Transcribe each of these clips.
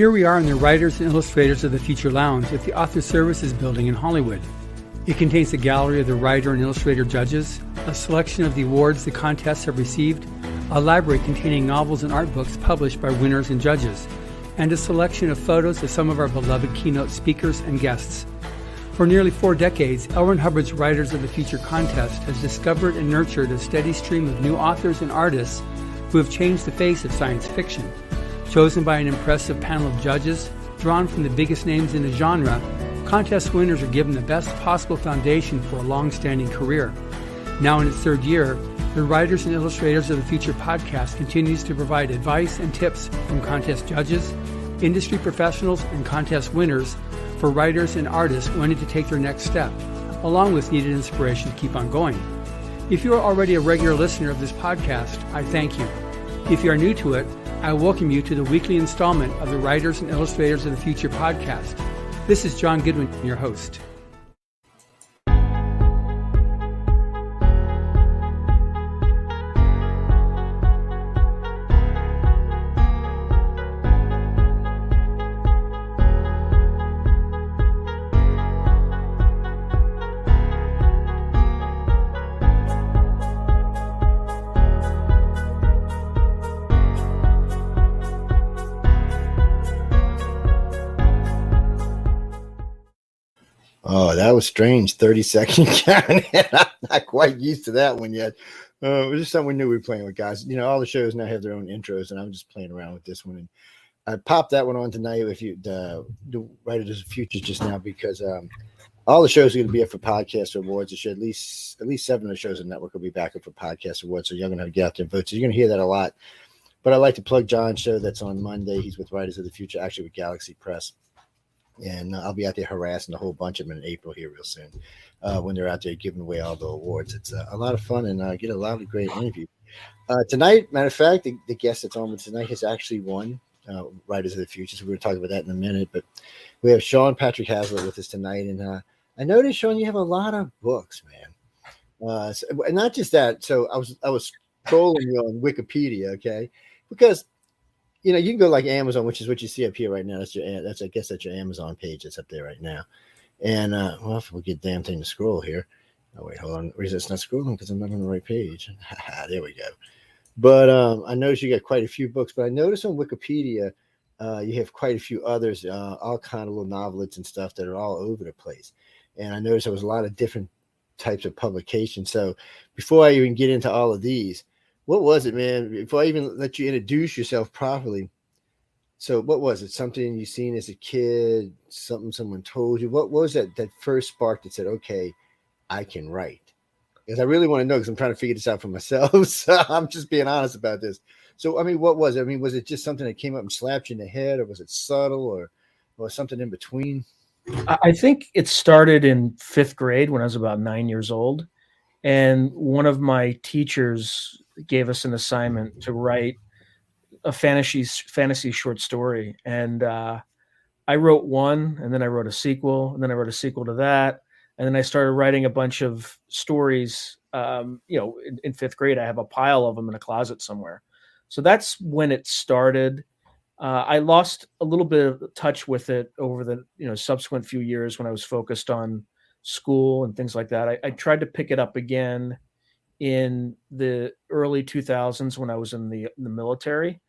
Here we are in the Writers and Illustrators of the Future Lounge at the Author Services Building in Hollywood. It contains a gallery of the writer and illustrator judges, a selection of the awards the contests have received, a library containing novels and art books published by winners and judges, and a selection of photos of some of our beloved keynote speakers and guests. For nearly 4 decades, L. Ron Hubbard's Writers of the Future contest has discovered and nurtured a steady stream of new authors and artists who have changed the face of science fiction. Chosen by an impressive panel of judges, drawn from the biggest names in the genre, contest winners are given the best possible foundation for a long-standing career. Now in its 3rd year, the Writers and Illustrators of the Future podcast continues to provide advice and tips from contest judges, industry professionals, and contest winners for writers and artists wanting to take their next step, along with needed inspiration to keep on going. If you are already a regular listener of this podcast, I thank you. If you are new to it, I welcome you to the weekly installment of the Writers and Illustrators of the Future podcast. This is John Goodwin, your host. Oh, that was strange. 30-second count. I'm not quite used to that one yet. It was just something we knew we were playing with, guys. You know, all the shows now have their own intros, and I'm just playing around with this one. And I popped that one on tonight with you, the Writers of the Future just now, because all the shows are going to be up for podcast awards. It should at least 7 of the shows in the network will be back up for podcast awards. So you're going to get out there and vote. So you're going to hear that a lot. But I'd like to plug John's show that's on Monday. He's with Writers of the Future, actually with Galaxy Press. And I'll be out there harassing a whole bunch of them in April here real soon when they're out there giving away all the awards. It's a lot of fun, and get a lot of great interviews. Tonight, matter of fact, the guest that's on with tonight has actually won Writers of the Future, so we're going to talk about that in a minute. But we have Sean Patrick Hazlett with us tonight. And I noticed, Sean, you have a lot of books, man. And not just that. So I was scrolling you on Wikipedia, okay? Because you know, you can go like Amazon, which is what you see up here right now. I guess that's your Amazon page that's up there right now. And well, if we get damn thing to scroll here. Oh wait, hold on. The reason it's not scrolling because I'm not on the right page. There we go. But I noticed you got quite a few books. But I noticed on Wikipedia, you have quite a few others, all kind of little novelettes and stuff that are all over the place. And I noticed there was a lot of different types of publications. So before I even get into all of these, what was it, man? Before I even let you introduce yourself properly. So what was it? Something you seen as a kid? Something someone told you? What was that first spark that said, okay, I can write? Because I really want to know, because I'm trying to figure this out for myself. So I'm just being honest about this. So, I mean, what was it? I mean, was it just something that came up and slapped you in the head, or was it subtle, or something in between? I think it started in 5th grade when I was about 9 years old. And one of my teachers gave us an assignment to write a fantasy short story. And I wrote one, and then I wrote a sequel, and then I wrote a sequel to that. And then I started writing a bunch of stories. In 5th grade, I have a pile of them in a closet somewhere. So that's when it started. I lost a little bit of touch with it over the subsequent few years when I was focused on school and things like that. I tried to pick it up again in the early 2000s when I was in the military,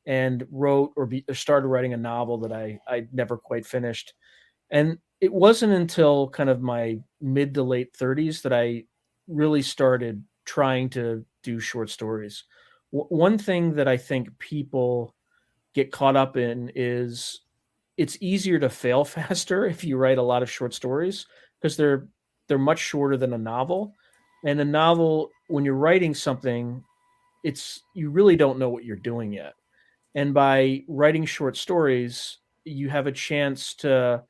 and wrote or started writing a novel that I never quite finished. And it wasn't until kind of my mid to late 30s that I really started trying to do short stories. One thing that I think people get caught up in is it's easier to fail faster if you write a lot of short stories, because they're much shorter than a novel. And a novel, when you're writing something, you really don't know what you're doing yet. And by writing short stories, you have a chance to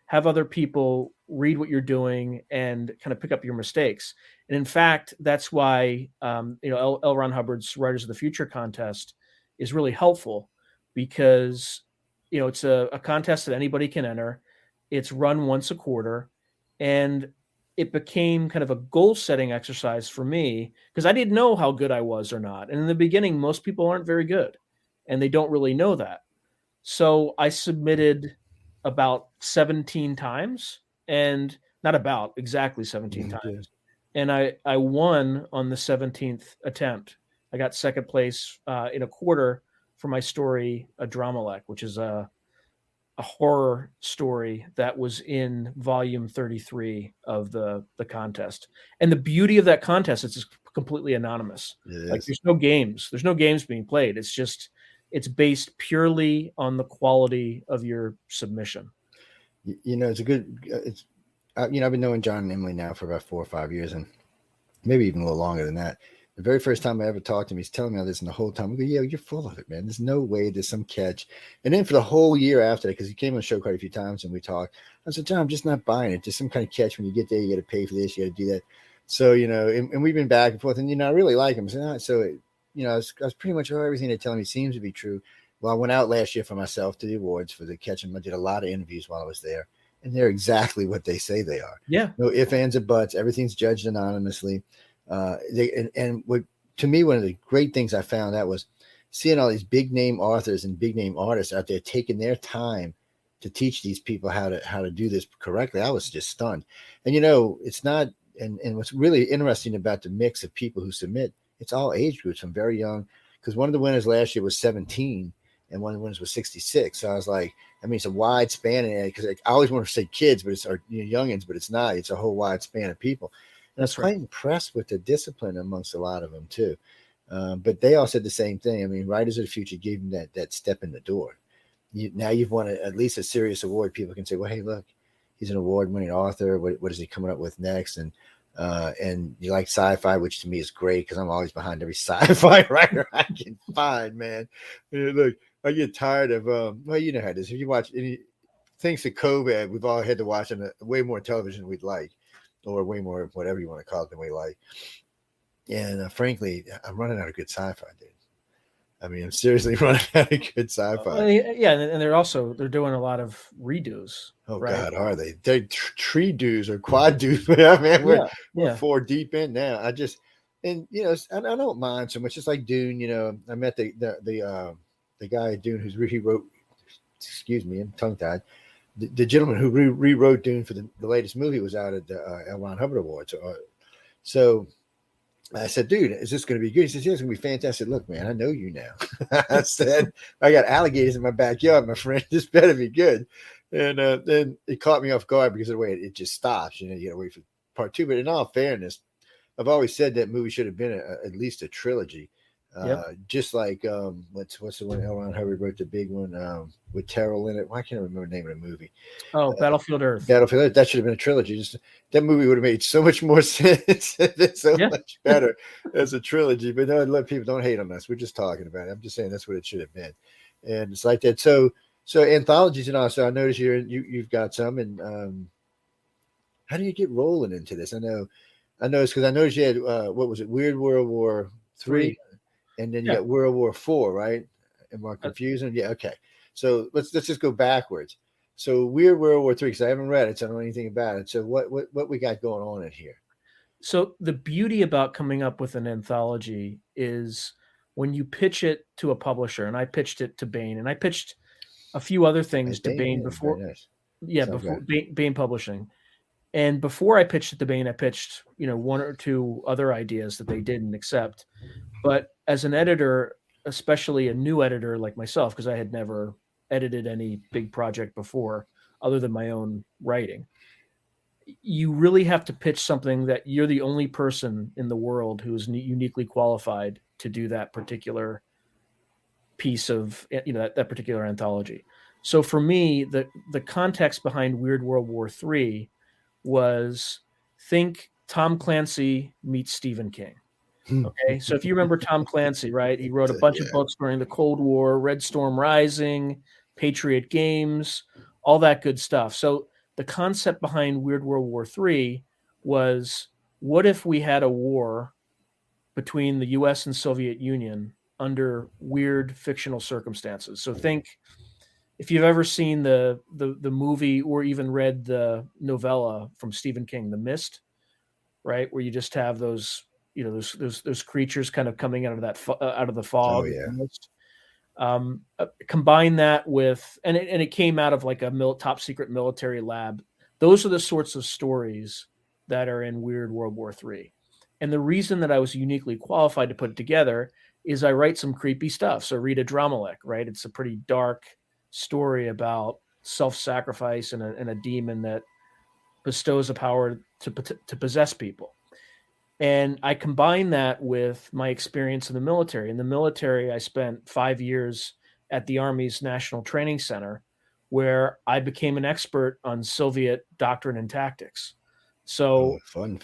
have other people read what you're doing and kind of pick up your mistakes. And in fact, that's why L. Ron Hubbard's Writers of the Future contest is really helpful, because it's a contest that anybody can enter. It's run once a quarter, and it became kind of a goal-setting exercise for me, because I didn't know how good I was or not. And in the beginning, most people aren't very good, and they don't really know that. So I submitted about 17 times, and not about, exactly 17 Yeah. times. And I won on the 17th attempt. I got second place in a quarter for my story, A Dramalek, which is a horror story that was in volume 33 of the contest. And the beauty of that contest is it's completely anonymous. It Like is. there's no games being played. It's based purely on the quality of your submission. It's a good. It's I've been knowing John and Emily now for about 4 or 5 years, and maybe even a little longer than that. The very first time I ever talked to him, he's telling me all this, and the whole time I go, "Yeah, you're full of it, man. There's no way there's some catch." And then for the whole year after that, because he came on the show quite a few times and we talked, I said, "John, I'm just not buying it. Just some kind of catch. When you get there, you got to pay for this, you got to do that." So and we've been back and forth, and I really like him. I was pretty much everything they're telling me seems to be true. Well, I went out last year for myself to the awards for the catch, and I did a lot of interviews while I was there, and they're exactly what they say they are. Yeah. No ifs, ands, or buts. Everything's judged anonymously. What to me, one of the great things I found out was seeing all these big name authors and big name artists out there taking their time to teach these people how to do this correctly. I was just stunned. And it's not. And what's really interesting about the mix of people who submit, it's all age groups from very young. Because one of the winners last year was 17, and one of the winners was 66. So I was like, I mean, it's a wide span in it, because I always want to say kids, but it's our youngins, but it's not. It's a whole wide span of people. And I was quite impressed with the discipline amongst a lot of them too. But they all said the same thing. I mean, Writers of the Future gave them that step in the door. Now you've won at least a serious award. People can say, well, hey, look, he's an award-winning author. What is he coming up with next? And you like sci-fi, which to me is great, because I'm always behind every sci-fi writer I can find, man. Look, I get tired of, well, you know how it is. If you watch any, thanks to COVID, we've all had to watch way more television we'd like, or way more whatever you want to call it than we like. And frankly, I'm running out of good sci-fi, dude. I mean, I'm seriously running out of good sci-fi. Yeah, and they're doing a lot of redos. Oh right? God, are they? They tree dues or quad dues? Man, we're 4 deep in now. I don't mind so much. It's like Dune. I met the guy at Dune he wrote. Excuse me, I'm tongue tied. The gentleman who rewrote Dune for the latest movie was out at the L. Ron Hubbard Awards. So I said, dude, is this going to be good? He says, yeah, it's going to be fantastic. Look, man, I know you now. I said, I got alligators in my backyard, my friend. This better be good. And then it caught me off guard because of the way it just stops. You got to wait for part 2. But in all fairness, I've always said that movie should have been at least a trilogy. Just like what's the one L. Ron Hubbard wrote, the big one with Terrell in it. Why can't I remember the name of the movie? Oh, Battlefield Earth. Battlefield Earth. That should have been a trilogy. That movie would have made so much more sense. Much better as a trilogy. But no, let people don't hate on us. We're just talking about it. I'm just saying that's what it should have been. And it's like that. So anthologies and all. So I noticed you've got some. And how do you get rolling into this? I know it's because I noticed you had what was it? Weird World War III. And then you got World War IV, right? Am I confusing? Yeah, okay. So let's just go backwards. So Weird World War III, because I haven't read it, so I don't know anything about it. So what we got going on in here? So the beauty about coming up with an anthology is when you pitch it to a publisher, and I pitched it to Bain, and I pitched a few other things to Bain before. Nice. Yeah, before Bain Publishing. And before I pitched it to Bain, I pitched, 1 or 2 other ideas that they didn't accept. But as an editor, especially a new editor like myself, because I had never edited any big project before other than my own writing, you really have to pitch something that you're the only person in the world who is uniquely qualified to do that particular piece of, that particular anthology. So for me, the context behind Weird World War III was, think Tom Clancy meets Stephen King. Okay, so if you remember Tom Clancy, right? He wrote a bunch of books during the Cold War, Red Storm Rising, Patriot Games, all that good stuff. So the concept behind Weird World War III was, what if we had a war between the US and Soviet Union under weird fictional circumstances? So think, if you've ever seen the movie or even read the novella from Stephen King, The Mist, right, where you just have those, those creatures kind of coming out of the fog. Oh, yeah. Combine that with, and it came out of like a top secret military lab. Those are the sorts of stories that are in Weird World War III. And the reason that I was uniquely qualified to put it together is I write some creepy stuff. So read a Dramalek, right? It's a pretty dark story about self-sacrifice and a demon that bestows a power to possess people. And I combine that with my experience in the military. In the military, I spent 5 years at the Army's National Training Center, where I became an expert on Soviet doctrine and tactics. Oh, So fun.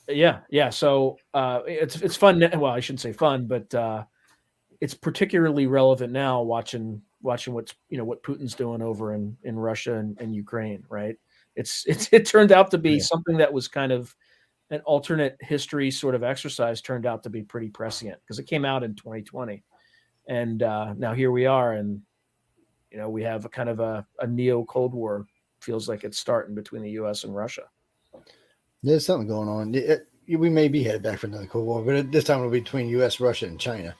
yeah. So it's fun. Well, I shouldn't say fun, but it's particularly relevant now watching what's what Putin's doing over in Russia and Ukraine. Right. It turned out to be something that was kind of an alternate history sort of exercise, turned out to be pretty prescient because it came out in 2020, and now here we are, and we have a kind of a neo Cold War. Feels like it's starting between the U.S. and Russia. There's something going on. We may be headed back for another Cold War, but this time it'll be between U.S., Russia, and China.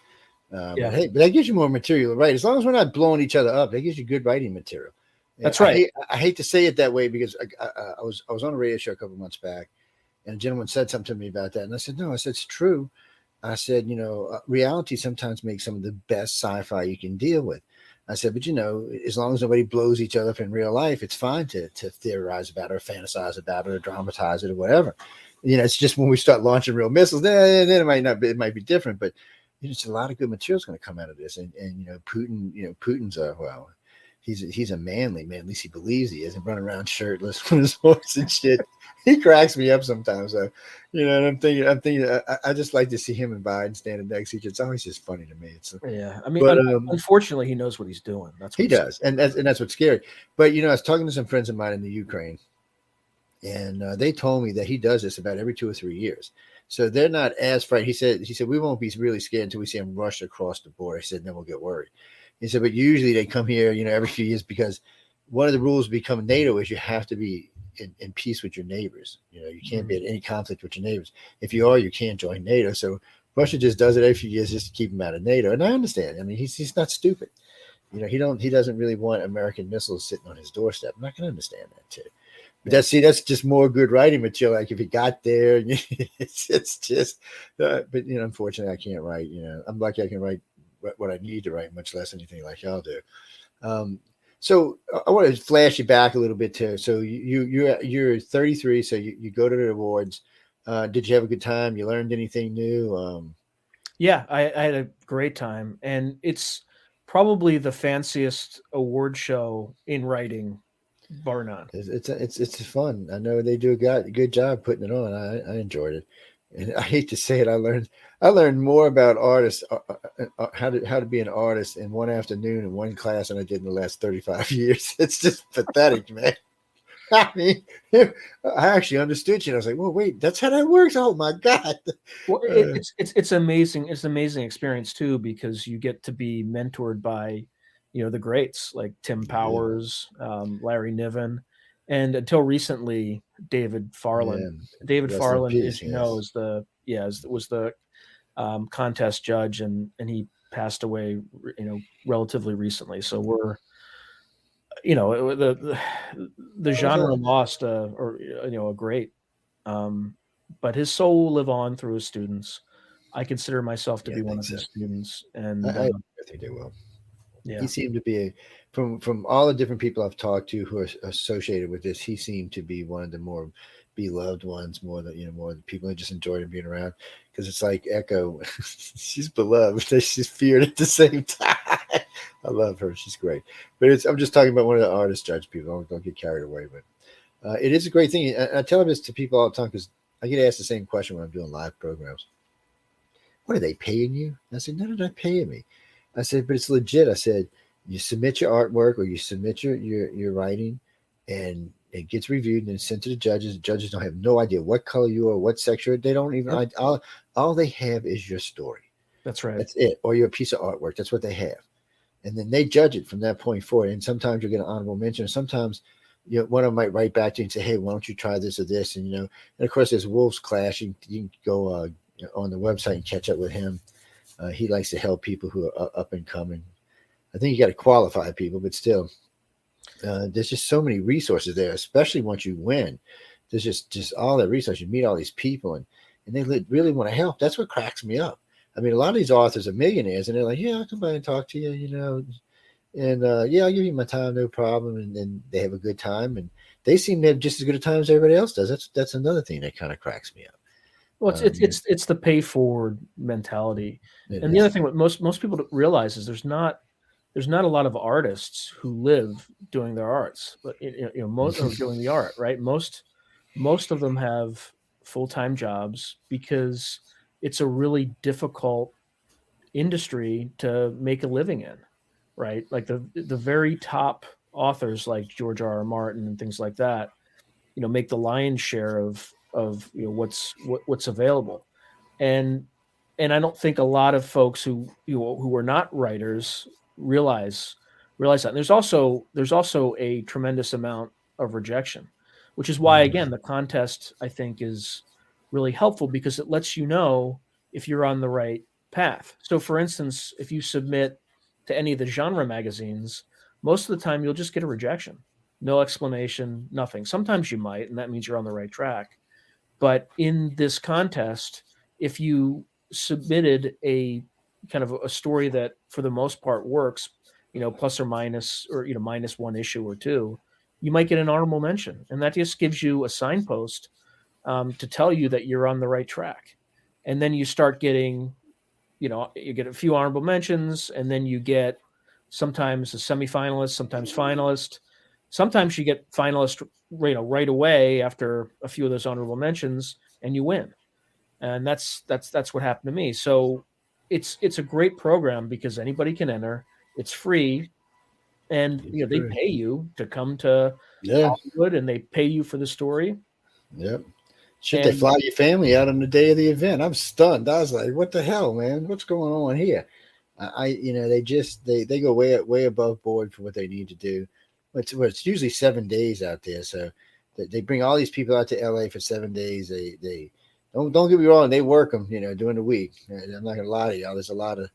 But hey, that gives you more material, right? As long as we're not blowing each other up, that gives you good writing material. That's right. I hate to say it that way because I was on a radio show a couple of months back, and a gentleman said something to me about that, and I said, no, I said it's true. I said, reality sometimes makes some of the best sci-fi you can deal with. I said, but as long as nobody blows each other up in real life, it's fine to theorize about it or fantasize about it or dramatize it or whatever. It's just when we start launching real missiles, then it might be different. But it's a lot of good material is going to come out of this. And Putin's he's a manly man. At least he believes he is, and running around shirtless on his horse and shit. He cracks me up sometimes. So, and I'm thinking, I just like to see him and Biden standing next to each other. It's always just funny to me. I mean, unfortunately, he knows what he's doing. That's what he does, and that's what's scary. But I was talking to some friends of mine in the Ukraine, and they told me that he does this about every 2 or 3 years. So they're not as frightened. He said we won't be really scared until we see him rush across the border. He said then we'll get worried. He said, but usually they come here, every few years because one of the rules of becoming NATO is you have to be in peace with your neighbors. You can't be in any conflict with your neighbors. If you are, you can't join NATO. So Russia just does it every few years just to keep him out of NATO. And I understand. I mean, he's not stupid. He doesn't really want American missiles sitting on his doorstep. And I can understand that too. But that's just more good writing material. Like if he got there, it's just. But unfortunately, I can't write. I'm lucky I can write what I need to write, much less anything like y'all do. So I want to flash you back a little bit too. So you're 33, so you go to the awards. Did you have a good time? You learned anything new? Yeah, I had a great time, and it's probably the fanciest award show in writing, bar none. It's fun. I know they do a good job putting it on. I enjoyed it, and I hate to say it, I learned more about artists, how to be an artist in one afternoon in one class than I did in the last 35 years. It's just pathetic, man. I mean, I actually understood you. And I was like, well, wait, that's how that works. Oh my God. Well, it's amazing. It's an amazing experience too, because you get to be mentored by, the greats like Tim Powers, Larry Niven, and until recently, David Farland. Yeah. David Rest Farland, in peace, as you know, was the contest judge, and he passed away, relatively recently. So we're, the genre lost a great, but his soul will live on through his students. I consider myself to be one of his students, and I think they will. Yeah. He seemed to be from all the different people I've talked to who are associated with this, he seemed to be one of the more beloved ones, more the people that just enjoyed him being around. Because it's like Echo, she's beloved, she's feared at the same time. I love her, she's great. But I'm just talking about one of the artist judge people. Don't get carried away. But it is a great thing. I tell this to people all the time because I get asked the same question when I'm doing live programs. What are they paying you? I said, no, they're not paying me. I said, but it's legit. I said, you submit your artwork or you submit your writing, and it gets reviewed and sent to the judges. The judges don't have no idea what color you are, what sex you're. They don't even. All they have is your story. That's right. That's it. Or your piece of artwork. That's what they have, and then they judge it from that point forward. And sometimes you get an honorable mention. And sometimes, one of them might write back to you and say, "Hey, why don't you try this or this?" And and of course, there's Wolves Clash. You can go on the website and catch up with him. He likes to help people who are up and coming. I think you got to qualify people, but still, there's just so many resources there, especially once you win. There's just all that resource. You meet all these people, and they really want to help. That's what cracks me up. I mean, a lot of these authors are millionaires, and they're like, "Yeah, I'll come by and talk to you," and yeah, I'll give you my time, no problem. And then they have a good time, and they seem to have just as good a time as everybody else does. That's another thing that kind of cracks me up. Well, it's the pay forward mentality. And the Is. other thing what most people don't realize is there's not a lot of artists who live doing their arts, but most or doing the art, right? Most of them have full-time jobs because it's a really difficult industry to make a living in, right? Like the very top authors like George R. R. Martin and things like that, make the lion's share of what's available. And I don't think a lot of folks who are not writers realize that. And there's also a tremendous amount of rejection, which is why again the contest I think is really helpful because it lets you know if you're on the right path. So for instance, if you submit to any of the genre magazines, most of the time you'll just get a rejection. No explanation, nothing. Sometimes you might, and that means you're on the right track. But in this contest, if you submitted a kind of a story that for the most part works, plus or minus or minus one issue or two, you might get an honorable mention. And that just gives you a signpost to tell you that you're on the right track. And then you start getting, you get a few honorable mentions, and then you get sometimes a semifinalist, sometimes finalist. Sometimes you get finalist, right away after a few of those honorable mentions, and you win. And that's what happened to me. So it's a great program because anybody can enter. It's free, and they pay you to come to Hollywood, and they pay you for the story. Yep. Should they fly your family out on the day of the event? I'm stunned. I was like, "What the hell, man? What's going on here?" They go way above board for what they need to do. It's usually 7 days out there, so they bring all these people out to LA for 7 days. They don't get me wrong, they work them, during the week. I'm not gonna lie to y'all. There's a lot of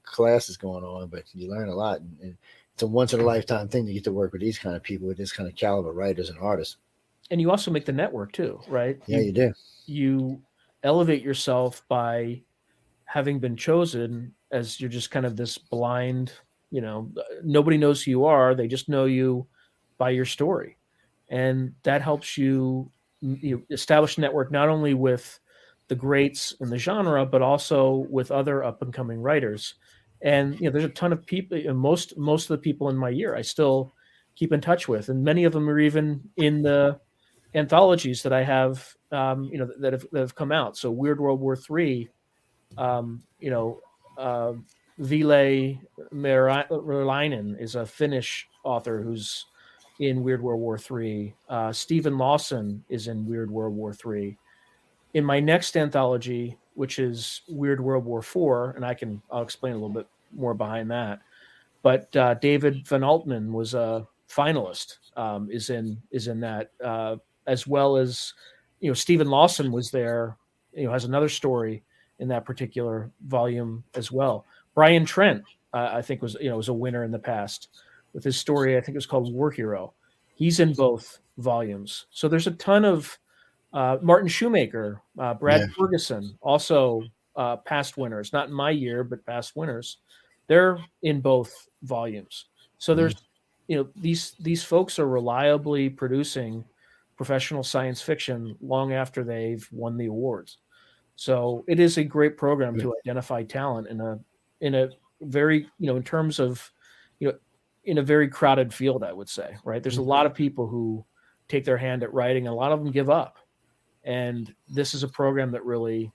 classes going on, but you learn a lot, and it's a once in a lifetime thing to get to work with these kind of people, with this kind of caliber writers and artists. And you also make the network too, right? Yeah, you do. You elevate yourself by having been chosen as you're just kind of this blind, nobody knows who you are. They just know you by your story. And that helps you, establish a network not only with the greats in the genre, but also with other up and coming writers. And, there's a ton of people, most of the people in my year, I still keep in touch with. And many of them are even in the anthologies that I have, that have come out. So Weird World War III, Ville Merlainen is a Finnish author who's in Weird World War III. Stephen Lawson is in Weird World War III. In my next anthology, which is Weird World War IV, and I'll explain a little bit more behind that. But David Van Altman was a finalist, is in that, as well as Stephen Lawson was there. Has another story in that particular volume as well. Brian Trent, I think was a winner in the past with his story. I think it was called War Hero. He's in both volumes. So there's a ton of Martin Shoemaker, Brad Ferguson, also past winners, not in my year, but past winners. They're in both volumes. So there's, these folks are reliably producing professional science fiction long after they've won the awards. So it is a great program to identify talent in a very, in terms of, in a very crowded field, I would say, right? There's a lot of people who take their hand at writing, and a lot of them give up. And this is a program that really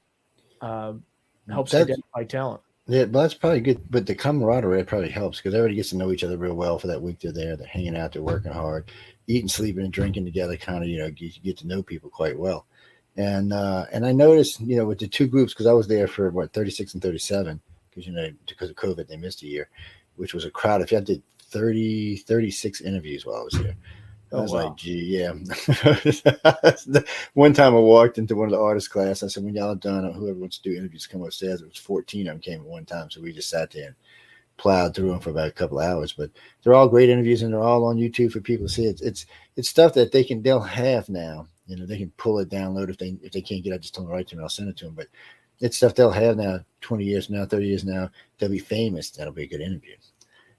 helps identify talent. Yeah, but that's probably good. But the camaraderie probably helps because everybody gets to know each other real well for that week they're there. They're hanging out, they're working hard, eating, sleeping, and drinking together. Kind of, you get to know people quite well. And I noticed, with the two groups, because I was there for 36 and 37, because of COVID they missed a year, which was a crowd. If I did 36 interviews while I was here. I was like, gee, yeah. One time I walked into one of the artist class. I said, when y'all are done, whoever wants to do interviews, come upstairs. It was 14 of them came at one time. So we just sat there plowed through them for about a couple of hours, but they're all great interviews and they're all on YouTube for people to see. It's stuff that they'll have now. You know, they can pull it, download if they can't get it, just tell them to write to me, I'll send it to them. But it's stuff they'll have now, 20 years from now, 30 years now, they'll be famous. That'll be a good interview.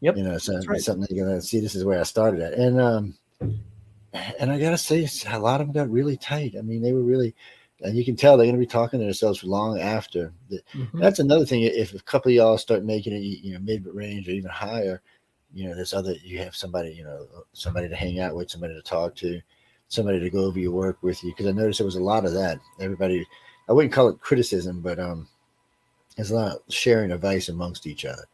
Yep. You know, so that's right. It's something they're gonna see. This is where I started at, and I gotta say, a lot of them got really tight. I mean, they were really, and you can tell they're gonna be talking to themselves for long after. That's another thing. If a couple of y'all start making it, you know, mid range or even higher, you know, you have somebody, you know, somebody to hang out with, somebody to talk to, somebody to go over your work with you. Because I noticed there was a lot of that. Everybody, I wouldn't call it criticism, but there's a lot of sharing advice amongst each other.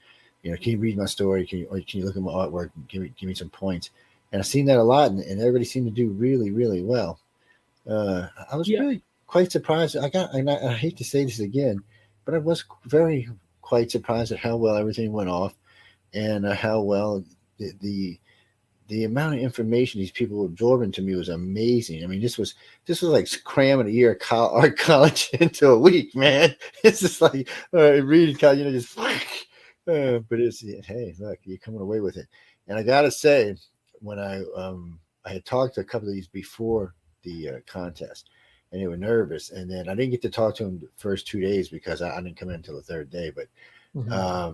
You know, can you read my story? Can you look at my artwork? Give me some points. And I've seen that a lot, and everybody seemed to do really, really well. I was really quite surprised. I hate to say this again, but I was quite surprised at how well everything went off, and how well the amount of information these people were absorbing to me was amazing. I mean, this was like cramming a year of art college into a week, man. It's just like reading college, you know, just. But hey, look, you're coming away with it. And I gotta say, when I had talked to a couple of these before the contest, and they were nervous, and then I didn't get to talk to them the first 2 days because I didn't come in until the third day. But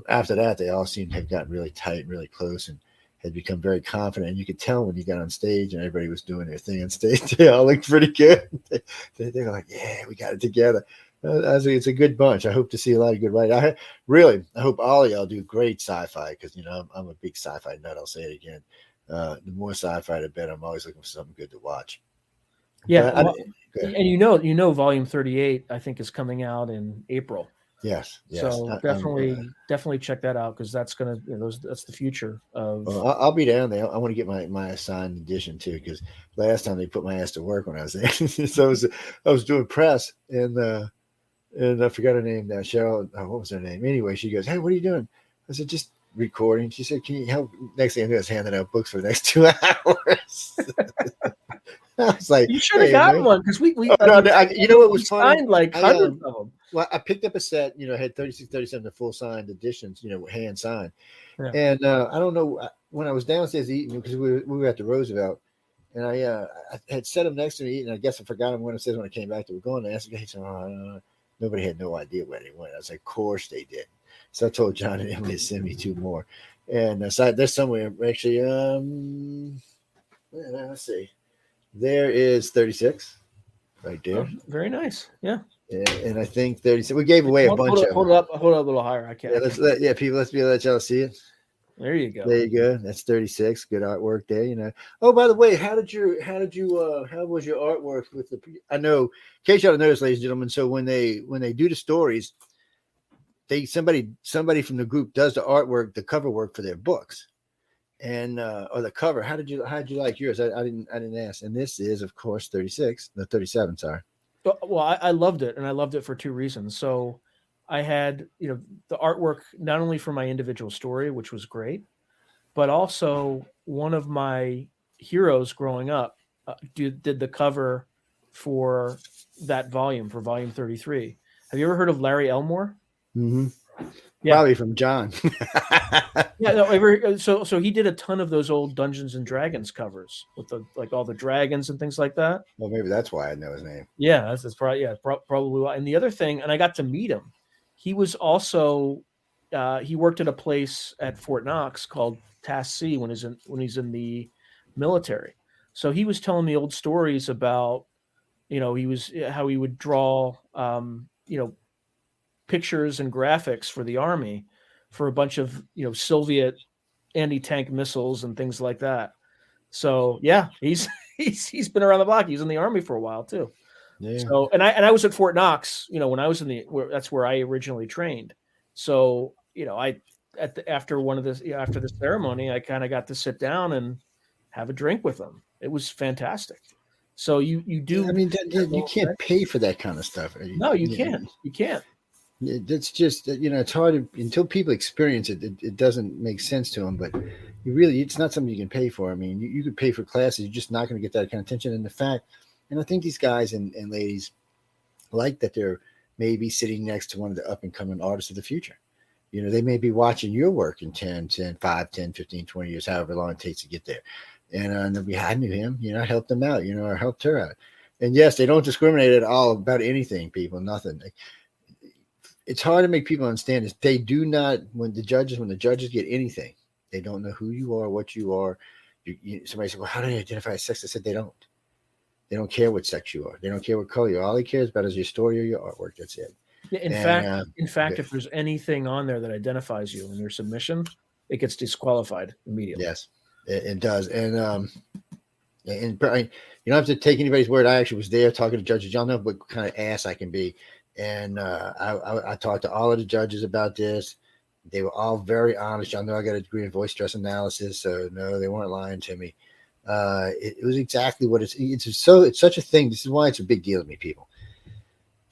after that, they all seemed to have gotten really tight, really close, and had become very confident. And you could tell when you got on stage and everybody was doing their thing on stage, they all looked pretty good. They were like, yeah, we got it together. It's a good bunch. I hope to see a lot of good writing. I hope all of y'all do great sci-fi, because, you know, I'm a big sci-fi nut. I'll say it again. The more sci-fi, the better. I'm always looking for something good to watch. Yeah, and you know, Volume 38, I think, is coming out in April. Yes. So definitely check that out, because that's gonna, you know, that's the future of. Well, I'll be down there. I want to get my assigned edition too, because last time they put my ass to work when I was there. So I was doing press, and I forgot her name now. Cheryl, what was her name? Anyway, she goes, "Hey, what are you doing?" I said, "Just recording." She said, "Can you help?" Next thing I knew, I was handing out books for the next 2 hours. I was like, "You should have gotten one, because we you know what was funny? Signed like hundreds of them." Well, I picked up a set, you know, had 36, 37, the full signed editions, you know, hand signed. Yeah. And I don't know, when I was downstairs eating, because we were at the Roosevelt, and I had set them next to me eating. I guess I forgot them when I came back. They were going. I asked the guy, he said, nobody had no idea where they went. I was like, of course they did. So I told John and Emily to send me 2 more. And so there's somewhere, actually, let's see. There is 36 right there. Oh, very nice. Yeah. And I think 36. We gave away a bunch of them. Hold it up a little higher. I can't. People, let's let y'all see it. There you go. There you go. That's 36. Good artwork there. You know. Oh, by the way, how was your artwork with the? I know, in case y'all noticed, ladies and gentlemen. So when they do the stories, somebody from the group does the artwork, the cover work for their books, and or the cover. How did you like yours? I didn't ask. And this is, of course, 36. No, 37. Sorry. Well, I loved it, and I loved it for 2 reasons. So I had, you know, the artwork not only for my individual story, which was great, but also one of my heroes growing up did the cover for that volume, for volume 33. Have you ever heard of Larry Elmore? Mm-hmm. Yeah. Probably from John. Yeah, no, so he did a ton of those old Dungeons and Dragons covers with all the dragons and things like that. Well, maybe that's why I know his name. Yeah, that's probably why. And the other thing, and I got to meet him. He was also he worked at a place at Fort Knox called Task C when he's in the military. So he was telling me old stories about, you know, how he would draw you know, pictures and graphics for the Army for a bunch of, you know, Soviet anti-tank missiles and things like that. So yeah, he's been around the block. He was in the Army for a while too. Yeah. So and I was at Fort Knox, you know, when I was that's where I originally trained. So, you know, after the ceremony, I kind of got to sit down and have a drink with them. It was fantastic. So you do. I mean, you can't pay for that kind of stuff. No, you can't. You can't. It's just, you know, it's hard until people experience it. It doesn't make sense to them. But it's not something you can pay for. I mean, you could pay for classes. You're just not going to get that kind of attention. And I think these guys and ladies like that they're maybe sitting next to one of the up and coming artists of the future. They may be watching your work in 5, 10, 15, 20 years, however long it takes to get there. And I knew him, I helped him out, or helped her out. And yes, they don't discriminate at all about anything, people, nothing. It's hard to make people understand is they do not, when the judges get anything, they don't know who you are, what you are. Somebody said, well, how do they identify as sex? I said, they don't. They don't care what sex you are. They don't care what color you are. All they care about is your story or your artwork. That's it. Yeah, in fact, if there's anything on there that identifies you in your submission, it gets disqualified immediately. Yes, it does. And you don't have to take anybody's word. I actually was there talking to judges. Y'all know what kind of ass I can be. And I talked to all of the judges about this. They were all very honest. Y'all know I got a degree in voice stress analysis, so no, they weren't lying to me. It was exactly what it's such a thing. This is why it's a big deal to me, people.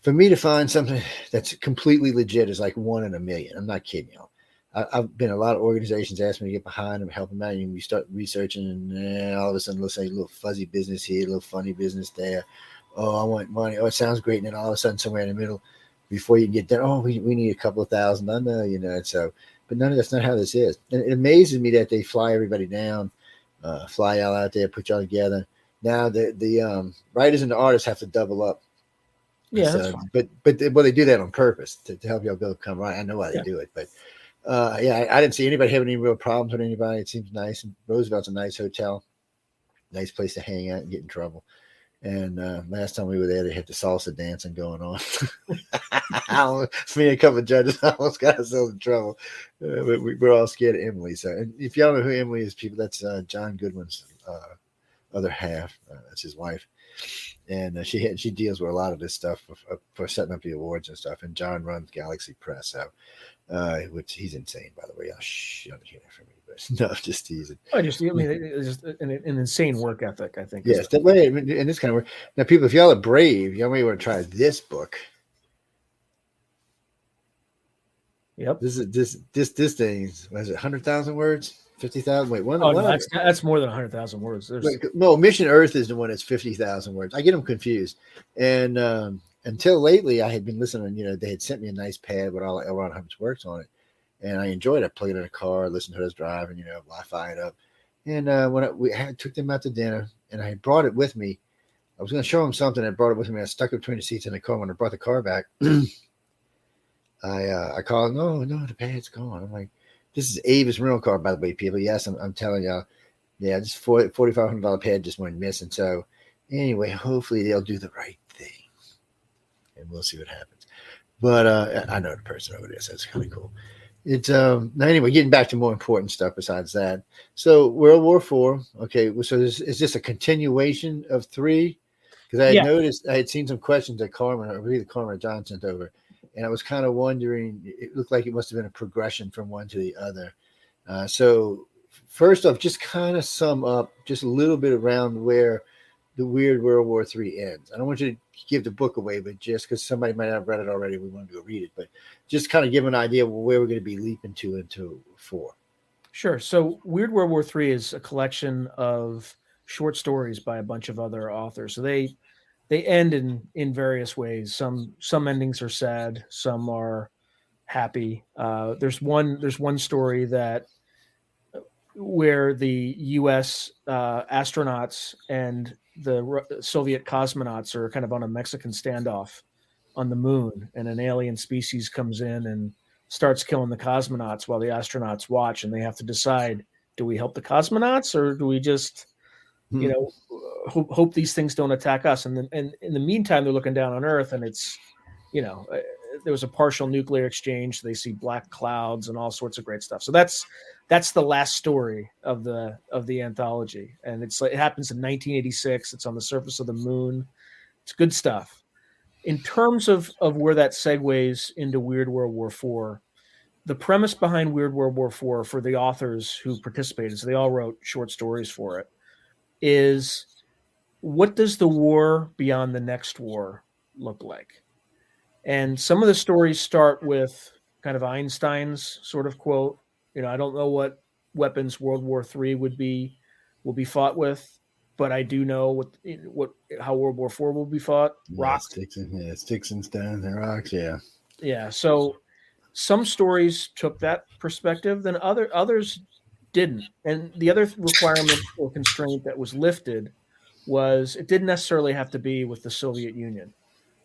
For me to find something that's completely legit is like 1 in a million. I'm not kidding y'all. I've been a lot of organizations ask me to get behind them, help them out. And you start researching, and all of a sudden, let's say a little fuzzy business here, a little funny business there. Oh, I want money. Oh, it sounds great. And then all of a sudden, somewhere in the middle, before you can get there, oh, we need a couple of thousand. I know, so, but that's not how this is. And it amazes me that they fly everybody down, fly y'all out there, put y'all together. Now the writers and the artists have to double up. Yeah, so, that's fine. But they do that on purpose to help y'all build come right. I know why they do it, but I didn't see anybody having any real problems with anybody. It seems nice. And Roosevelt's a nice hotel, nice place to hang out and get in trouble. And last time we were there, they had the salsa dancing going on. Me and a couple of judges almost got ourselves in trouble. We're all scared of Emily. So, and if y'all know who Emily is, people, that's John Goodwin's other half. That's his wife. And she deals with a lot of this stuff for setting up the awards and stuff. And John runs Galaxy Press, so which he's insane, by the way. You don't hear that from me, but no, just teasing. It's just an insane work ethic, I think. Yes, that way, and this kind of work. Now, people, if y'all are brave, y'all may want to try this book. Yep. This thing. Was it 100,000 words? 50,000. Wait, one. Oh, no, that's more than 100,000 words. No, Mission Earth is the one that's 50,000 words. I get them confused. And until lately, I had been listening. They had sent me a nice pad with all L. Ron Hubbard's works on it, and I enjoyed it. I played it in a car, listened to us driving, Wi-Fi it up. And when took them out to dinner, and I brought it with me. I was going to show them something. I brought it with me. I stuck it between the seats in the car. When I brought the car back, I called. No, the pad's gone. I'm like, this is Avis rental car, by the way, people. Yes, I'm telling y'all. Yeah, this $4,500 pad just went missing. So anyway, hopefully they'll do the right thing, and we'll see what happens. But I know the person over there, so it's kind of cool. It's now anyway, getting back to more important stuff besides that. So World War IV. Okay, so is this a continuation of 3? Because I had noticed, I had seen some questions that Carmen or John sent over, and I was kind of wondering. It looked like it must have been a progression from one to the other. So first off, just kind of sum up just a little bit around where the weird World War III ends. I don't want you to give the book away, but just because somebody might have read it already, we want to go read it. But just kind of give an idea of where we're going to be leaping into 4. Sure. So Weird World War III is a collection of short stories by a bunch of other authors. So they end in various ways. Some endings are sad, some are happy. There's one story where the U.S. astronauts and the Soviet cosmonauts are kind of on a Mexican standoff on the moon, and an alien species comes in and starts killing the cosmonauts while the astronauts watch, and they have to decide, do we help the cosmonauts or do we just, hope these things don't attack us? And then, and in the meantime, they're looking down on Earth, and it's, there was a partial nuclear exchange. So they see black clouds and all sorts of great stuff. So that's the last story of the anthology, and it happens in 1986. It's on the surface of the moon. It's good stuff. In terms of where that segues into Weird World War IV, the premise behind Weird World War IV for the authors who participated, so they all wrote short stories for it, is what does the war beyond the next war look like? And some of the stories start with kind of Einstein's sort of quote, I don't know what weapons World War III will be fought with, but I do know how World War IV will be fought. Rocks, sticks and stones and rocks. Yeah. Yeah. So some stories took that perspective, then others didn't. And the other requirement or constraint that was lifted was it didn't necessarily have to be with the Soviet Union.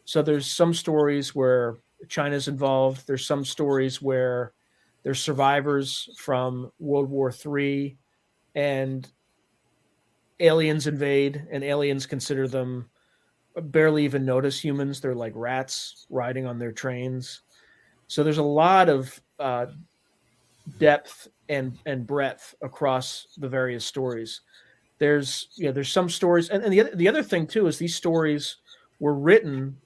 So there's some stories where China's involved. There's some stories where there's survivors from World War III and aliens invade, and aliens consider them barely even notice humans. They're like rats riding on their trains. So there's a lot of depth and breadth across the various stories. There's some stories, and the other thing too is these stories were written,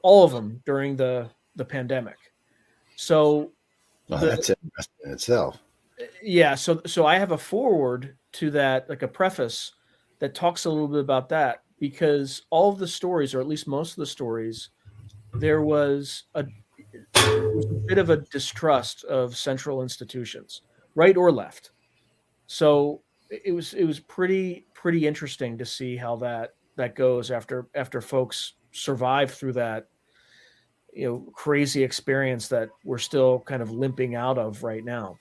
all of them, during the pandemic. So That's interesting in itself. yeah, so I have a foreword to that, like a preface that talks a little bit about that, because all of the stories, or at least most of the stories, there was a bit of a distrust of central institutions, right or left. So it was pretty interesting to see how that goes after folks survive through that crazy experience that we're still kind of limping out of right now.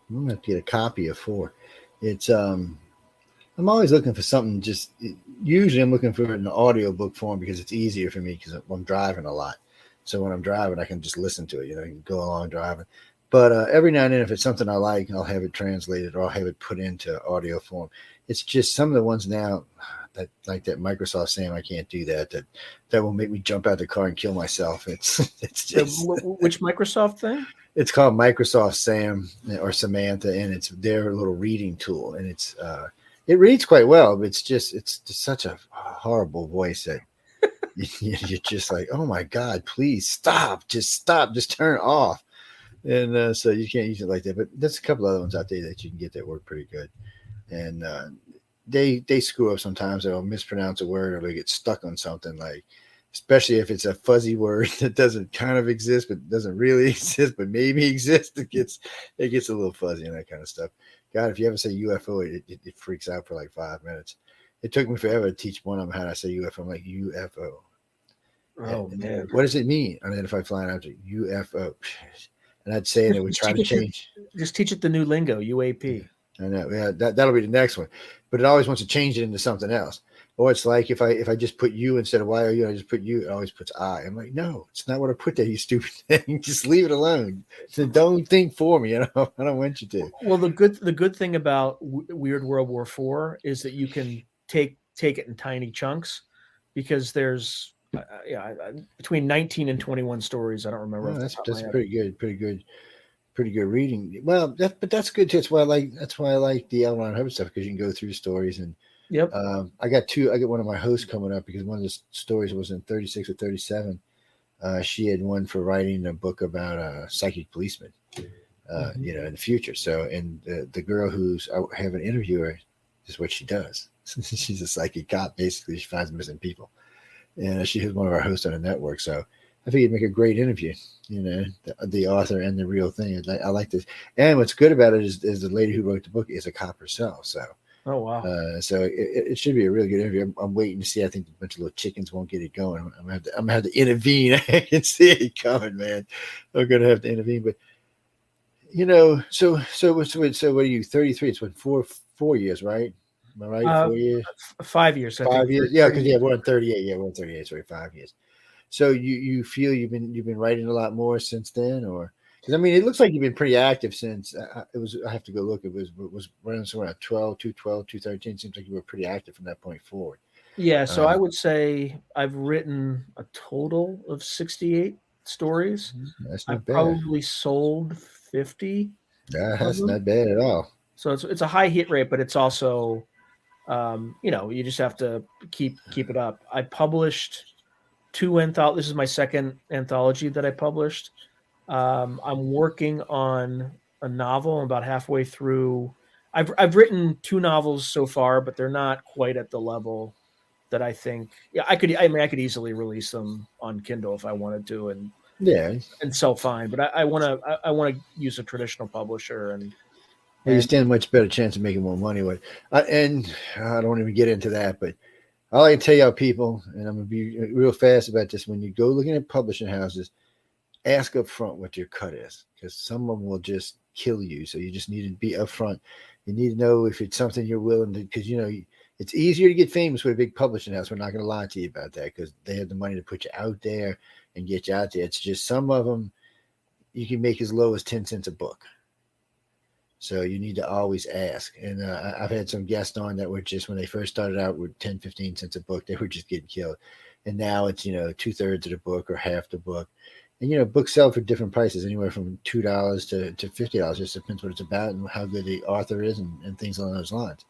I'm gonna have to get a copy of 4. It's I'm always looking for something. Usually I'm looking for it in the audio book form because it's easier for me because I'm driving a lot. So when I'm driving, I can just listen to it. You can go along driving. But every now and then, if it's something I like, I'll have it translated or I'll have it put into audio form. It's just some of the ones now that, like that Microsoft Sam, I can't do that. That will make me jump out the car and kill myself. It's just which Microsoft thing? It's called Microsoft Sam or Samantha, and it's their little reading tool, and it reads quite well, but it's just such a horrible voice that you're just like, oh my God, please stop, just turn it off. And so you can't use it like that. But there's a couple other ones out there that you can get that work pretty good. And they screw up sometimes. They'll mispronounce a word or they get stuck on something, like especially if it's a fuzzy word that doesn't kind of exist but doesn't really exist but maybe exists. It gets a little fuzzy and that kind of stuff. God, if you ever say UFO, it freaks out for like 5 minutes. It took me forever to teach one of them how to say UFO. I'm like, UFO. Oh, man. What does it mean? Unidentified flying object. UFO. And I'd say, and it would try to change. Just teach it the new lingo, UAP. I know. Yeah, that'll be the next one. But it always wants to change it into something else. Or it's like if I just put you instead of YOU, I just put you, it always puts I. I'm like, no, it's not what I put there, you stupid thing. Just leave it alone. So don't think for me. I don't want you to. Well, the good thing about Weird World War IV is that you can take it in tiny chunks, because there's between 19 and 21 stories. I don't remember. Oh, that's pretty good reading. Well, that's good too. That's why I like the L. Ron Hubbard stuff, because you can go through stories. And yep. I got one of my hosts coming up because one of the stories was in 36 or 37. She had one for writing a book about a psychic policeman, in the future. So, and the girl I have an interviewer, is what she does. She's a psychic cop. Basically, she finds missing people. And she is one of our hosts on the network. So I think it'd make a great interview, the author and the real thing. I like this. And what's good about it is the lady who wrote the book is a cop herself. So, oh, wow. So it should be a really good interview. I'm waiting to see. I think a bunch of little chickens won't get it going. I'm gonna have to intervene. I can see it coming, man. I'm going to have to intervene. But, so what are you, 33? It's been 4 years, right? Am I right? 4 years? 5 years. 5 years. Yeah, because we're on 38. Yeah, we're on 38. Sorry, 5 years. So you feel you've been writing a lot more since then, or because it looks like you've been pretty active since it was. I have to go look. It was running somewhere at 213. Seems like you were pretty active from that point forward. Yeah. So I would say I've written a total of 68 stories. That's not I've bad. Probably sold 50. That's not bad at all. So it's a high hit rate, but it's also, you just have to keep it up. I published 2 anthologies. This is my second anthology that I published. I'm working on a novel. I'm about halfway through. I've written 2 novels so far, but they're not quite at the level that I think. Yeah, I could easily release them on Kindle if I wanted to, and sell fine. But I want to use a traditional publisher, and you stand a much better chance of making more money with. And I don't even get into that, but all I can tell y'all people, and I'm going to be real fast about this, when you go looking at publishing houses, ask up front what your cut is, because some of them will just kill you. So you just need to be upfront. You need to know if it's something you're willing to, because it's easier to get famous with a big publishing house. We're not going to lie to you about that, because they have the money to put you out there and get you out there. It's just some of them you can make as low as 10 cents a book. So you need to always ask. And I've had some guests on that were just, when they first started out with 10, 15 cents a book, they were just getting killed. And now it's, 2/3 of the book or half the book. And, books sell for different prices, anywhere from $2 to $50. Just depends what it's about and how good the author is and things along those lines.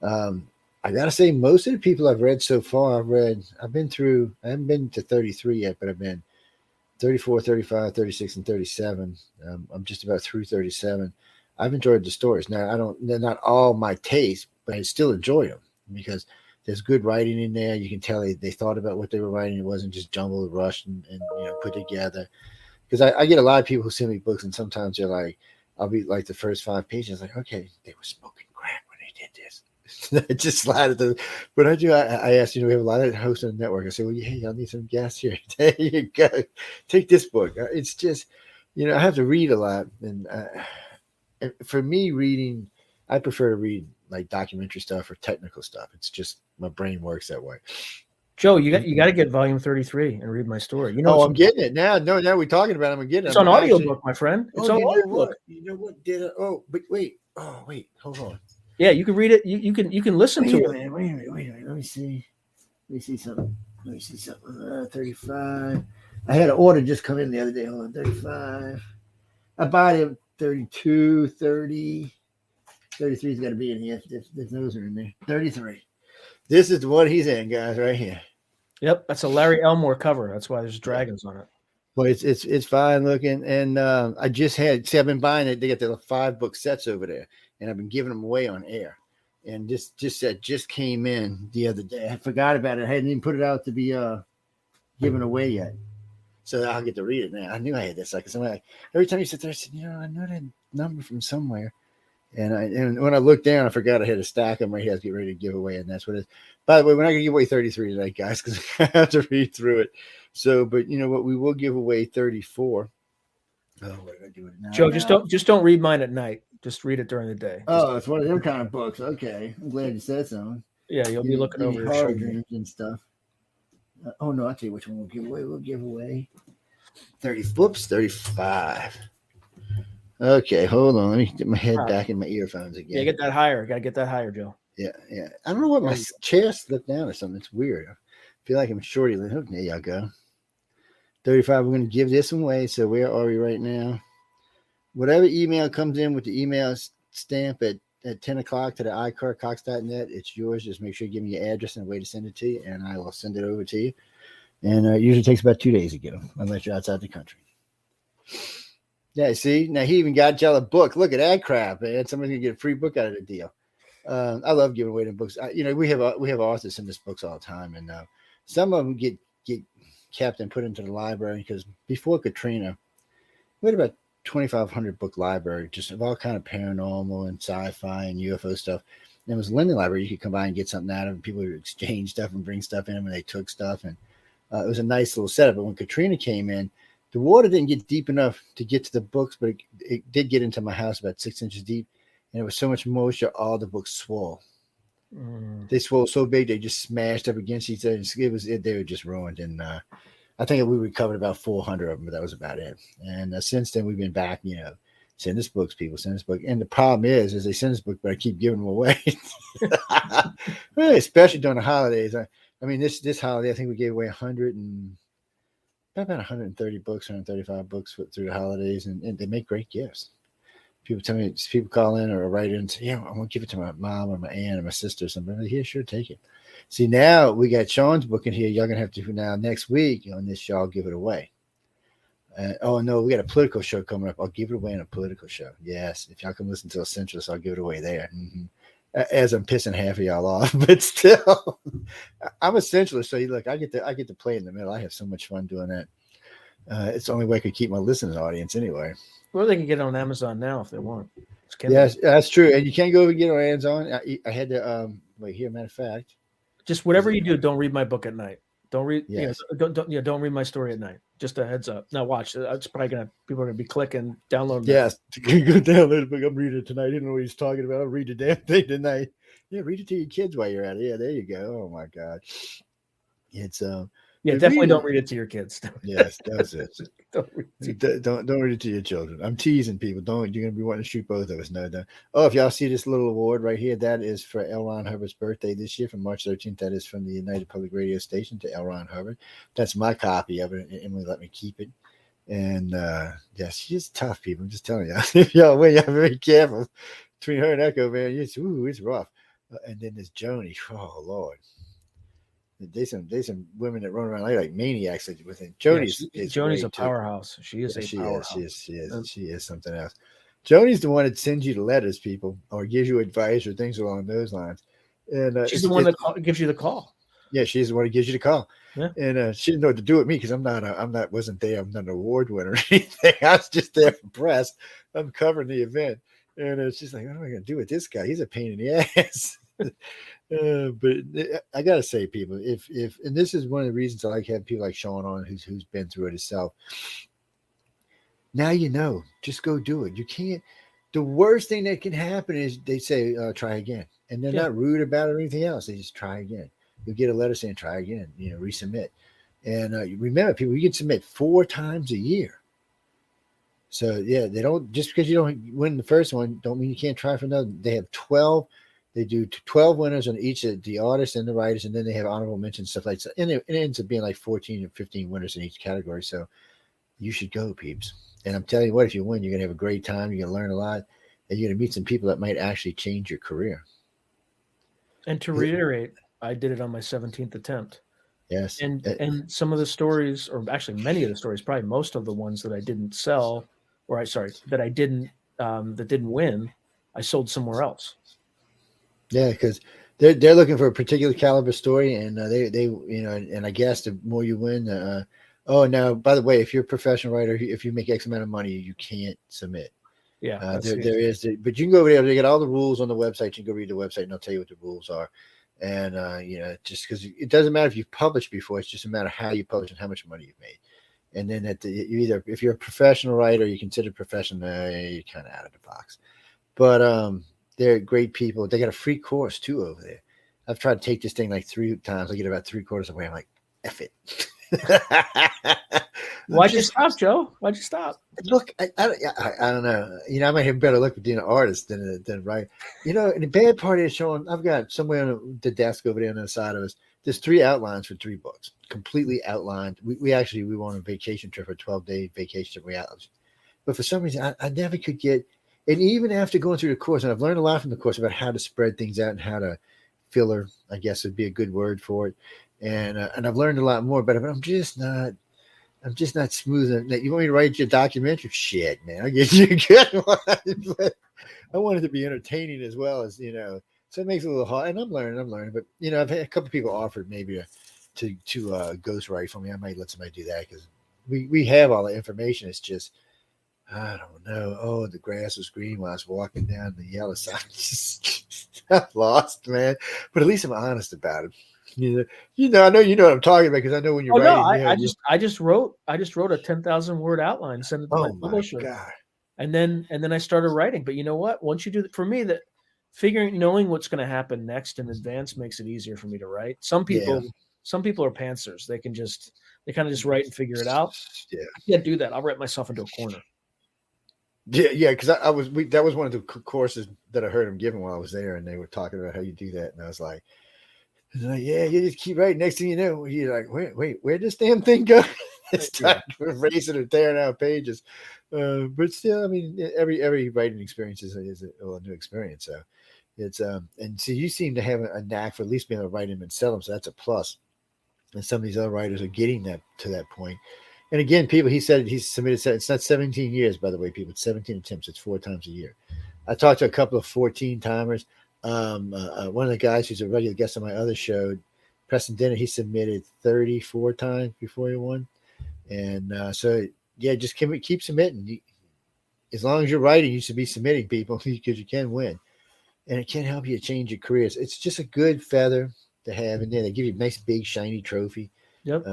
I got to say, most of the people I've read so far, I haven't been to 33 yet, but I've been 34, 35, 36, and 37. I'm just about through 37. I've enjoyed the stories. Now, they're not all my taste, but I still enjoy them because there's good writing in there. You can tell they thought about what they were writing. It wasn't just jumbled, rushed, and put together. Because I get a lot of people who send me books, and sometimes they're like, I'll be like the first 5 pages, like, okay, they were smoking crack when they did this. I just slide it through. But I asked, we have a lot of hosts on the network. I say, well, hey, y'all need some guests here. There you go. Take this book. It's just, I have to read a lot. And for me, reading, I prefer to read like documentary stuff or technical stuff. It's just my brain works that way. Joe, you got to get volume 33 and read my story. I'm getting it now. No, now we're talking about it. I'm getting it. It's on audiobook, my friend. It's on audiobook. You know what? But wait. Oh, wait. Hold on. Yeah, you can read it. You can listen to it. Wait a minute. Let me see something. 35. I had an order just come in the other day. Hold on. 35. I bought it 32, 30. 33's got to be in here. Those are in there. 33. This is the one he's in, guys, right here. Yep, that's a Larry Elmore cover. That's why there's dragons on it. Well, it's fine looking, and I've been buying it. They got the 5-book sets over there, and I've been giving them away on air. And this set just came in the other day. I forgot about it. I hadn't even put it out to be given away yet, so I'll get to read it now. I knew I had this. Every time you sit there, I said, I know that number from somewhere. And when I looked down, I forgot I had a stack of them right here. I was getting ready to give away, and that's what it is. By the way, we're not going to give away 33 tonight, guys, because I have to read through it. So, but you know what? We will give away 34. Oh, what did I do it now? Joe, just don't read mine at night. Just read it during the day. Oh, it's one of them kind of books. Okay, I'm glad you said something. Yeah, you'll be looking over your shoulder dreams and stuff. Oh no, I'll tell you which one we'll give away. We'll give away 35. Okay, hold on. Let me get my head back in my earphones again. Yeah, get that higher. Got to get that higher, Joe. Yeah. I don't know what my chair slipped down or something. It's weird. I feel like I'm shorty. There y'all go. 35. We're going to give this away. So where are we right now? Whatever email comes in with the email stamp at 10 o'clock to the iCarCox.net, it's yours. Just make sure you give me your address and a way to send it to you, and I will send it over to you. And it usually takes about 2 days to get them, unless you're outside the country. Yeah, see, now he even got y'all a book. Look at that crap, man. Somebody's gonna get a free book out of the deal. I love giving away the books. We have authors send us books all the time, and some of them get kept and put into the library because before Katrina, we had about 2,500 book library, just of all kind of paranormal and sci-fi and UFO stuff. And it was a lending library. You could come by and get something out of it. People would exchange stuff and bring stuff in, and they took stuff, and it was a nice little setup. But when Katrina came in, the water didn't get deep enough to get to the books, but it did get into my house about 6 inches deep. And it was so much moisture, all the books swole. They swole so big, they just smashed up against each other. They were just ruined. And I think we recovered about 400 of them, but that was about it. And since then, we've been back, send us books, people, send us books. And the problem is they send us books, but I keep giving them away. Really, especially during the holidays. I mean, this holiday, I think we gave away about 130 books, 135 books through the holidays, and they make great gifts. People call in or write in and say, I want to give it to my mom or my aunt or my sister or something. Like, yeah, sure, take it. See, now we got Sean's book in here. Y'all going to have to, now next week on this show, I'll give it away. Oh, no, we got a political show coming up. I'll give it away in a political show. Yes, if y'all can listen to Essentialist, I'll give it away there. Mm-hmm. As I'm pissing half of y'all off, but still, I'm a centralist. So look, I get to play in the middle. I have so much fun doing that. It's the only way I could keep my listening audience anyway. Or they can get it on Amazon now if they want. Yes, that's true. And you can't go and get on Amazon. I had to wait here. Matter of fact, just whatever you do, don't read my book at night. Don't read, Yes. don't read my story at night. Just a heads up. Now watch. It's probably people are gonna be clicking, downloading. Yes. Go download the book. I'm reading it tonight. I didn't know what he's talking about. I'll read the damn thing tonight. Yeah, read it to your kids while you're at it. Yeah, there you go. Oh my God. It's Definitely don't read it to your kids. Yes, that's it. Don't read it. Don't read it to your children. I'm teasing people. Don't. You're gonna be wanting to shoot both of us. No, no. Oh, if y'all see this little award right here, that is for L. Ron Hubbard's birthday this year, from March 13th. That is from the United Public Radio Station to L. Ron Hubbard. That's my copy of it. Emily let me keep it. And yeah, she's tough, people. I'm just telling you. If y'all win, y'all very careful. Between her and Echo, man, it's rough. And then there's Joni. Oh Lord. There's some women that run around like maniacs with him. Joni's a powerhouse. She is a powerhouse. She is something else. Joni's the one that sends you the letters, people, or gives you advice or things along those lines. And she's the one that gives you the call. Yeah, she's the one that gives you the call. Yeah. And she didn't know what to do with me because wasn't there. I'm not an award winner or anything. I was just there for press. I'm covering the event. And she's like, what am I going to do with this guy? He's a pain in the ass. But I gotta say, people, if and this is one of the reasons I like having people like Sean on who's been through it himself. Now just go do it. You can't. The worst thing that can happen is they say try again, and they're not rude about it or anything else. They just try again. You'll get a letter saying try again. Resubmit. And remember, people, you can submit 4 times a year. So yeah, they don't, just because you don't win the first one, don't mean you can't try for another. They have 12. They do 12 winners on each of the artists and the writers, and then they have honorable mentions, stuff like that. And it ends up being like 14 or 15 winners in each category. So you should go, peeps. And I'm telling you what, if you win, you're going to have a great time. You're going to learn a lot, and you're going to meet some people that might actually change your career. And to reiterate, I did it on my 17th attempt. Yes. And some of the stories, or actually many of the stories, probably most of the ones that I didn't sell, that I didn't, that didn't win, I sold somewhere else. Yeah, because they're looking for a particular caliber story, and they and I guess the more you win, now by the way, if you're a professional writer, if you make X amount of money, you can't submit. Yeah, there is, but you can go over there. They get all the rules on the website. You can go read the website, and they'll tell you what the rules are. And just because it doesn't matter if you've published before, it's just a matter of how you publish and how much money you've made. And then if you're a professional writer, you consider professional, you're kind of out of the box. But they're great people. They got a free course too over there. I've tried to take this thing like 3 times. I get about 3/4 of the way. I'm like, F it. Why'd you stop, Joe? Why'd you stop? Look, I don't know. I might have better luck with being an artist than write. And the bad part is, Sean, I've got somewhere on the desk over there on the side of us. There's 3 outlines for 3 books, completely outlined. We went on a vacation trip, a 12-day vacation trip. But for some reason, I never could get. And even after going through the course, and I've learned a lot from the course about how to spread things out and how to filler, I guess would be a good word for it. And I've learned a lot more, but I'm just not smooth. You want me to write your documentary? Shit, man, I'll get you a good one. But I want it to be entertaining as well as, so it makes it a little hard. And I'm learning. But, I've had a couple of people offered maybe to ghostwrite for me. I might let somebody do that because we have all the information. It's just, I don't know. Oh, the grass was green while I was walking down the yellow side. I'm lost, man. But at least I'm honest about it. I know you know what I'm talking about because I know when you're writing. No, I just wrote a 10,000-word outline, sent it to my publisher, God. and then I started writing. But you know what? Once you do, for me, that knowing what's going to happen next in advance makes it easier for me to write. Some people are pantsers. They kind of just write and figure it out. Yeah, I can't do that. I'll write myself into a corner. Yeah, because that was one of the courses that I heard him giving while I was there, and they were talking about how you do that, and I was like, yeah, you just keep writing. Next thing you know, you're like, wait, where'd this damn thing go? It's time for erasing or tearing out pages. But still, I mean, every writing experience is a new experience. So it's and so you seem to have a knack for at least being able to write them and sell them, so that's a plus. And some of these other writers are getting to that point. And again, people, he said he submitted. It's not 17 years, by the way, people. It's 17 attempts. It's 4 times a year. I talked to a couple of 14 timers. One of the guys who's a regular guest on my other show, Preston Dinner, he submitted 34 times before he won. And so, yeah, just keep submitting. As long as you're writing, you should be submitting, people, because you can win. And it can help you change your careers. It's just a good feather to have in there. They give you a nice, big, shiny trophy. Yep.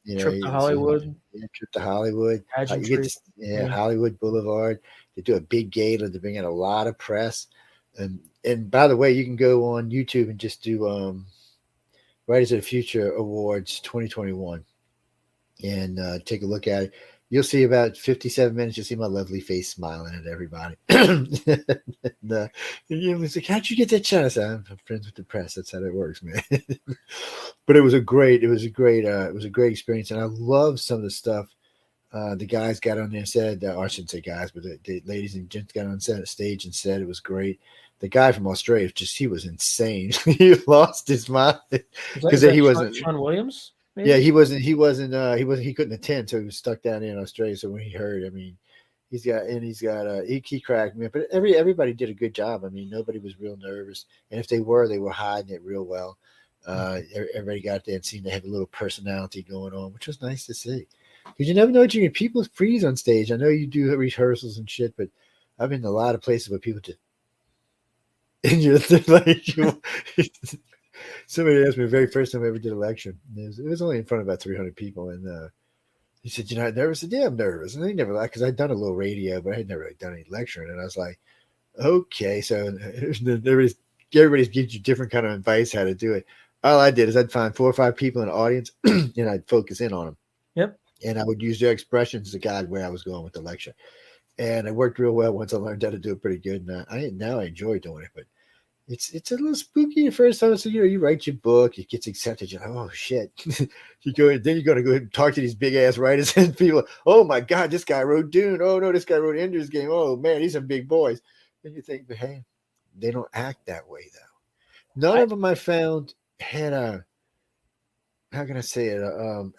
You know, Trip to Hollywood. trip to Hollywood. You get Pageantry. to, yeah, Hollywood Boulevard. They do a big gala to bring in a lot of press. And by the way, you can go on YouTube and just do Writers of the Future Awards 2021 and take a look at it. You'll see about 57 minutes. You'll see my lovely face smiling at everybody. And, it's like, how'd you get that shot? I said, I'm friends with the press. That's how it works, man. But it was a great experience, and I love some of the stuff the guys got on there and said. Or I shouldn't say guys, but the ladies and gents got on stage and said it was great. The guy from Australia, he was insane. He lost his mind because he wasn't Sean Williams. Maybe? Yeah, he couldn't attend, so he was stuck down there in Australia. So when he heard, I mean, he cracked me up. But everybody did a good job. I mean, nobody was real nervous, and if they were hiding it real well. Everybody got there and seemed to have a little personality going on, which was nice to see. Because you never know what you get. People freeze on stage. I know you do rehearsals and shit, but I've been to a lot of places where people just and you're like somebody asked me the very first time I ever did a lecture. It was only in front of about 300 people, and he said, "You're not nervous?" I said, "Yeah, I'm nervous." And they never laughed because I'd done a little radio, but I had never really done any lecturing. And I was like, "Okay." So everybody's gives you different kind of advice how to do it. All I did is I'd find 4 or 5 people in the audience, and I'd focus in on them. Yep. And I would use their expressions to guide where I was going with the lecture. And it worked real well once I learned how to do it pretty good. And now I enjoy doing it, but it's a little spooky the first time. So, you write your book, it gets accepted. You're like, oh, shit. Then you're going to go ahead and talk to these big-ass writers and people, oh, my God, this guy wrote Dune. Oh, no, this guy wrote Ender's Game. Oh, man, these are big boys. And you think, but hey, they don't act that way, though. None of them I found had how can I say it,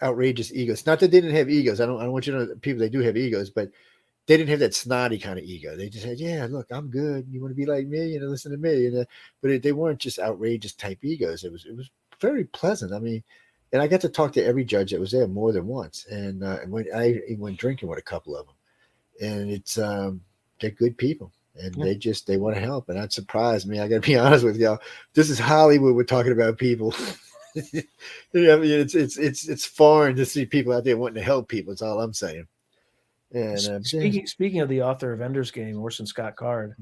outrageous egos. Not that they didn't have egos. I don't want you to know people, they do have egos, but they didn't have that snotty kind of ego. They just said, yeah, look, I'm good. You want to be like me, listen to me. But they weren't just outrageous type egos. It was very pleasant. I mean, and I got to talk to every judge that was there more than once. And when I went drinking with a couple of them, and it's they're good people, and they want to help. And that surprised me. I got to be honest with y'all. This is Hollywood. We're talking about people. I mean, it's foreign to see people out there wanting to help people. That's all I'm saying. And speaking of the author of Ender's Game, Orson Scott Card,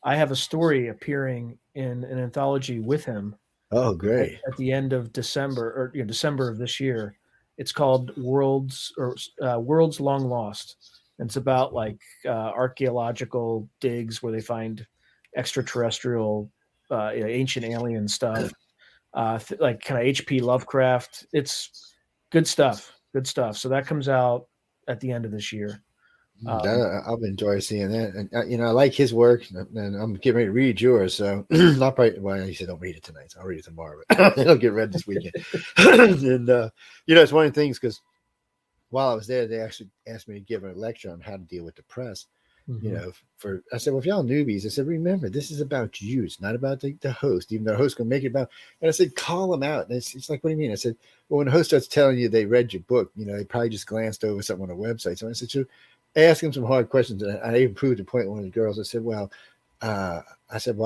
I have a story appearing in an anthology with him. Oh, great! At the end of December December of this year, it's called Worlds Long Lost. And it's about like archaeological digs where they find extraterrestrial, ancient alien stuff, like kind of H.P. Lovecraft. It's good stuff. Good stuff. So that comes out at the end of this year. I'll enjoy seeing that, and I like his work, and I'm getting ready to read yours. So I'll probably, well, you said don't read it tonight, so I'll read it tomorrow. But it'll get read this weekend. And it's one of the things, because while I was there, they actually asked me to give a lecture on how to deal with the press. Mm-hmm. I said, well, if y'all newbies, I said, remember, this is about you. It's not about the host, even though the host can make it about. And I said, call them out. And it's like, what do you mean? I said, well, when the host starts telling you they read your book, they probably just glanced over something on the website. So I said, so ask them some hard questions. And I even proved the point. One of the girls, I said, well, I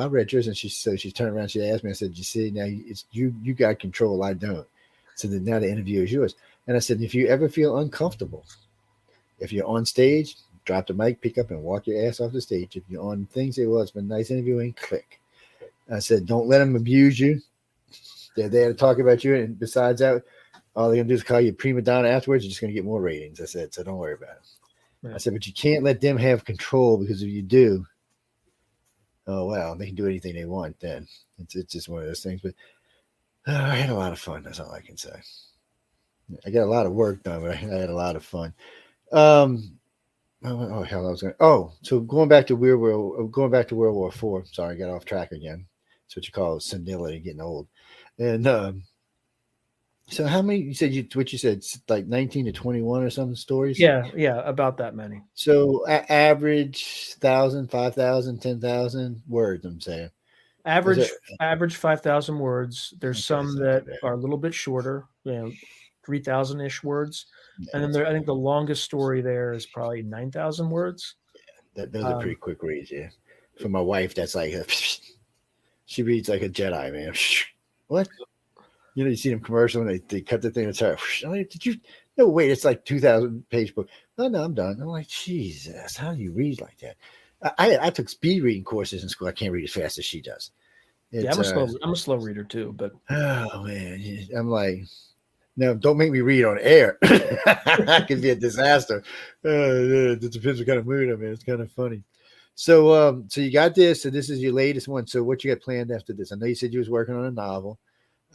read yours. And she turned around. She asked me, I said, you see, now it's you got control. I don't. So then now the interview is yours. And I said, if you ever feel uncomfortable, if you're on stage, drop the mic, pick up, and walk your ass off the stage. If you're on things, say, well, it's been a nice interviewing, click. I said, don't let them abuse you. They're there to talk about you. And besides that, all they're going to do is call you prima donna afterwards. You're just going to get more ratings. I said, so don't worry about it. Right. I said, but you can't let them have control, because if you do, oh, well, they can do anything they want then. It's just one of those things. But I had a lot of fun. That's all I can say. I got a lot of work done, but I had a lot of fun. Oh hell! I was going. So going back to World War IV. Sorry, I got off track again. That's what you call senility, getting old. And so how many? You said like 19 to 21 or something stories. Yeah, about that many. So average 1,000, 5,000, 10,000 words. I'm saying average 5,000 words. There's some that are a little bit shorter. 3,000-ish words. And then I think the longest story there is probably 9,000 words. Yeah, those are pretty quick reads, yeah. For my wife, that's like she reads like a Jedi, man. What? You see them commercial and they cut the thing and start. I'm like, did you? No, wait, it's like 2,000-page book. No, I'm done. I'm like, Jesus, how do you read like that? I took speed reading courses in school. I can't read as fast as she does. Yeah, I'm a slow reader too, but oh man, I'm like, no, don't make me read on air. That could be a disaster. It depends what kind of mood I'm in. It's kind of funny. So, so you got this, and this is your latest one. So, what you got planned after this? I know you said you was working on a novel.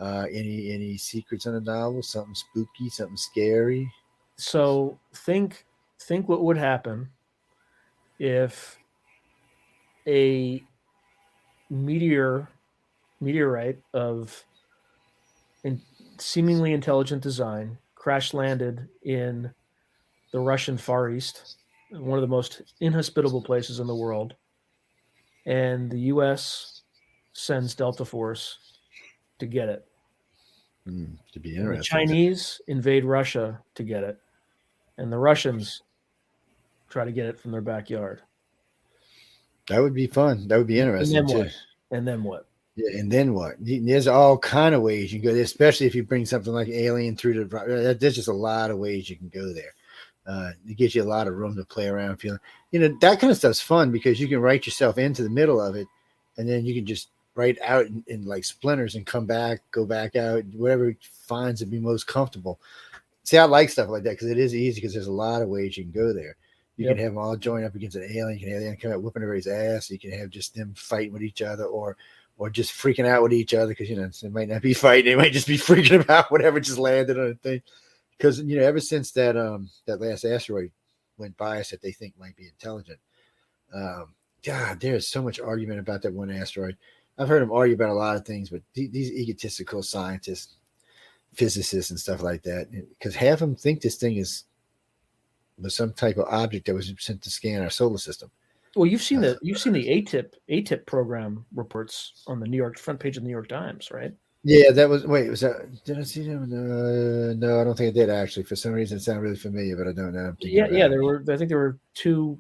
Any secrets on a novel? Something spooky, something scary? so think what would happen if a meteorite of seemingly intelligent design crash landed in the Russian Far East, one of the most inhospitable places in the world, and the U.S. sends Delta Force to get it. To be And the interesting. Chinese invade Russia to get it, and the Russians try to get it from their backyard. That would be fun. That would be interesting And then too. what? And then what? Yeah, and then what? There's all kind of ways you can go there, especially if you bring something like Alien through the. There's just a lot of ways you can go there. It gives you a lot of room to play around, feeling. That kind of stuff's fun because you can write yourself into the middle of it, and then you can just write out in like splinters and come back, go back out, whatever finds to be most comfortable. See, I like stuff like that because it is easy because there's a lot of ways you can go there. You can have them all join up against an alien. You can have them come out whooping everybody's ass. You can have just them fighting with each other or just freaking out with each other because, they might not be fighting. They might just be freaking about whatever just landed on a thing. Because, ever since that last asteroid went by us that they think might be intelligent, God, there's so much argument about that one asteroid. I've heard them argue about a lot of things, but these egotistical scientists, physicists and stuff like that, because half of them think this thing was some type of object that was sent to scan our solar system. Well, you've seen the ATIP program reports on the front page of the New York Times, right? Yeah, was that? Did I see them? No, I don't think I did actually. For some reason, it sounded really familiar, but I don't know. Yeah. I think there were two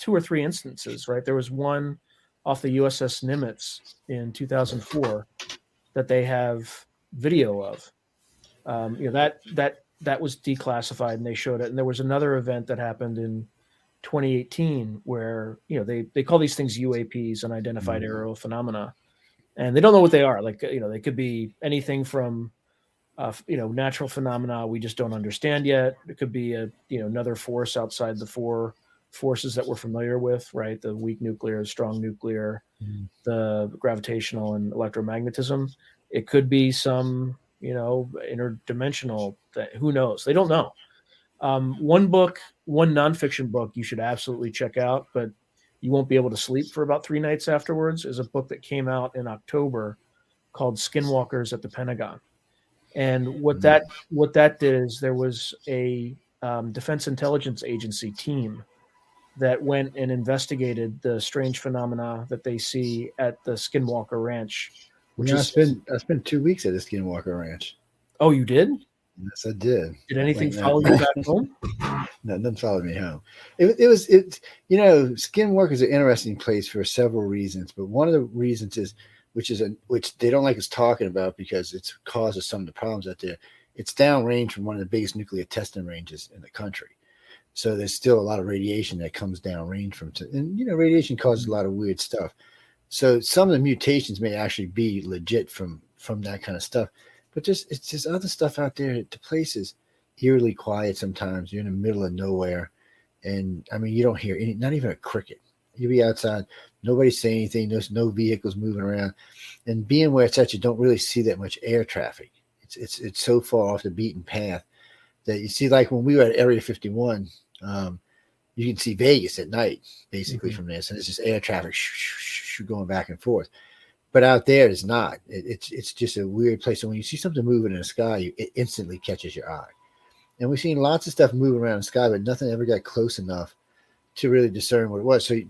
or three instances, right? There was one off the USS Nimitz in 2004 that they have video of. That was declassified and they showed it. And there was another event that happened in 2018 where they call these things UAPs, unidentified aerial phenomena, and they don't know what they are. Like they could be anything from natural phenomena we just don't understand yet. It could be another force outside the four forces that we're familiar with, right? The weak nuclear, strong nuclear, the gravitational and electromagnetism. It could be some interdimensional thing. Who knows? They don't know. One nonfiction book you should absolutely check out, but you won't be able to sleep for about 3 nights afterwards, is a book that came out in October called Skinwalkers at the Pentagon. And what that did is there was a Defense Intelligence Agency team that went and investigated the strange phenomena that they see at the Skinwalker Ranch. I spent 2 weeks at the Skinwalker Ranch. Oh, you did? Yes, I did. Did anything follow you back home? No, nothing followed me home. Skinwalker is an interesting place for several reasons, but one of the reasons is, which they don't like us talking about because it causes some of the problems out there. It's downrange from one of the biggest nuclear testing ranges in the country. So there's still a lot of radiation that comes downrange from it. And, radiation causes a lot of weird stuff. So some of the mutations may actually be legit from that kind of stuff. But it's just other stuff out there. The place is eerily quiet sometimes. You're in the middle of nowhere. And, you don't hear not even a cricket. You'll be outside. Nobody's saying anything. There's no vehicles moving around. And being where it's at, you don't really see that much air traffic. It's so far off the beaten path that you see, like when we were at Area 51, you can see Vegas at night, basically from there. So there's just air traffic going back and forth. But out there, it's not. It's just a weird place. So when you see something moving in the sky, it instantly catches your eye. And we've seen lots of stuff moving around the sky, but nothing ever got close enough to really discern what it was. So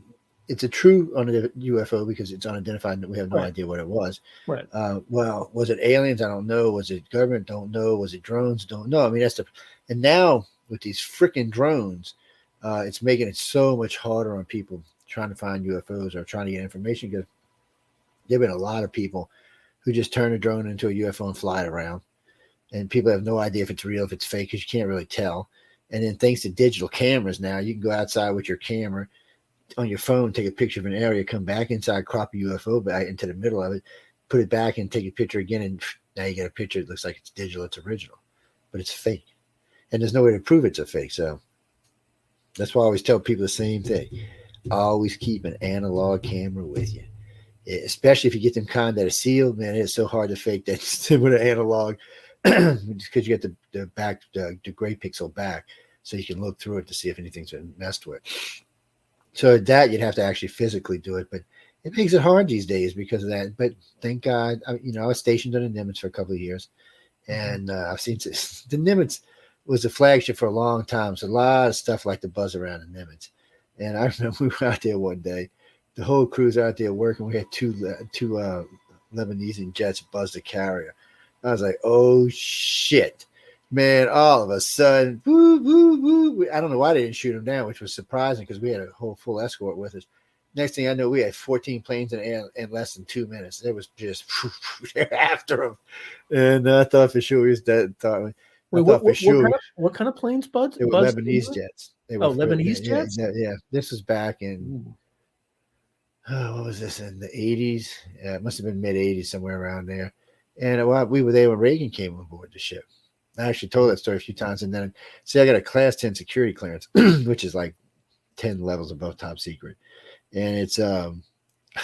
it's a true UFO because it's unidentified and we have no idea what it was. Right. Well, was it aliens? I don't know. Was it government? Don't know. Was it drones? Don't know. And now with these freaking drones, it's making it so much harder on people trying to find UFOs or trying to get information because there have been a lot of people who just turn a drone into a UFO and fly it around. And people have no idea if it's real, if it's fake, because you can't really tell. And then thanks to digital cameras now, you can go outside with your camera on your phone, take a picture of an area, come back inside, crop a UFO back into the middle of it, put it back and take a picture again. And now you get a picture. It looks like it's digital, it's original, but it's fake. And there's no way to prove it's a fake. So that's why I always tell people the same thing. Always keep an analog camera with you, especially if you get them kind that are sealed. Man, it's so hard to fake that with an analog because you get the back, the gray pixel back, so you can look through it to see if anything's been messed with. So that you'd have to actually physically do it, but it makes it hard these days because of that. But thank God, I was stationed on the Nimitz for a couple of years, and I've seen the Nimitz was the flagship for a long time. So a lot of stuff like to buzz around the Nimitz. And I remember we were out there one day, the whole crew's out there working. We had two Lebanese jets buzz the carrier. I was like, oh shit, man! All of a sudden, woo, woo, woo. I don't know why they didn't shoot him down, which was surprising because we had a whole full escort with us. Next thing I know, we had 14 planes in the air in less than 2 minutes. It was just they're after him, and I thought for sure he was dead. Wait, what kind of planes, Bud? They were Lebanese jets. They were Lebanese jets? Yeah. This was back in, what was this, in the 80s? Yeah, it must have been mid-80s, somewhere around there. And we were there when Reagan came on board the ship. I actually told that story a few times. And then, see, I got a Class 10 security clearance, which is like 10 levels above top secret. And it's, I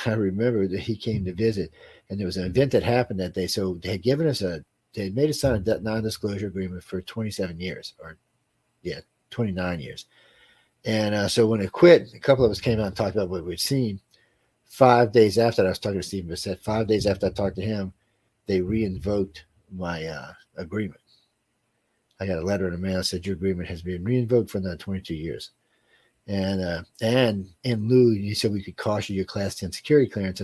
remember that he came to visit, and there was an event that happened that day. So they had given us they had made us sign a non-disclosure agreement for 27 years, 29 years. And so when it quit, a couple of us came out and talked about what we'd seen. 5 days after that, I was talking to Stephen Bissett. 5 days after I talked to him, they reinvoked my agreement. I got a letter in the mail that said your agreement has been reinvoked for another 22 years. And in lieu, you said we could cost you your Class 10 security clearance.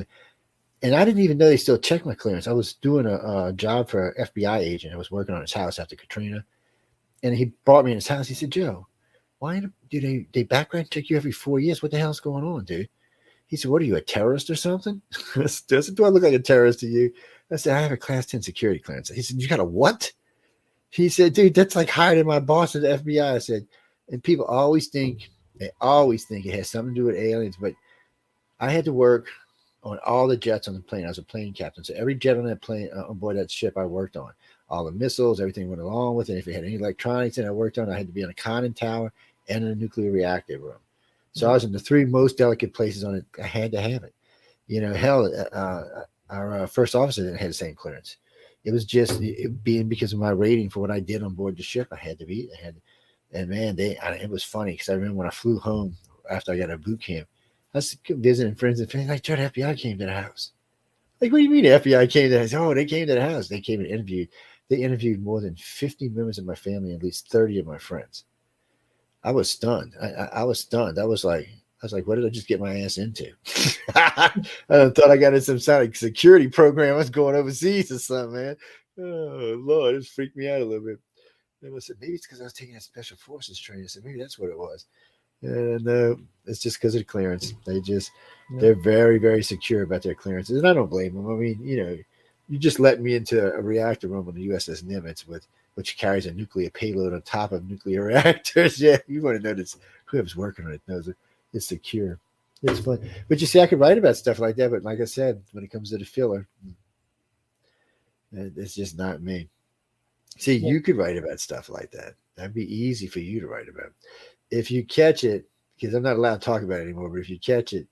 And I didn't even know they still checked my clearance. I was doing a job for an FBI agent. I was working on his house after Katrina. And he brought me in his house. He said, Joe, why do they background check you every 4 years? What the hell's going on, dude? He said, what are you, a terrorist or something? I said, do I look like a terrorist to you? I said, I have a Class 10 security clearance. He said, you got a what? He said, dude, that's like hiring my boss at the FBI. I said, and people always think it has something to do with aliens, but I had to work on all the jets on the plane. I was a plane captain. So every jet on that plane, on board that ship, I worked on. All the missiles, everything went along with it. If it had any electronics in it, I worked on, I had to be in a conning tower and in a nuclear reactor room. So I was in the three most delicate places on it. I had to have it. Hell, our first officer didn't have the same clearance. It was just being because of my rating for what I did on board the ship. I had to be. And man, it was funny because I remember when I flew home after I got out of boot camp, I was visiting friends and family. Like, the FBI came to the house. Like, what do you mean the FBI came to the house? Oh, they came to the house. They came and interviewed. They interviewed more than 50 members of my family, and at least 30 of my friends. I was stunned. I was stunned. I was like, what did I just get my ass into? I thought I got in some sort of security program. I was going overseas or something, man. Oh, Lord, it freaked me out a little bit. They said, maybe it's because I was taking a special forces training. I said, maybe that's what it was. And it's just because of the clearance. They're very, very secure about their clearances. And I don't blame them. I mean, you just let me into a reactor room on the USS Nimitz, which carries a nuclear payload on top of nuclear reactors. Yeah, you want to know this. Whoever's working on it knows it. It's secure. It's fun. But you see, I could write about stuff like that. But like I said, when it comes to the filler, it's just not me. See, you could write about stuff like that. That'd be easy for you to write about. If you catch it, because I'm not allowed to talk about it anymore, but if you catch it,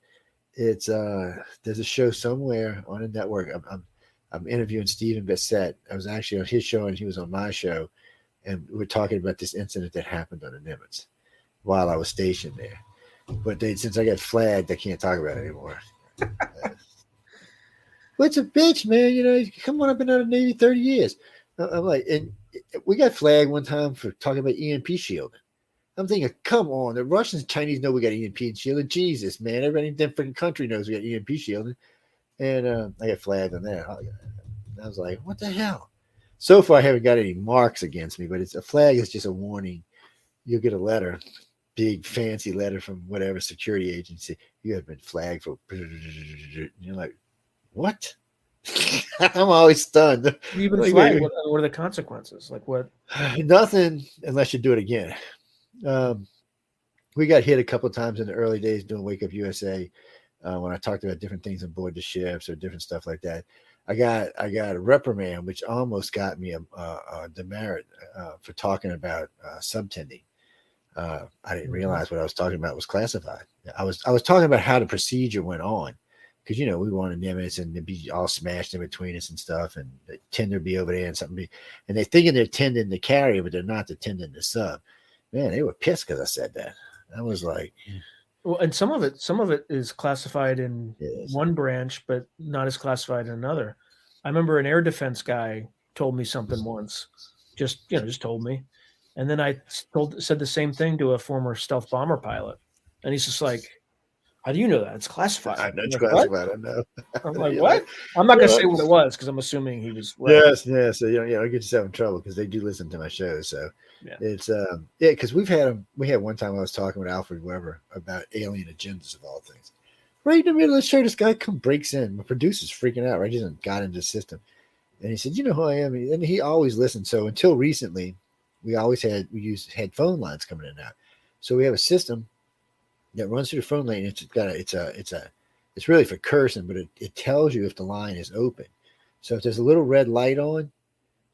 it's there's a show somewhere on a network. I'm interviewing Stephen Bissett. I was actually on his show and he was on my show, and we're talking about this incident that happened on the Nimitz while I was stationed there. But since I got flagged, I can't talk about it anymore. Well, it's a bitch, man. Come on, I've been out of the Navy 30 years. I'm like, and we got flagged one time for talking about EMP shielding. I'm thinking, come on, the Russians, Chinese know we got EMP shielding. Jesus, man, everybody in that freaking country knows we got EMP shielding. And I got flagged on that. I was like, what the hell? So far, I haven't got any marks against me, but a flag is just a warning. You'll get a letter, big fancy letter from whatever security agency. You have been flagged for. And you're like, what? I'm always stunned. You've been Like, flagged. What are the consequences? Like what? nothing unless you do it again. We got hit a couple of times in the early days doing Wake Up USA when I talked about different things on board the ships or different stuff like that. I got a reprimand, which almost got me a demerit for talking about subtending. I didn't realize what I was talking about was classified. I was talking about how the procedure went on because we wanted limits and to be all smashed in between us and stuff, and the tender be over there and something be, and they're thinking they're tending the carrier, but they're not the tending the sub. Man, they were pissed because I said that. I was like, Well, and some of it is classified in yes. one branch, but not as classified in another. I remember an air defense guy told me something once, just told me, and then I said the same thing to a former stealth bomber pilot, and he's just like, "How do you know that? It's classified." I know it's I'm like, classified. I know. I'm like, You're what? like, I'm not gonna you're say like, what it was because I'm assuming he was right. yes, yes. So don't get yourself in trouble because they do listen to my show. So Yeah. it's because we had one time I was talking with Alfred Weber about alien agendas of all things. Right in the middle of the show, this guy breaks in. My producer's freaking out. Right, he just got into the system, and he said, "You know who I am?" And he always listened. So until recently, we had phone lines coming in and out. So we have a system that runs through the phone line. It's really for cursing, but it tells you if the line is open. So if there's a little red light on,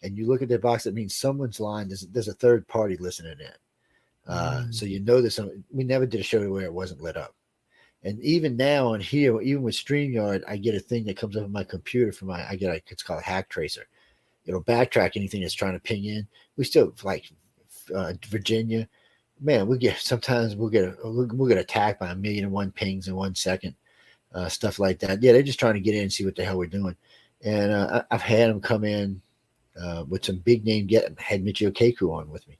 and you look at the box, that means someone's line. There's a third party listening in. So there's we never did a show where it wasn't lit up. And even now on here, even with StreamYard, I get a thing that comes up on my computer it's called a hack tracer. It'll backtrack anything that's trying to ping in. We still like Virginia, man. We'll get attacked by 1,000,001 pings in 1 second, stuff like that. Yeah, they're just trying to get in and see what the hell we're doing. And I've had them come in with some big name. Had Michio Keiko on with me,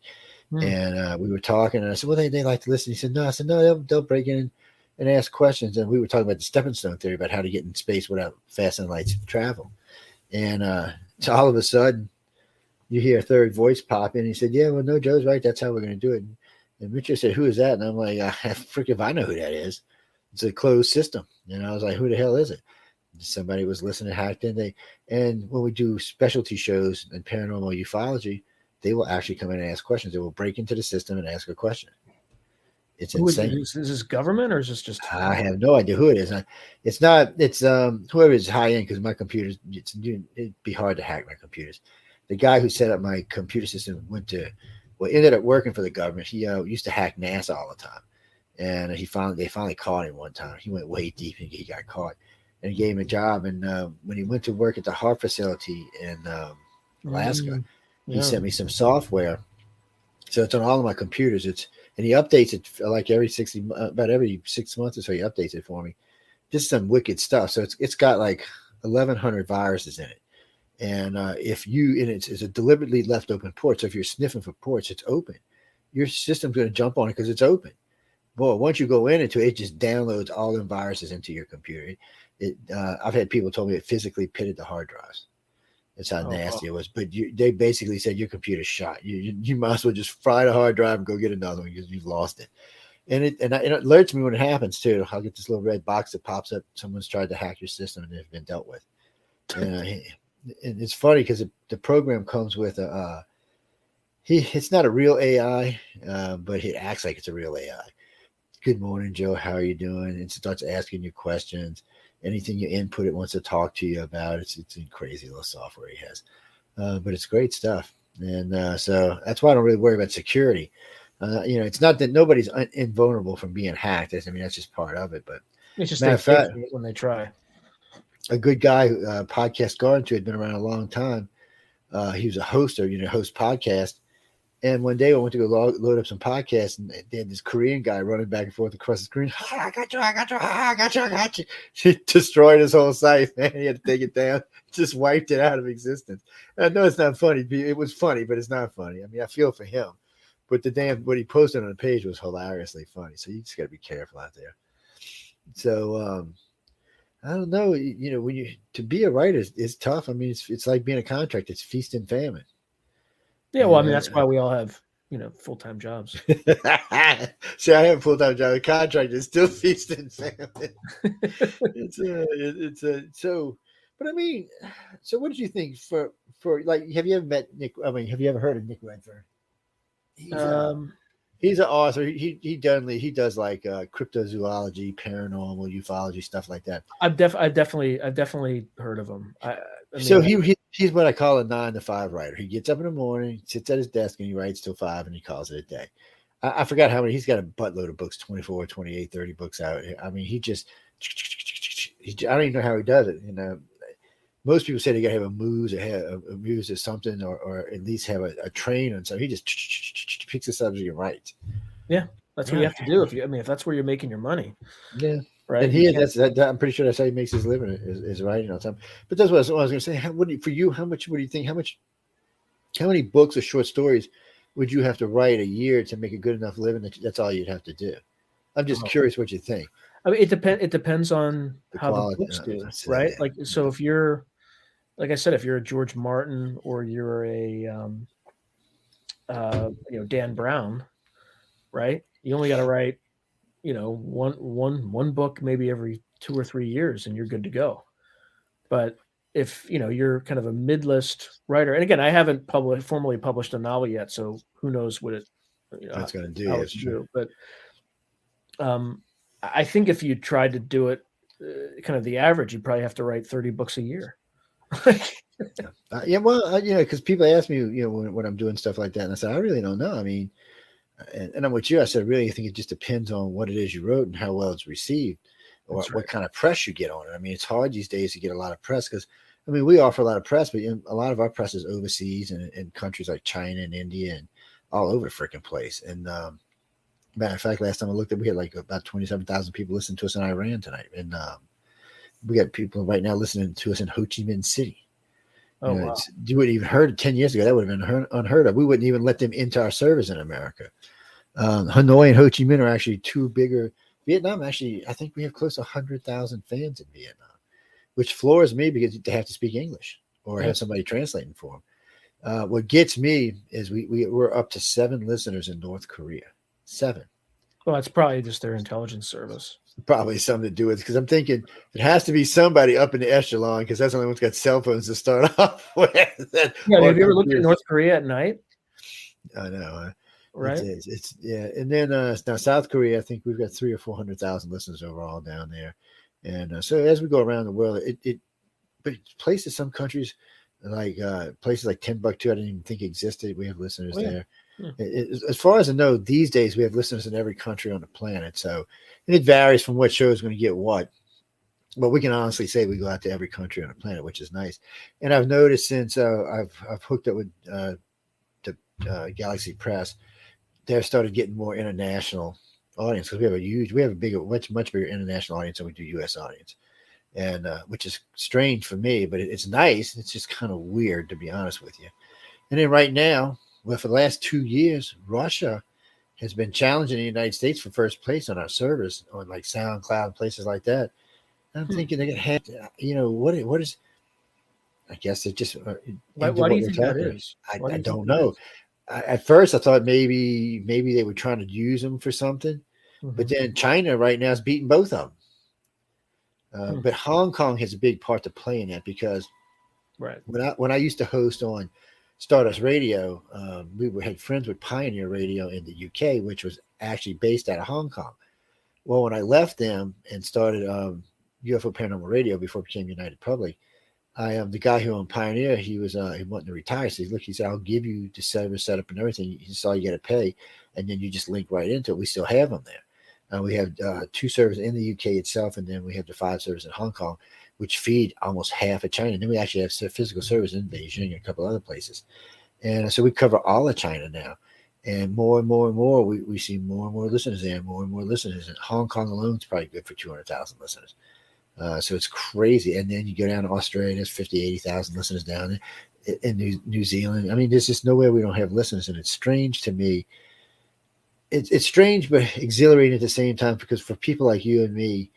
and we were talking. And I said, "Well, they like to listen." He said, "No." I said, "No, they'll break in and ask questions." And we were talking about the stepping stone theory about how to get in space without fastening lights travel. And so all of a sudden, you hear a third voice pop in. He said, "Yeah, well, no, Joe's right. That's how we're going to do it." And Richard said, "Who is that?" And I'm like, "Frick if I know who that is. It's a closed system." And I was like, "Who the hell is it?" Somebody was listening, hacked in. And when we do specialty shows in paranormal ufology, they will actually come in and ask questions. They will break into the system and ask a question. It's insane. Is this government or is this just? I have no idea who it is. It's not. It's whoever is high end because my computers. It'd be hard to hack my computers. The guy who set up my computer system ended up working for the government. He used to hack NASA all the time, and they finally caught him one time. He went way deep and he got caught, and he gave him a job. And when he went to work at the HARP facility in Alaska, he sent me some software. So it's on all of my computers. And he updates it like about every 6 months or so. He updates it for me. Just some wicked stuff. So it's got like 1,100 viruses in it. And it's a deliberately left open port. So if you're sniffing for ports, it's open. Your system's going to jump on it because it's open. Boy, once you go into it, it just downloads all the viruses into your computer. I've had people told me it physically pitted the hard drives. That's how nasty it was. But they basically said your computer's shot. You might as well just fry the hard drive and go get another one because you've lost it. And it alerts me when it happens too. I'll get this little red box that pops up. Someone's tried to hack your system and they've been dealt with. And it's funny because the program comes with it's not a real AI, but it acts like it's a real AI. Good morning, Joe. How are you doing? It starts asking you questions. Anything you input, it wants to talk to you about. It's a crazy little software he has, but it's great stuff. And so that's why I don't really worry about security. It's not that nobody's invulnerable from being hacked. I mean, that's just part of it. But It's just matter of fact, when they try. A good guy, podcast Garden had been around a long time. He was a hoster, host podcast. And one day I went to go load up some podcasts, and they had this Korean guy running back and forth across the screen. I got you. He destroyed his whole site, man. He had to take it down, just wiped it out of existence. And I know it's not funny. It was funny, but it's not funny. I mean, I feel for him. But what he posted on the page was hilariously funny. So you just got to be careful out there. So I don't know. To be a writer is tough. I mean, it's like being a contractor. It's feast and famine. Yeah, well, I mean, that's why we all have, full-time jobs. See, I have a full-time job. A contractor is still feast and famine. So But I mean, so what did you think for like? Have you ever met Nick? I mean, have you ever heard of Nick Redfern? He's Um, he's an author. He does like cryptozoology, paranormal, ufology, stuff like that. I've definitely heard of him. I So mean, he's what I call a 9 to 5 writer. He gets up in the morning, sits at his desk, and he writes till 5, and he calls it a day. I forgot how many. He's got a buttload of books, 24, 28, 30 books out. I mean, I don't even know how he does it. You know, most people say they got to have a muse or something, or at least have a train. And so he just picks a subject and writes. yeah, that's what you have to do. If that's where you're making your money, Yeah. right? And I'm pretty sure that's how he makes his living is writing all the time. But that's what I was going to say. For you, how much? What do you think? How many books or short stories would you have to write a year to make a good enough living that's all you'd have to do? I'm just curious what you think. I mean, it depends on how quality, the books do, right? Yeah. Like, so if you're, like I said, if you're a George Martin or you're a, Dan Brown, right? You only got to write, one book maybe every 2 or 3 years, and you're good to go. But if you're kind of a mid-list writer, and again, I haven't formally published a novel yet, so who knows what That's going to do. That's true. But I think if you tried to do it, kind of the average, you probably have to write 30 books a year. Because people ask me, when I'm doing stuff like that, and I said, I really don't know. I mean, and I'm with you. I said, really, I think it just depends on what it is you wrote and how well it's received, or what kind of press you get on it. I mean, it's hard these days to get a lot of press because, I mean, we offer a lot of press, but a lot of our press is overseas and in countries like China and India and all over the freaking place. And matter of fact, last time I looked at, we had like about 27,000 people listening to us in Iran tonight, and we got people right now listening to us in Ho Chi Minh City. Oh, wow. You wouldn't even heard it 10 years ago. That would have been unheard of. We wouldn't even let them into our servers in America. Hanoi and Ho Chi Minh are actually two bigger. Vietnam, actually, I think we have close to 100,000 fans in Vietnam, which floors me because they have to speak English or have somebody translating for them. What gets me is we're up to 7 listeners in North Korea. 7. Well, it's probably just their intelligence service. Probably something to do with it, because I'm thinking it has to be somebody up in the echelon, because that's the only one's got cell phones to start off with. Have you ever looked at North Korea at night? I know, right? It's and then now South Korea, I think we've got 300,000 or 400,000 listeners overall down there, and so as we go around the world, but some countries like places like Timbuktu, I didn't even think existed. We have listeners there. As far as I know, these days we have listeners in every country on the planet. So, and it varies from what show is going to get what. But we can honestly say we go out to every country on the planet, which is nice. And I've noticed since I've hooked up with the Galaxy Press, they've started getting more international audience, because we have a much bigger international audience than we do U.S. audience, and which is strange for me, but it's nice. It's just kind of weird, to be honest with you. And then right now, well, for the last 2 years, Russia has been challenging the United States for first place on our servers, on like SoundCloud and places like that. And I'm thinking they're going to have, what is, I guess it just, why do you think that is? I don't know. At first I thought maybe they were trying to use them for something, but then China right now is beating both of them. But Hong Kong has a big part to play in that, because when I used to host on Stardust Radio, we had friends with Pioneer Radio in the UK, which was actually based out of Hong Kong. Well, when I left them and started UFO Paranormal Radio before it became United Public, the guy who owned Pioneer, he was he wanted to retire. So he said, I'll give you the server setup and everything. He saw you got to pay, and then you just link right into it. We still have them there. We have 2 servers in the UK itself, and then we have the 5 servers in Hong Kong, which feed almost half of China. And then we actually have physical servers in Beijing and a couple other places. And so we cover all of China now. And more, we see more and more listeners there, more and more listeners. And Hong Kong alone is probably good for 200,000 listeners. So it's crazy. And then you go down to Australia, there's 50, 80,000 listeners down there. In New Zealand. I mean, there's just nowhere we don't have listeners. And it's strange to me. It's strange, but exhilarating at the same time, because for people like you and me,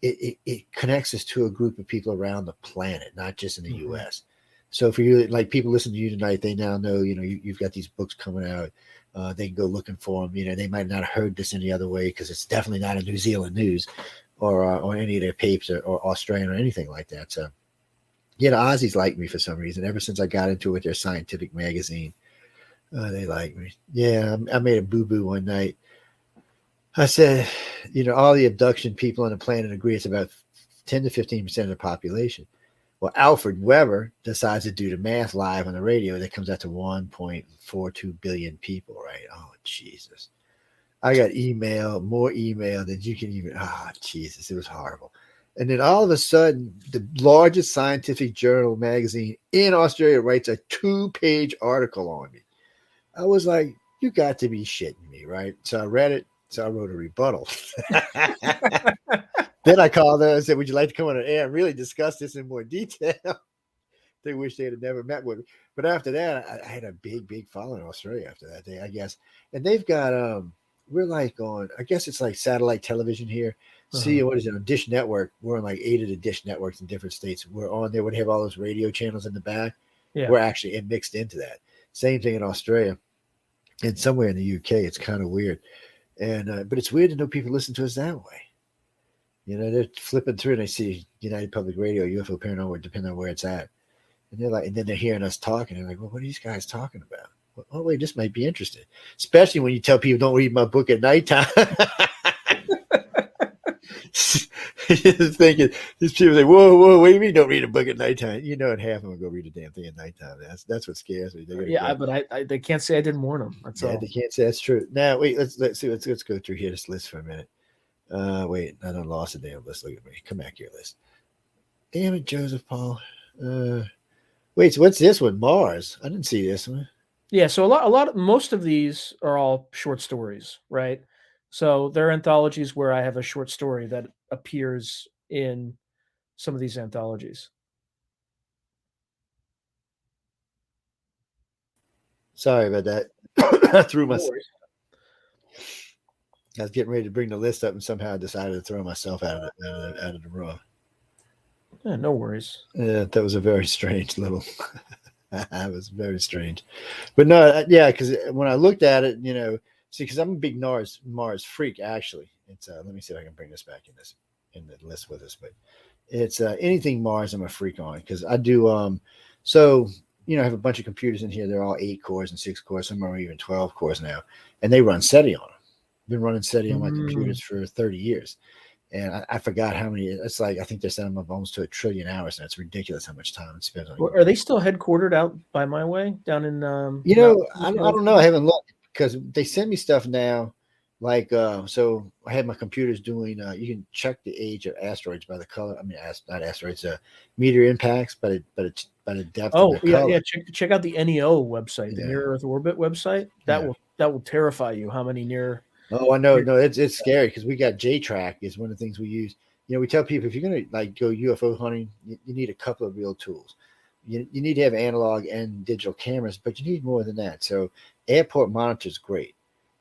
it connects us to a group of people around the planet, not just in the U.S. So for you, like people listen to you tonight, they now know, you've got these books coming out. They can go looking for them. They might not have heard this any other way, because it's definitely not in New Zealand news or any of their papers or Australian or anything like that. So Yeah, the Aussies like me for some reason. Ever since I got into it with their scientific magazine, they like me. Yeah, I made a boo-boo one night. I said, all the abduction people on the planet agree it's about 10 to 15% of the population. Well, Alfred Weber decides to do the math live on the radio. That comes out to 1.42 billion people, right? Oh, Jesus. I got more email than you can even. Oh, Jesus. It was horrible. And then all of a sudden, the largest scientific journal magazine in Australia writes a 2-page article on me. I was like, you got to be shitting me, right? So I read it. So I wrote a rebuttal. Then I called them and said, would you like to come on air and really discuss this in more detail? They wish they had never met with me. But after that, I had a big following in Australia after that day, I guess. And they've got, we're like on, I guess it's like satellite television here. See, what is it, on Dish Network? We're on like 8 of the Dish networks in different states. We're on there. Would have all those radio channels in the back. Yeah. We're actually mixed into that. Same thing in Australia. And somewhere in the UK, it's kind of weird. And but it's weird to know people listen to us that way. They're flipping through and they see United Public Radio, UFO Paranormal, depending on where it's at. And they're like, and then they're hearing us talking. They're like, well, what are these guys talking about? Well, oh, wait, this might be interesting. Especially when you tell people don't read my book at nighttime. Thinking, these people say, whoa, what do you mean don't read a book at nighttime? And half of them will go read a damn thing at nighttime. That's what scares me. But they can't say I didn't warn them. That's all. They can't say that's true. Now, wait, let's see. Let's go through here this list for a minute. Wait, I done lost the damn list. Look at me. Come back here, list. Damn it, Joseph Paul. Wait, so what's this one? Mars. I didn't see this one. Yeah, so most of these are all short stories, right? So there are anthologies where I have a short story that appears in some of these anthologies. Sorry about that. I threw myself. I was getting ready to bring the list up, and somehow I decided to throw myself out of the room. Yeah, no worries. Yeah, that was a very strange little. That was very strange, but no, yeah, because when I looked at it, see, because I'm a big Mars freak. Actually, it's let me see if I can bring this back in the list with us, but it's anything Mars I'm a freak on because I do. So I have a bunch of computers in here. They're all 8 cores and 6 cores. Some are even 12 cores now, and they run SETI on them. Been running SETI on my computers for 30 years. And I forgot how many. It's like I think they're sending them up almost to 1 trillion hours. And it's ridiculous how much time it spends on. Are they still headquartered out by my way down in? I don't know. I haven't looked because they send me stuff now. Like so, I had my computers doing. You can check the age of asteroids by the color. I mean, not asteroids. Meteor impacts, by the depth. Oh, yeah. Check out the NEO website, the Near Earth Orbit website. That will terrify you. How many near? Oh, I know. No, it's scary because we got J-Track is one of the things we use. We tell people if you're going to go UFO hunting, you need a couple of real tools. You need to have analog and digital cameras, but you need more than that. So Airport Monitor is great.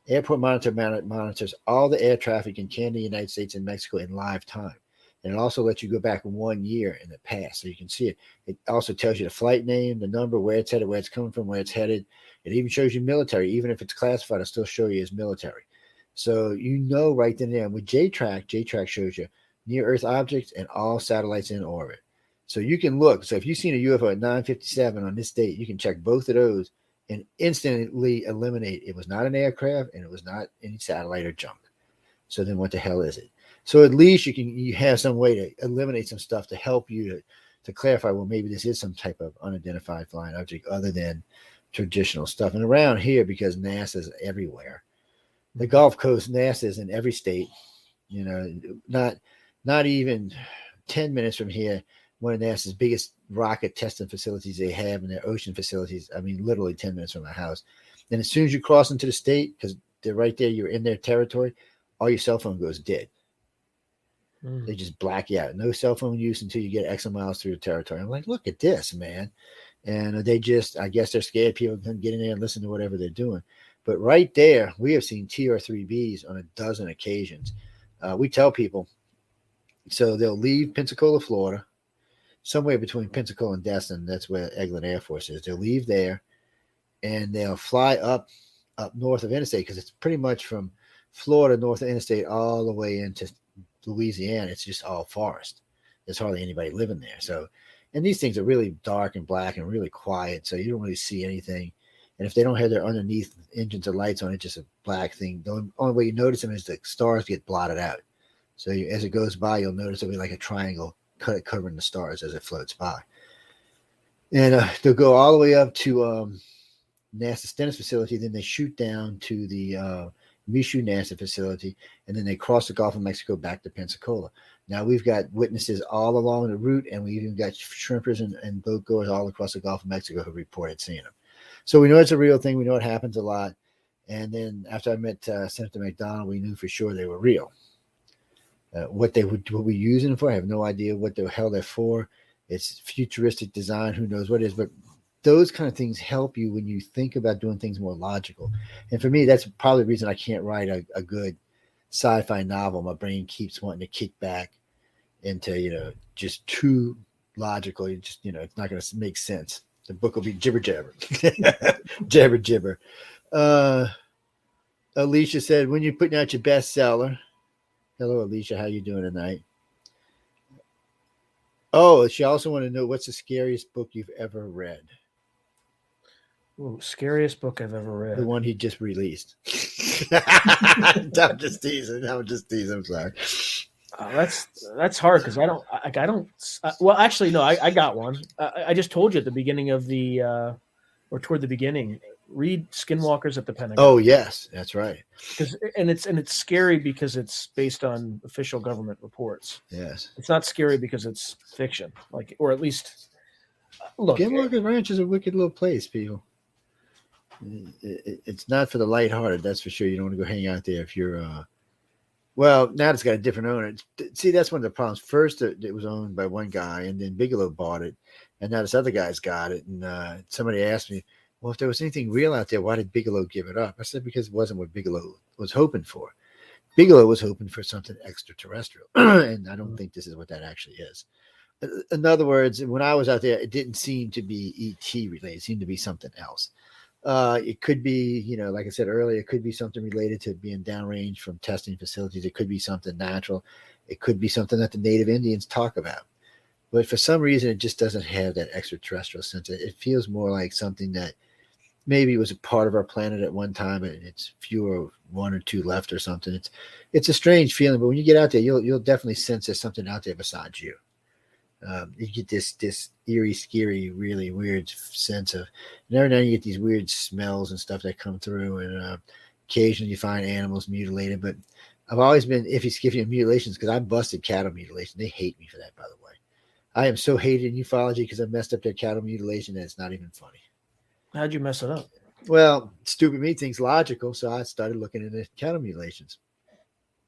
Airport Monitor monitors all the air traffic in Canada, United States, and Mexico in live time. And it also lets you go back 1 year in the past so you can see it. It also tells you the flight name, the number, where it's headed, where it's coming from, where it's headed. It even shows you military. Even if it's classified, it'll still show you as military. So right then and there. With J-Track shows you near-Earth objects and all satellites in orbit. So you can look. So if you've seen a UFO at 9:57 on this date, you can check both of those and instantly eliminate it was not an aircraft and it was not any satellite or junk. So then what the hell is it? So at least you have some way to eliminate some stuff to help you to clarify, well, maybe this is some type of unidentified flying object other than traditional stuff. And around here, because NASA's everywhere, the Gulf Coast, NASA's in every state, not even 10 minutes from here, one of NASA's biggest rocket testing facilities they have in their ocean facilities. I mean, literally 10 minutes from my house. And as soon as you cross into the state, because they're right there, you're in their territory, all your cell phone goes dead. They just black you out. No cell phone use until you get X miles through the territory. I'm like, look at this, man. And I guess they're scared people can get in there and listen to whatever they're doing. But right there, we have seen TR-3Bs on a dozen occasions. We tell people, so they'll leave Pensacola, Florida, somewhere between Pensacola and Destin. That's where Eglin Air Force is. They'll leave there, and they'll fly up north of interstate because it's pretty much from Florida north of interstate all the way into Louisiana. It's just all forest. There's hardly anybody living there. So, And these things are really dark and black and really quiet, so you don't really see anything. And if they don't have their underneath engines or lights on, it's just a black thing. The only way you notice them is the stars get blotted out. So as it goes by, you'll notice it'll be like a triangle covering the stars as it floats by. And they'll go all the way up to NASA Stennis facility. Then they shoot down to the Michoud NASA facility, and then they cross the Gulf of Mexico back to Pensacola. Now we've got witnesses all along the route, and we even got shrimpers and boat goers all across the Gulf of Mexico who reported seeing them. So we know it's a real thing. We know it happens a lot. And then after I met Senator McDonald, we knew for sure they were real. What we using them for, I have no idea what the hell they're for. It's futuristic design. Who knows what it is? But those kind of things help you when you think about doing things more logical. And for me, that's probably the reason I can't write a good sci-fi novel. My brain keeps wanting to kick back into, just too logical. It's not going to make sense. The book will be jibber jabber. Jabber jibber. Alicia said, when you're putting out your bestseller. Hello, Alicia. How you doing tonight? Oh, she also wanted to know, what's the scariest book you've ever read? Ooh, scariest book I've ever read. The one he just released. I'm just teasing. I'm sorry. That's hard because I don't. Well, actually, no. I got one. I just told you at the beginning of or toward the beginning. Read Skinwalkers at the Pentagon. Oh yes, that's right. It's scary because it's based on official government reports. Yes, it's not scary because it's fiction, or at least look. Skinwalker Ranch is a wicked little place, people. It's not for the lighthearted, that's for sure. You don't want to go hang out there if you're. Well, now it's got a different owner. See, that's one of the problems. First, it was owned by one guy, and then Bigelow bought it, and now this other guy's got it. And somebody asked me, well, if there was anything real out there, why did Bigelow give it up? I said, because it wasn't what Bigelow was hoping for. Bigelow was hoping for something extraterrestrial, and I don't think this is what that actually is. In other words, when I was out there, it didn't seem to be ET related. It seemed to be something else. It could be, like I said earlier, it could be something related to being downrange from testing facilities. It could be something natural. It could be something that the native Indians talk about. But for some reason, it just doesn't have that extraterrestrial sense. It feels more like something that maybe was a part of our planet at one time, and it's fewer, one or two left or something. It's a strange feeling, but when you get out there, you'll definitely sense there's something out there besides you. You get this eerie, scary, really weird sense of, and every now and you get these weird smells and stuff that come through, and occasionally you find animals mutilated. But I've always been iffy on mutilations because I busted cattle mutilation. They hate me for that, by the way. I am so hated in ufology because I messed up their cattle mutilation that it's not even funny. How'd you mess it up? Well, stupid me thinks logical, so I started looking into cattle mutilations.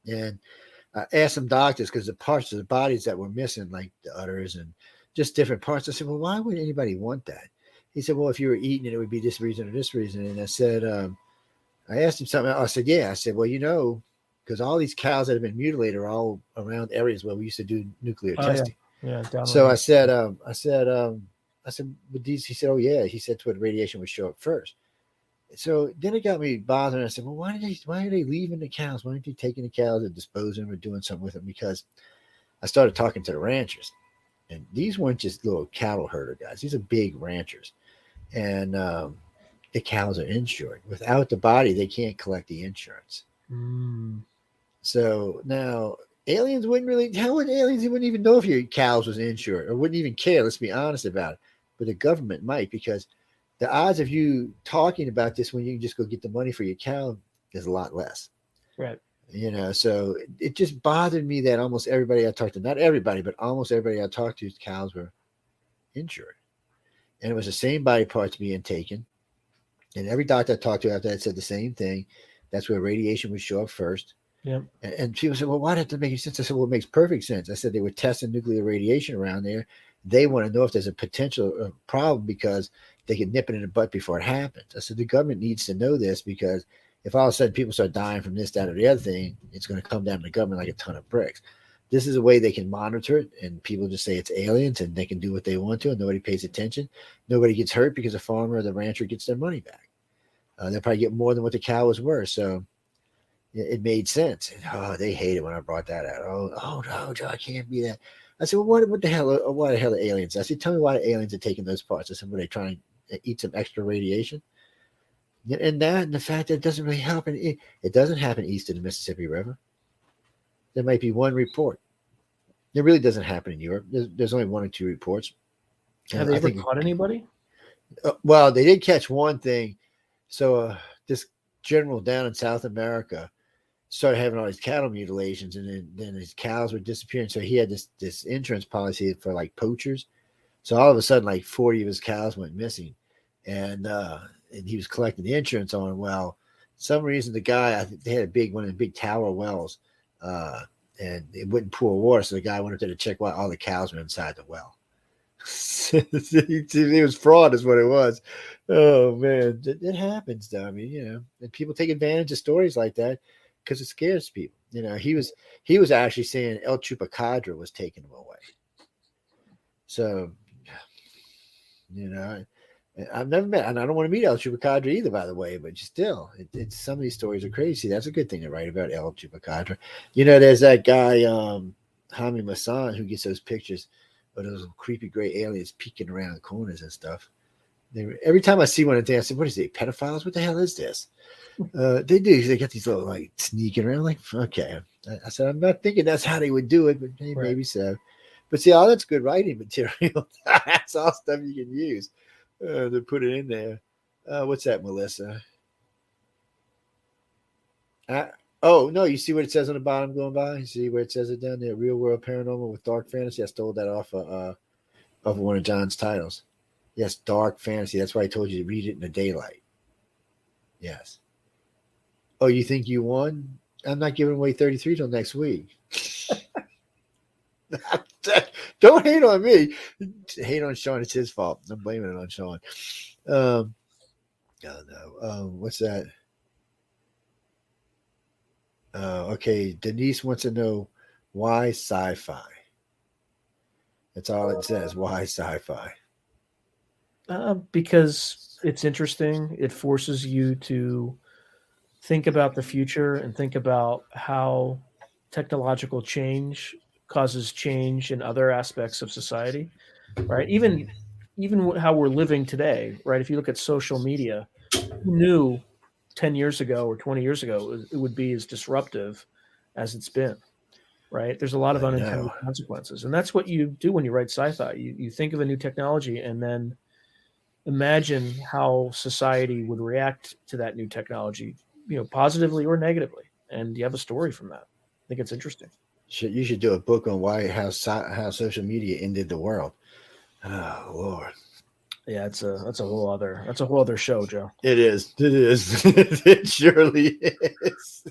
And I asked some doctors, because the parts of the bodies that were missing, like the udders and just different parts, I said, well, why would anybody want that? He said, well, if you were eating it, it would be this reason or this reason. And I said, I asked him something. I said, yeah. I said, well, because all these cows that have been mutilated are all around areas where we used to do nuclear testing. Yeah. So I said, with these, he said, oh yeah. He said, to what radiation would show up first. So then it got me bothering. I said, well, why are they leaving the cows? Why aren't they taking the cows and disposing them or doing something with them? Because I started talking to the ranchers, and these weren't just little cattle herder guys. These are big ranchers, and the cows are insured. Without the body, they can't collect the insurance. So now aliens wouldn't even know if your cows was insured, or wouldn't even care. Let's be honest about it. But the government might, because the odds of you talking about this when you can just go get the money for your cow is a lot less. Right. So it just bothered me that almost everybody I talked to, not everybody, but almost everybody I talked to, cows were injured. And it was the same body parts being taken. And every doctor I talked to after that said the same thing. That's where radiation would show up first. Yeah. And people said, well, why did that make any sense? I said, well, it makes perfect sense. I said, they were testing nuclear radiation around there. They want to know if there's a potential problem because they can nip it in the butt before it happens. I said, the government needs to know this, because if all of a sudden people start dying from this, that, or the other thing, it's going to come down to the government like a ton of bricks. This is a way they can monitor it, and people just say it's aliens and they can do what they want to, and nobody pays attention. Nobody gets hurt because the farmer or the rancher gets their money back. They'll probably get more than what the cow was worth. So it made sense. And, they hated when I brought that out. Oh no, Joe, I can't be that. I said, well, what the hell? Why the hell are aliens? I said, tell me why the aliens are taking those parts. I said, were they trying to eat some extra radiation? And the fact that it doesn't really happen. It doesn't happen east of the Mississippi River. There might be one report. It really doesn't happen in Europe. There's only one or two reports. Have they ever caught anybody? Well, they did catch one thing. So this general down in South America started having all these cattle mutilations, and then his cows were disappearing. So he had this insurance policy for like poachers. So all of a sudden, like 40 of his cows went missing, and he was collecting the insurance on them. Well, some reason the guy, I think they had one of the big tower wells, and it wouldn't pour water. So the guy went up there to check why all the cows were inside the well. It was fraud, is what it was. Oh man, it happens though. I mean, and people take advantage of stories like that because it scares people. He was actually saying El Chupacabra was taking him away. So, I've never met, and I don't want to meet El Chupacabra either, by the way. But still, it's some of these stories are crazy. That's a good thing to write about El Chupacabra. There's that guy Jaime Maussan who gets those pictures of those creepy gray aliens peeking around the corners and stuff. Every time I see one of them, I say, "What is it? Pedophiles? What the hell is this?" They do. They got these little like sneaking around. Like, okay, I said, I'm not thinking that's how they would do it, but hey, Right. maybe so. But see, all that's good writing material. That's all stuff you can use to put it in there. What's that, Melissa? Oh no, you see what it says on the bottom going by? You see where it says it down there? Real world paranormal with dark fantasy. I stole that off of one of John's titles. Yes, dark fantasy. That's why I told you to read it in the daylight. Yes. Oh, you think you won? I'm not giving away 33 till next week. Don't hate on me. Hate on Sean. It's his fault. I'm blaming it on Sean. Oh no. What's that? Okay. Denise wants to know why sci-fi. That's all it says. Why sci-fi? Because it's interesting. It forces you to think about the future and think about how technological change causes change in other aspects of society, right? Even how we're living today, right? If you look at social media, who knew 10 years ago or 20 years ago it would be as disruptive as it's been, right? There's a lot of unintended consequences. And that's what you do when you write sci-fi. You think of a new technology and then imagine how society would react to that new technology, positively or negatively. And you have a story from that. I think it's interesting. You should do a book on how social media ended the world. Oh Lord. Yeah, that's a whole other show, Joe. It is. It surely is.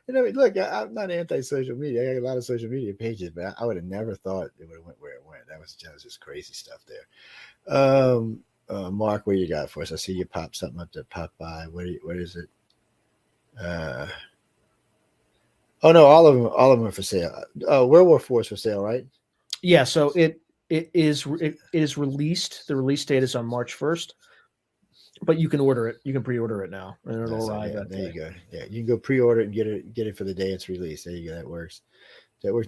Look, I'm not anti-social media. I got a lot of social media pages, but I would have never thought it would have went where it went. That was just crazy stuff there. Mark, what you got for us? I see you pop something up to pop by. What is it? Oh no, all of them are for sale. World War IV is for sale, right? Yeah, so it is released. The release date is on March 1st, but you can order it. You can pre-order it now, and it'll arrive. There you go. Yeah, you can go pre-order it and get it for the day it's released. There you go. That works.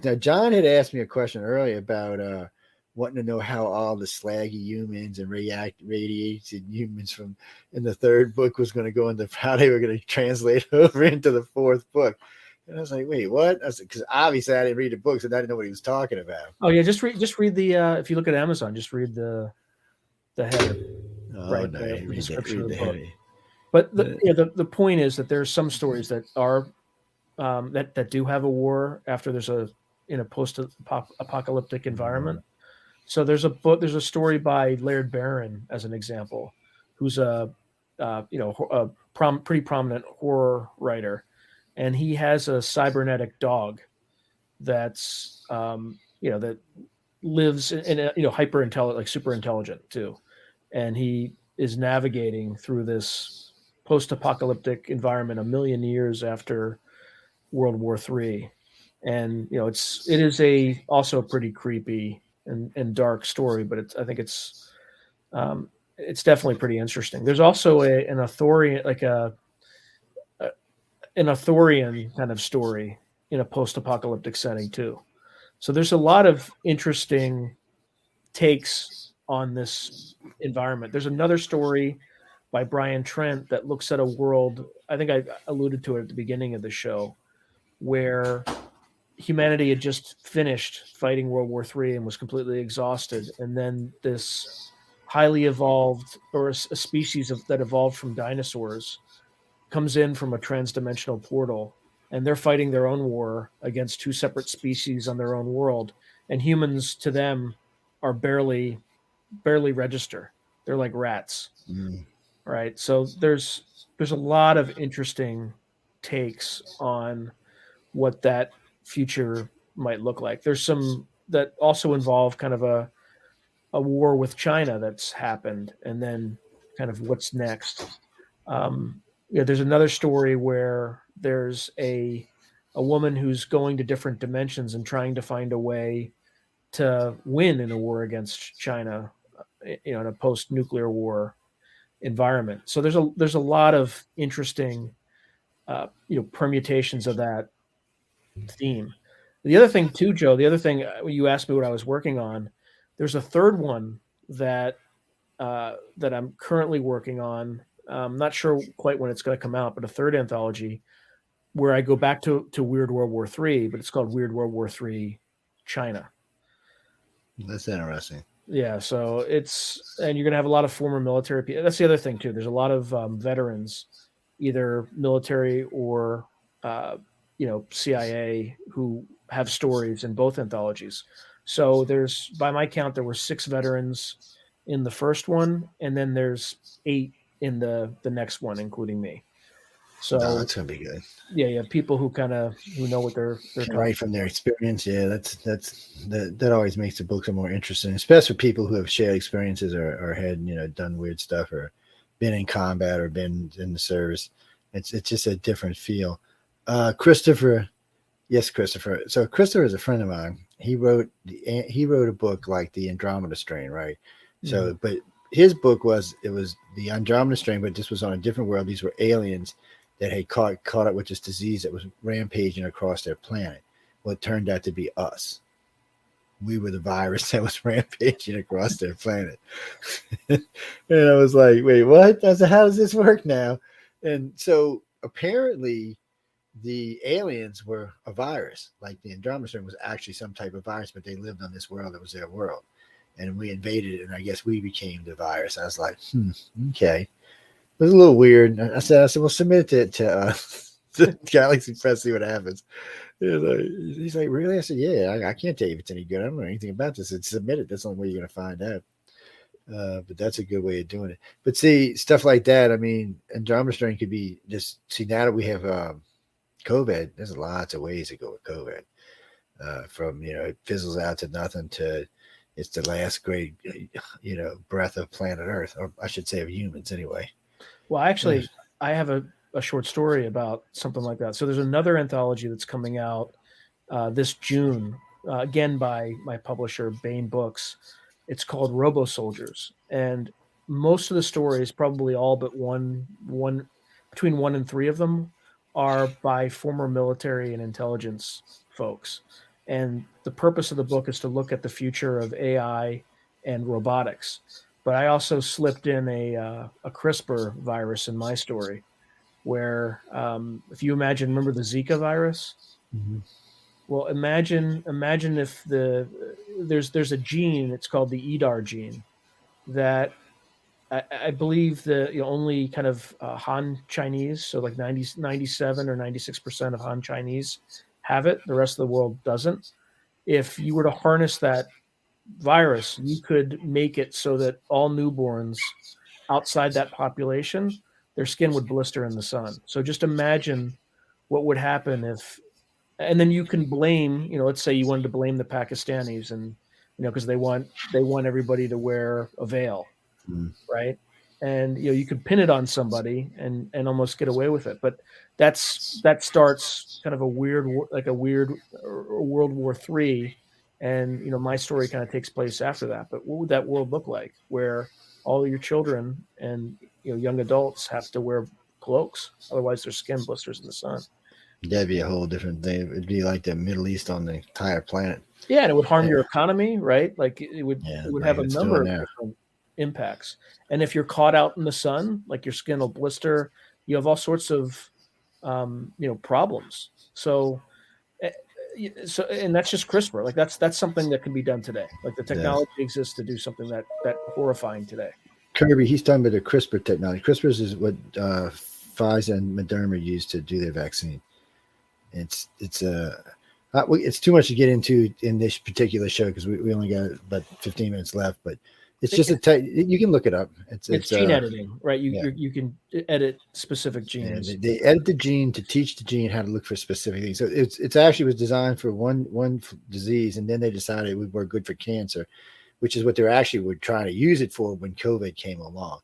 Now, John had asked me a question earlier about wanting to know how all the slaggy humans and radiated humans from in the third book was going to go into how they were going to translate over into the fourth book. And I was like, wait, what? Because obviously I didn't read the books and I didn't know what he was talking about. Oh yeah, just read the if you look at Amazon, just read the header. Oh right, no, the description of the book. But the point is that there's some stories that are that do have a war after there's in a post-apocalyptic environment. So there's a story by Laird Barron as an example, who's a pretty prominent horror writer. And he has a cybernetic dog that's that lives in a hyper intelligent, like super intelligent too, and he is navigating through this post-apocalyptic environment a million years after World War III, and it is also a pretty creepy and dark story, but I think it's definitely pretty interesting. There's also an Arthurian, like an Arthurian kind of story in a post-apocalyptic setting too. So there's a lot of interesting takes on this environment. There's another story by Brian Trent that looks at a world, I think I alluded to it at the beginning of the show, where humanity had just finished fighting World War III and was completely exhausted. And then this highly evolved, or a species that evolved from dinosaurs, comes in from a transdimensional portal, and they're fighting their own war against two separate species on their own world. And humans to them are barely register. They're like rats. Right. So there's a lot of interesting takes on what that future might look like. There's some that also involve kind of a war with China that's happened, and then kind of what's next. There's another story where there's a woman who's going to different dimensions and trying to find a way to win in a war against China, in a post-nuclear war environment. So there's a lot of interesting permutations of that theme. The other thing too, Joe, you asked me what I was working on. There's a third one that I'm currently working on. I'm not sure quite when it's going to come out, but a third anthology where I go back to Weird World War III, but it's called Weird World War III China. That's interesting. Yeah, so and you're going to have a lot of former military people. That's the other thing too. There's a lot of veterans, either military or CIA, who have stories in both anthologies. So by my count, there were 6 veterans in the first one, and then there's 8 in the next one, including me. So that's gonna be good. Yeah, people who know what they're right from their experience. Yeah, that always makes the books more interesting, especially for people who have shared experiences or had done weird stuff or been in combat or been in the service. It's just a different feel. Christopher. Yes, Christopher. So Christopher is a friend of mine. He wrote a book like the Andromeda Strain, right? Mm-hmm. So, but his book was the Andromeda Strain, but this was on a different world. These were aliens that had caught up with this disease that was rampaging across their planet. Well, it turned out to be us. We were the virus that was rampaging across their planet. And I was like, wait, what? I said, how does this work now? And so apparently the aliens were a virus. Like the Andromeda Strain was actually some type of virus, but they lived on this world that was their world. And we invaded it, and I guess we became the virus. I was like, okay. It was a little weird. I said, well, submit it to Galaxy Press, see what happens. He's like, really? I said, yeah, I can't tell you if it's any good. I don't know anything about this. It's submit it. That's the only way you're going to find out. But that's a good way of doing it. But see, stuff like that, I mean, Andromeda Strain could be just, see, now that we have COVID, there's lots of ways to go with COVID. From, it fizzles out to nothing to it's the last great, breath of planet Earth, or I should say of humans anyway. Well, actually, I have a short story about something like that. So there's another anthology that's coming out this June, again by my publisher, Baen Books. It's called Robo Soldiers, and most of the stories, probably all but one between 1 and 3 of them, are by former military and intelligence folks. And the purpose of the book is to look at the future of AI and robotics. But I also slipped in a CRISPR virus in my story, where if you remember the Zika virus? Mm-hmm. Well, imagine if there's a gene, it's called the EDAR gene, that I believe the only kind of Han Chinese, so like 97 or 96% of Han Chinese have it. The rest of the world doesn't. If you were to harness that virus, you could make it so that all newborns outside that population, their skin would blister in the sun. So just imagine what would happen and then you can blame, let's say you wanted to blame the Pakistanis, and because they want everybody to wear a veil, right? And you could pin it on somebody and almost get away with it. But that starts kind of a weird World War III. And, my story kind of takes place after that. But what would that world look like, where all your children and, young adults have to wear cloaks? Otherwise their skin blisters in the sun. That'd be a whole different thing. It'd be like the Middle East on the entire planet. Yeah, and it would harm Yeah, your economy, right? Like it yeah, would like have a it's number doing of now. different impacts. And if you're caught out in the sun, like your skin will blister, you have all sorts of problems. So eh, so and that's just CRISPR. Like that's something that can be done today. Like the Yeah. technology exists to do something that horrifying today. Kirby, he's talking about the CRISPR technology. CRISPR is what Pfizer and Moderna use to do their vaccine. It's too much to get into in this particular show because we only got about 15 minutes left. But it's just you can look it up. It's gene editing, right? Yeah. You can edit specific And genes. they edit the gene to teach the gene how to look for specific things. So it's actually was designed for one disease, and then they decided it would work good for cancer, which is what they were trying to use it for when COVID came along.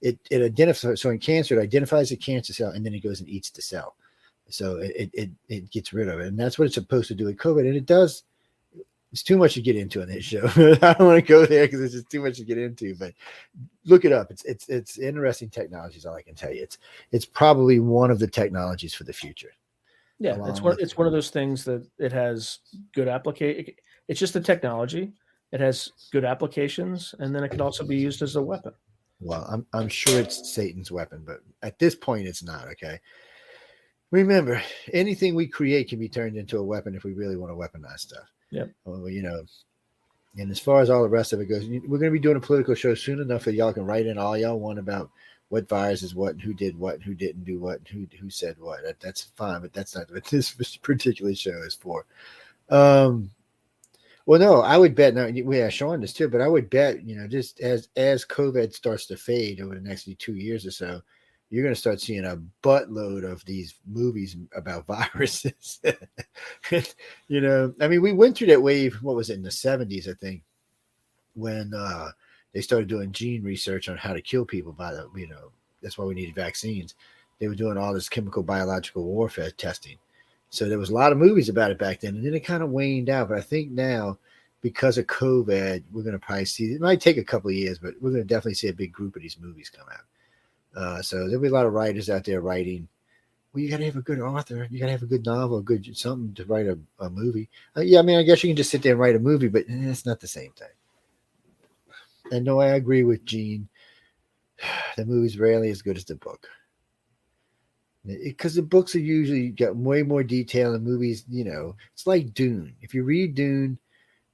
It identifies, so in cancer, it identifies the cancer cell, and then it goes and eats the cell. So it gets rid of it, and that's what it's supposed to do with COVID, and it does. It's too much to get into on this show. I don't want to go there because it's just too much to get into. But look it up. It's interesting technologies. All I can tell you. It's probably one of the technologies for the future. Yeah, it's one of those things that it has good application. It's just a technology. It has good applications, and then it can also be used as a weapon. Well, I'm sure it's Satan's weapon, but at this point, it's not. Okay. Remember, anything we create can be turned into a weapon if we really want to weaponize stuff. Yeah. Well, and as far as all the rest of it goes, we're going to be doing a political show soon enough that y'all can write in all y'all want about what virus is what and who did what and who didn't do what and who said what. That's fine, but that's not what this particular show is for. Well, no, I would bet. Now we have Sean this too, but I would bet just as COVID starts to fade over the next 2 years or so, you're going to start seeing a buttload of these movies about viruses. I mean, we went through that wave. What was it in the 70s? I think when they started doing gene research on how to kill people that's why we needed vaccines. They were doing all this chemical biological warfare testing. So there was a lot of movies about it back then, and then it kind of waned out. But I think now, because of COVID, we're going to probably see, it might take a couple of years, but we're going to definitely see a big group of these movies come out. So there'll be a lot of writers out there writing. Well, you got to have a good author. You got to have a good novel, good something to write a movie. Yeah, I mean, I guess you can just sit there and write a movie, but it's not the same thing. And no, I agree with Gene. The movie's rarely as good as the book. Because the books are usually got way more detail in movies. It's like Dune. If you read Dune,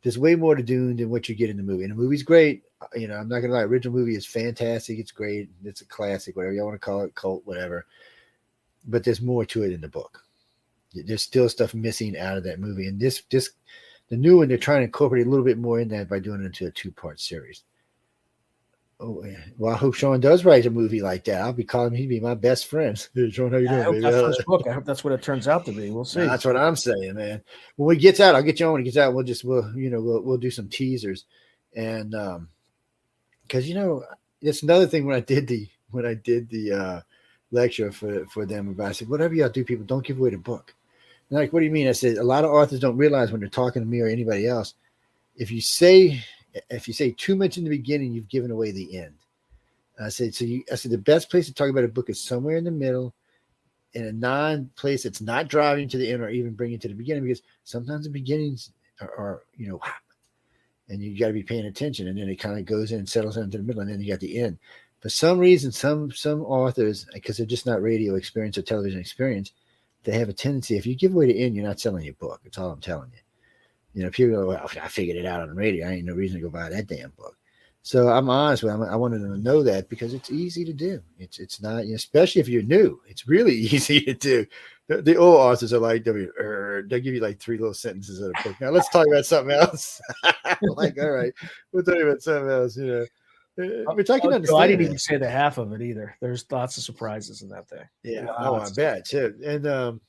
there's way more to Dune than what you get in the movie. And the movie's great. I'm not going to lie. Original movie is fantastic. It's great. It's a classic, whatever you want to call it, cult, whatever. But there's more to it in the book. There's still stuff missing out of that movie. And the new one, they're trying to incorporate a little bit more in that by doing it into a 2-part series. Oh, yeah. Well, I hope Sean does write a movie like that. I'll be calling him. He'd be my best friend. Hey, Sean, how you doing, baby? That's first book. I hope that's what it turns out to be. We'll see. That's what I'm saying, man. When it gets out, I'll get you on. When it gets out, we'll do some teasers, and because it's another thing when I did the lecture for them about. I said, whatever y'all do, people, don't give away the book. And like, what do you mean? I said, a lot of authors don't realize when they're talking to me or anybody else, if you say too much in the beginning, you've given away the end. I said, the best place to talk about a book is somewhere in the middle, in a non-place that's not driving to the end or even bringing to the beginning, because sometimes the beginnings are and you got to be paying attention, and then it kind of goes in and settles into the middle, and then you got the end. For some reason, some authors, because they're just not radio experience or television experience, they have a tendency, if you give away the end, you're not selling your book. That's all I'm telling you. People go, well, I figured it out on the radio. I ain't no reason to go buy that damn book. So I'm honest with them. I wanted them to know that because it's easy to do. It's not, especially if you're new. It's really easy to do. The old authors are like, they'll give you like 3 little sentences of a book. Now let's talk about something else. Like, all right, we'll talk about something else. Which I can understand. I didn't even say the half of it either. There's lots of surprises in that thing. Yeah, I bet too. And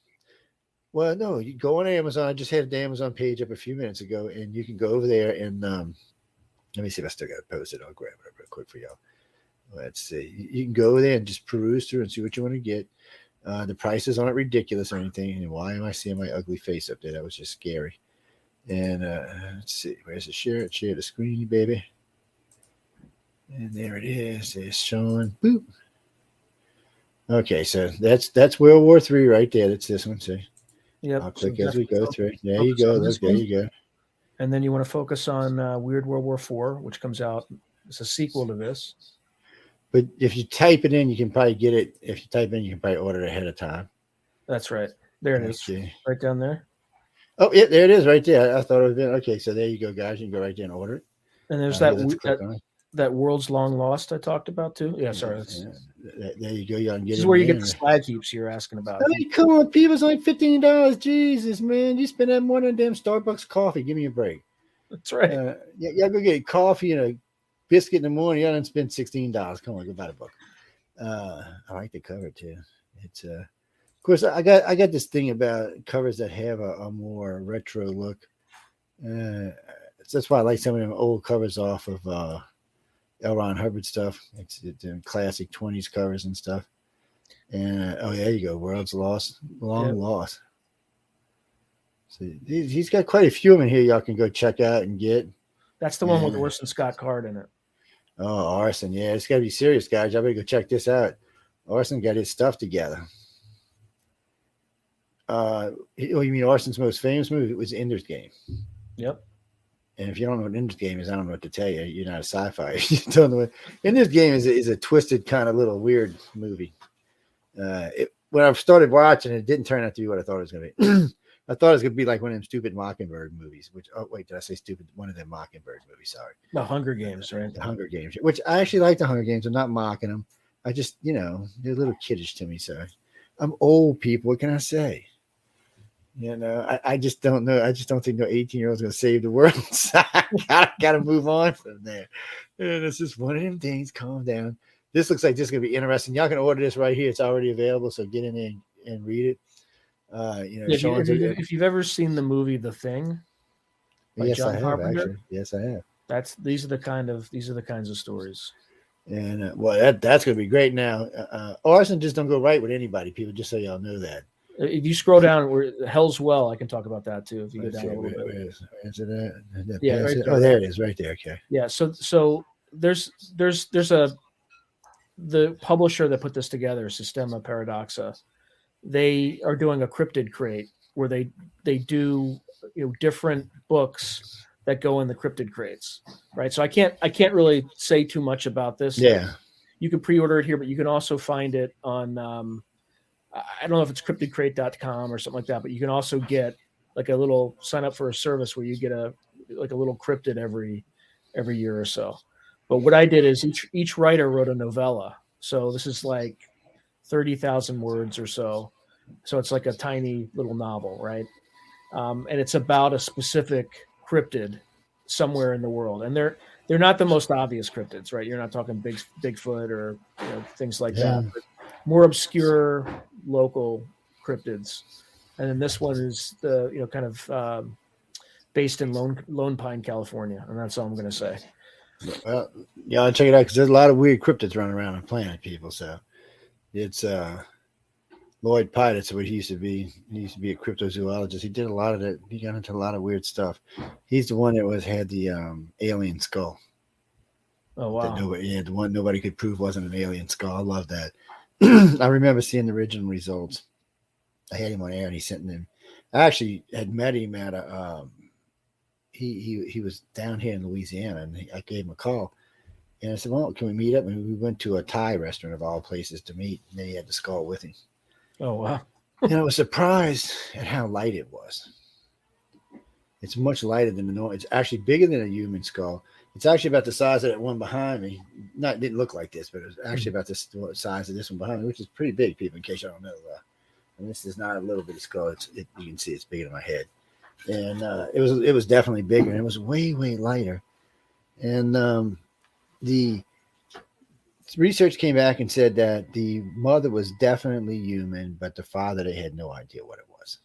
well, no, you go on Amazon. I just had the Amazon page up a few minutes ago, and you can go over there and let me see if I still got it posted. I'll grab it real quick for y'all. Let's see. You can go there and just peruse through and see what you want to get. The prices aren't ridiculous or anything. And why am I seeing my ugly face up there? That was just scary. And let's see. Where's the share? Share the screen, baby. And there it is. There's Sean. Boop. Okay, so that's World War III right there. That's this one. See, Yep. I'll So click as we go definitely through. There you focus go. on Look, this there one. you go. And then you want to focus on Weird World War IV, which comes out. It's a sequel to this. But if you type it in, you can probably get it. If you type in, you can probably order it ahead of time. That's right. There it is. Okay. Right down there. Oh, yeah, there it is right there. I thought it was been okay. So there you go, guys. You can go right there and order it. And there's Here, let's click on it. that World's Long Lost I talked about too. Yeah, sorry. There you go. You can get This is in where you there get the slag heaps you're asking about. I mean, come on, people. It's like $15. Jesus, man. You spend that more than damn Starbucks coffee. Give me a break. That's right. Yeah, go get coffee and a biscuit in the morning. You don't spend $16. Come on, go buy a book. I like the cover too. It's of course I got this thing about covers that have a more retro look. That's why I like some of them old covers off of L. Ron Hubbard stuff. It's classic 20s covers and stuff. And there you go, World's Lost, Long Lost. So he's got quite a few of them in here. Y'all can go check out and get. That's the one with Orson Scott Card in it. Oh, Orson, yeah, it's got to be serious, guys. Y'all better go check this out. Orson got his stuff together. You mean Orson's most famous movie? It was Ender's Game. Yep. And if you don't know what Ender's Game is, I don't know what to tell you. You're not a sci-fi. You don't know what Ender's Game is a twisted kind of little weird movie. When I started watching, it didn't turn out to be what I thought it was going to be. I thought it was going to be like one of them stupid Mockingbird movies. Did I say stupid? One of them Mockingbird movies. Sorry. The Hunger Games, right? The Hunger Games, which I actually like the Hunger Games. I'm not mocking them. I just, they're a little kiddish to me. So I'm old, people. What can I say? I just don't know. I just don't think no 18-year-old is going to save the world. So I got to move on from there. And it's just one of them things. Calm down. This looks like this is going to be interesting. Y'all can order this right here. It's already available. So get in there and read it. If you've ever seen the movie The Thing, yes, John I have. Carpenter, Actually, yes, I have. These are the kinds of stories. And that's going to be great. Now, Orson just don't go right with anybody. People, just so y'all know that. If you scroll down, where Hell's Well, I can talk about that too. If you go down a little bit. Where is it at? Yeah, right there. Oh, there it is, right there. Okay. Yeah. So there's the publisher that put this together, Systema Paradoxa. They are doing a cryptid crate where they do different books that go in the cryptid crates, right? So I can't really say too much about this. Yeah, you can pre-order it here, but you can also find it on I don't know if it's cryptidcrate.com or something like that, but you can also get like a little sign up for a service where you get a little cryptid every year or so. But what I did is each writer wrote a novella. So this is like 30,000 words or so. So it's like a tiny little novel, right? And it's about a specific cryptid somewhere in the world. And they're not the most obvious cryptids, right? You're not talking Bigfoot or things like that. But more obscure local cryptids. And then this one is the kind of based in Lone Pine, California, and that's all I'm going to say. Well, y'all check it out because there's a lot of weird cryptids running around on the planet, people. So it's Lloyd Pye. That's what he used to be. He used to be a cryptozoologist. He did a lot of that. He got into a lot of weird stuff. He's the one that had the alien skull. Oh wow! The one nobody could prove wasn't an alien skull. I love that. I remember seeing the original results. I had him on air, and he sent them. I actually had met him at a. He was down here in Louisiana, and I gave him a call, and I said, "Well, can we meet up?" And we went to a Thai restaurant of all places to meet, and then he had the skull with him. Oh wow! And I was surprised at how light it was. It's much lighter than the normal. It's actually bigger than a human skull. It's actually about the size of that one behind me. It didn't look like this, but it was actually about the size of this one behind me, which is pretty big, people, in case you don't know. And this is not a little bit of skull. You can see it's bigger than my head. And it was definitely bigger, and it was way, way lighter. And the research came back and said that the mother was definitely human, but the father, they had no idea what it was.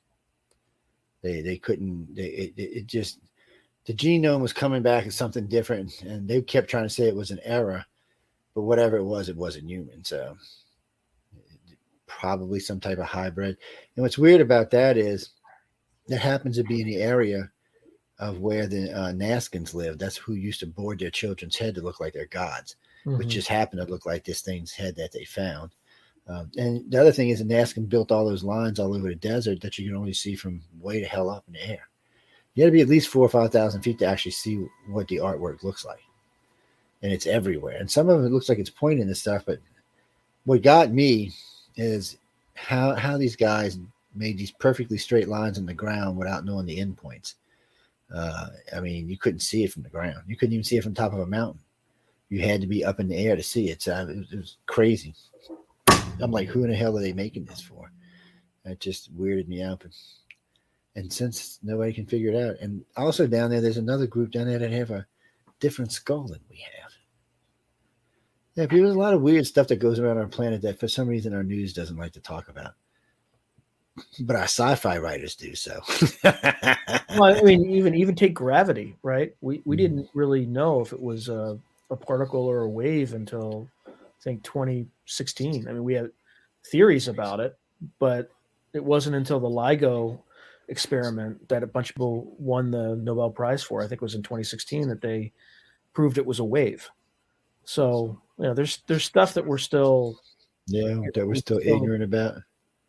They couldn't. It just. The genome was coming back as something different, and they kept trying to say it was an error, but whatever it wasn't human. So probably some type of hybrid. And what's weird about that is that happens to be in the area of where the Naskins live. That's who used to board their children's head to look like they're gods, which just happened to look like this thing's head that they found. And the other thing is, Nazca built all those lines all over the desert that you can only see from way the hell up in the air. You got to be at least 4,000 or 5,000 feet to actually see what the artwork looks like. And it's everywhere. And some of it looks like it's pointing and stuff, but what got me is how these guys made these perfectly straight lines on the ground without knowing the endpoints. I mean, you couldn't see it from the ground. You couldn't even see it from the top of a mountain. You had to be up in the air to see it. So it was crazy. I'm like, who in the hell are they making this for? That just weirded me out. And since nobody can figure it out, and also down there's another group down there that have a different skull than we have. Yeah, there's a lot of weird stuff that goes around our planet that for some reason our news doesn't like to talk about. But our sci-fi writers do so. Well, I mean, even take gravity, right? We didn't really know if it was a particle or a wave until I think 2016. I mean, we had theories about it, but it wasn't until the LIGO experiment that a bunch of people won the Nobel Prize for. I think it was in 2016 that they proved it was a wave. So, there's stuff that we're still ignorant about.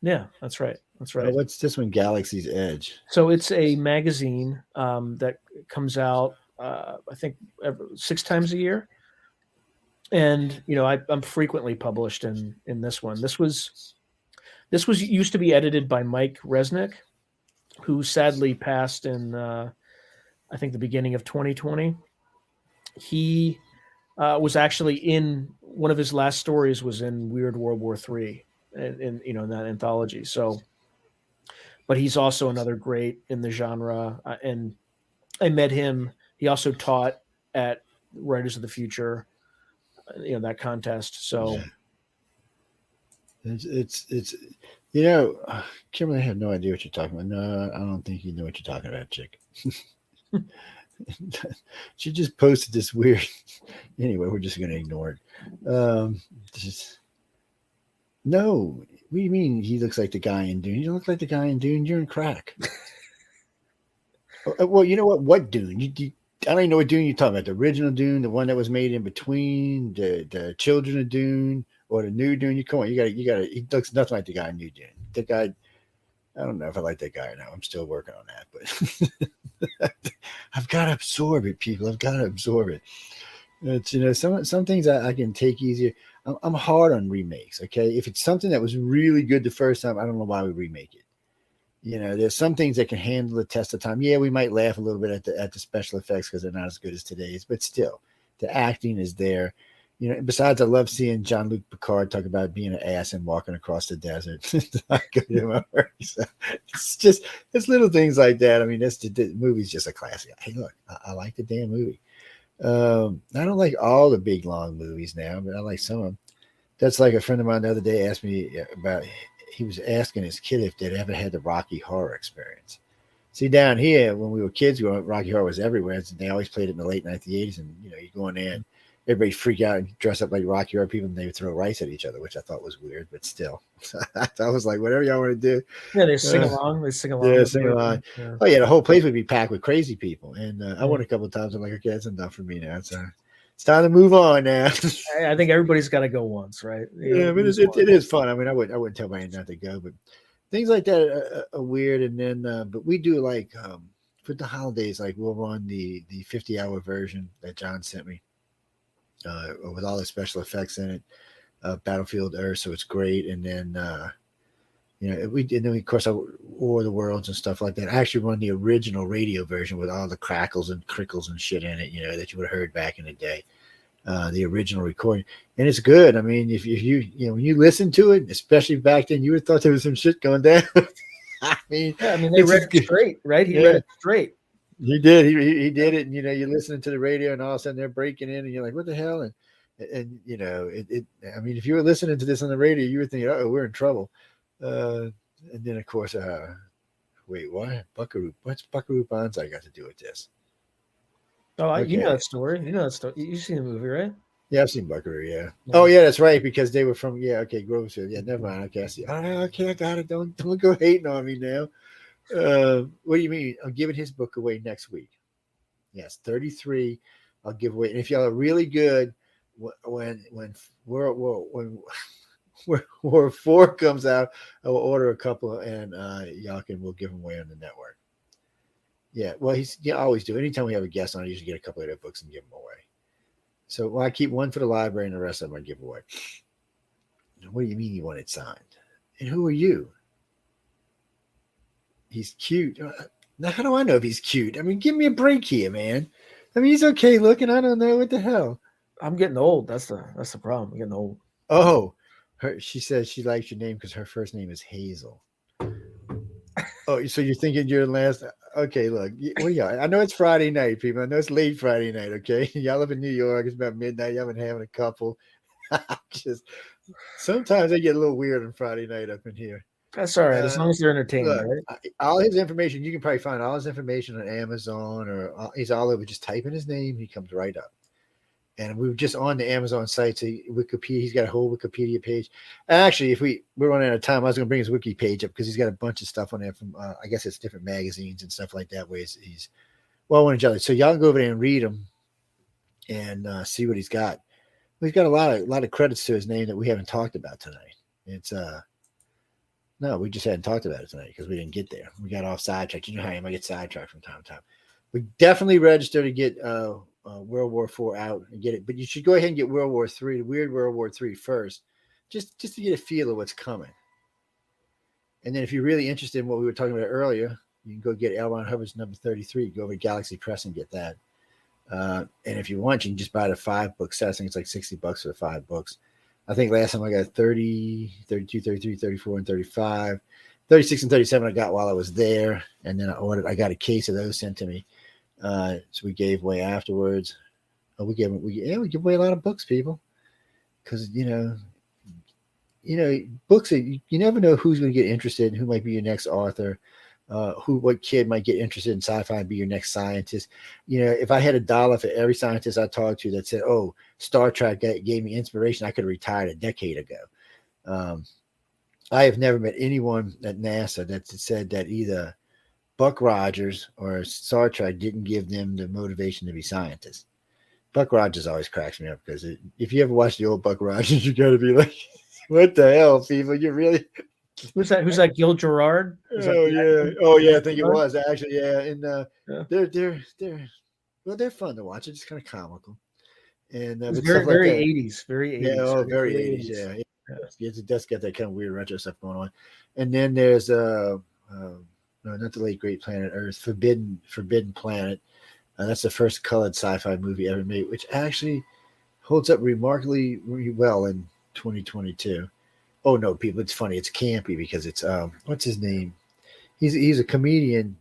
Yeah, that's right. That's right. What's this one? Galaxy's Edge. So it's a magazine that comes out, I think, 6 times a year. And I'm frequently published in this one. This was used to be edited by Mike Resnick, who sadly passed in I think the beginning of 2020. He was actually in one of his last stories was in Weird World War III, in that anthology. So, but he's also another great in the genre, and I met him. He also taught at Writers of the Future, that contest. So it's Kimberly, I have no idea what you're talking about. No, I don't think you know what you're talking about, chick. She just posted this weird. Anyway, we're just going to ignore it. No, what do you mean he looks like the guy in Dune? You don't look like the guy in Dune. You're in crack. Well, you know what? What Dune? I don't even know what Dune you're talking about. The original Dune, the one that was made in between, the Children of Dune, or the new Dune. You come on, you got to. He looks nothing like the guy in New Dune. The guy. I don't know if I like that guy or not. I'm still working on that, but I've got to absorb it, people. I've got to absorb it. It's some things I can take easier. I'm hard on remakes. Okay, if it's something that was really good the first time, I don't know why we remake it. There's some things that can handle the test of time. Yeah, we might laugh a little bit at the special effects because they're not as good as today's, but still, the acting is there. Besides, I love seeing Jean-Luc Picard talk about being an ass and walking across the desert. So it's little things like that. I mean, the movie's just a classic. Hey, look, I like the damn movie. I don't like all the big long movies now, but I like some of them. That's like a friend of mine the other day asked me about. He was asking his kid if they'd ever had the Rocky Horror experience. See, down here when we were kids growing up, Rocky Horror was everywhere. And they always played it in the late 1980s, and you go in there and everybody freak out and dress up like Rocky Horror people, and they would throw rice at each other, which I thought was weird, but still, I was like, whatever y'all want to do. Yeah, they sing along. They sing along. Yeah, sing along. Yeah. Oh yeah, the whole place would be packed with crazy people, and I went a couple of times. I'm like, okay, that's enough for me now. It's time to move on now. I think everybody's got to go once, right? Yeah, but it is fun. I mean, I wouldn't tell anybody not to go, but things like that are weird. And then, but we do like for the holidays, like we'll run the 50-hour version that John sent me with all the special effects in it, Battlefield Earth, so it's great. And then of course War of the Worlds and stuff like that. I actually run the original radio version with all the crackles and crickles and shit in it, that you would have heard back in the day. The original recording, and it's good. I mean, if you when you listen to it, especially back then, you would have thought there was some shit going down. I mean, they read it straight, right? He read it straight. He did. He did it, and you're listening to the radio, and all of a sudden they're breaking in, and you're like, "What the hell?" And I mean, if you were listening to this on the radio, you were thinking, "Oh, we're in trouble." And then, of course, wait, what? Buckaroo? What's Buckaroo Banzai got to do with this? Oh, okay. You know that story. You've seen the movie, right? Yeah, I've seen Buckaroo, yeah. Oh, yeah, that's right, because they were from, Grovefield. Yeah, never mind. Okay, I see. Okay, I got it. Don't go hating on me now. What do you mean? I'm giving his book away next week. Yes, 33. I'll give away. And if y'all are really good, when War 4 comes out, I will order a couple, and we'll give them away on the network. Yeah, well, always do. Anytime we have a guest on, I usually get a couple of their books and give them away. So I keep one for the library, and the rest of them I give away. What do you mean you want it signed? And who are you? He's cute. Now, how do I know if he's cute? I mean, give me a break here, man. I mean, he's okay looking. I don't know what the hell. I'm getting old. That's the problem. I'm getting old. Oh, she says she likes your name because her first name is Hazel. Oh, so you're thinking you're last? Okay, look. Well, yeah, I know it's Friday night, people. I know it's late Friday night. Okay, y'all live in New York. It's about midnight. Y'all been having a couple. Just sometimes I get a little weird on Friday night up in here. That's all right, as long as they're entertaining, look, right? All his information, you can probably find all his information on Amazon, or he's all over. Just type in his name, he comes right up. And we were just on the Amazon site, so Wikipedia. He's got a whole Wikipedia page. Actually, if we're running out of time, I was going to bring his wiki page up because he's got a bunch of stuff on there from, I guess it's different magazines and stuff like that. Where he's well and jelly. So y'all can go over there and read him and see what he's got. He's got a lot of credits to his name that we haven't talked about tonight. It's no, we just hadn't talked about it tonight because we didn't get there. We got off sidetracked. You know how I might get sidetracked from time to time. We definitely register to get World War IV out and get it, but you should go ahead and get World War III, the weird World War III first, just to get a feel of what's coming. And then if you're really interested in what we were talking about earlier, you can go get L. Ron Hubbard's number 33. Go over to Galaxy Press and get that. And if you want, you can just buy the 5-book set. I think it's like $60 for the 5 books. I think last time I got 30, 32, 33, 34, and 35. 36 and 37 I got while I was there. And then I got a case of those sent to me. So we gave away afterwards. We give away a lot of books, people. Because, books, you never know who's going to get interested and who might be your next author. What kid might get interested in sci-fi and be your next scientist. If I had $1 for every scientist I talked to that said, oh, Star Trek gave me inspiration, I could have retired a decade ago. I have never met anyone at NASA that said that either Buck Rogers or Star Trek didn't give them the motivation to be scientists. Buck Rogers always cracks me up because if you ever watch the old Buck Rogers, you got to be like, what the hell, people? You really... Who's that? Gil Gerard? I think it was actually. Yeah, and they're fun to watch. It's just kind of comical, and it's very 80s, very 80s. Yeah, very 80s. Yeah. It does get that kind of weird retro stuff going on. And then there's no, not the late great Planet Earth, Forbidden Planet. That's the first colored sci-fi movie ever made, which actually holds up remarkably well in 2022. Oh no, people! It's funny. It's campy because it's what's his name? He's a comedian.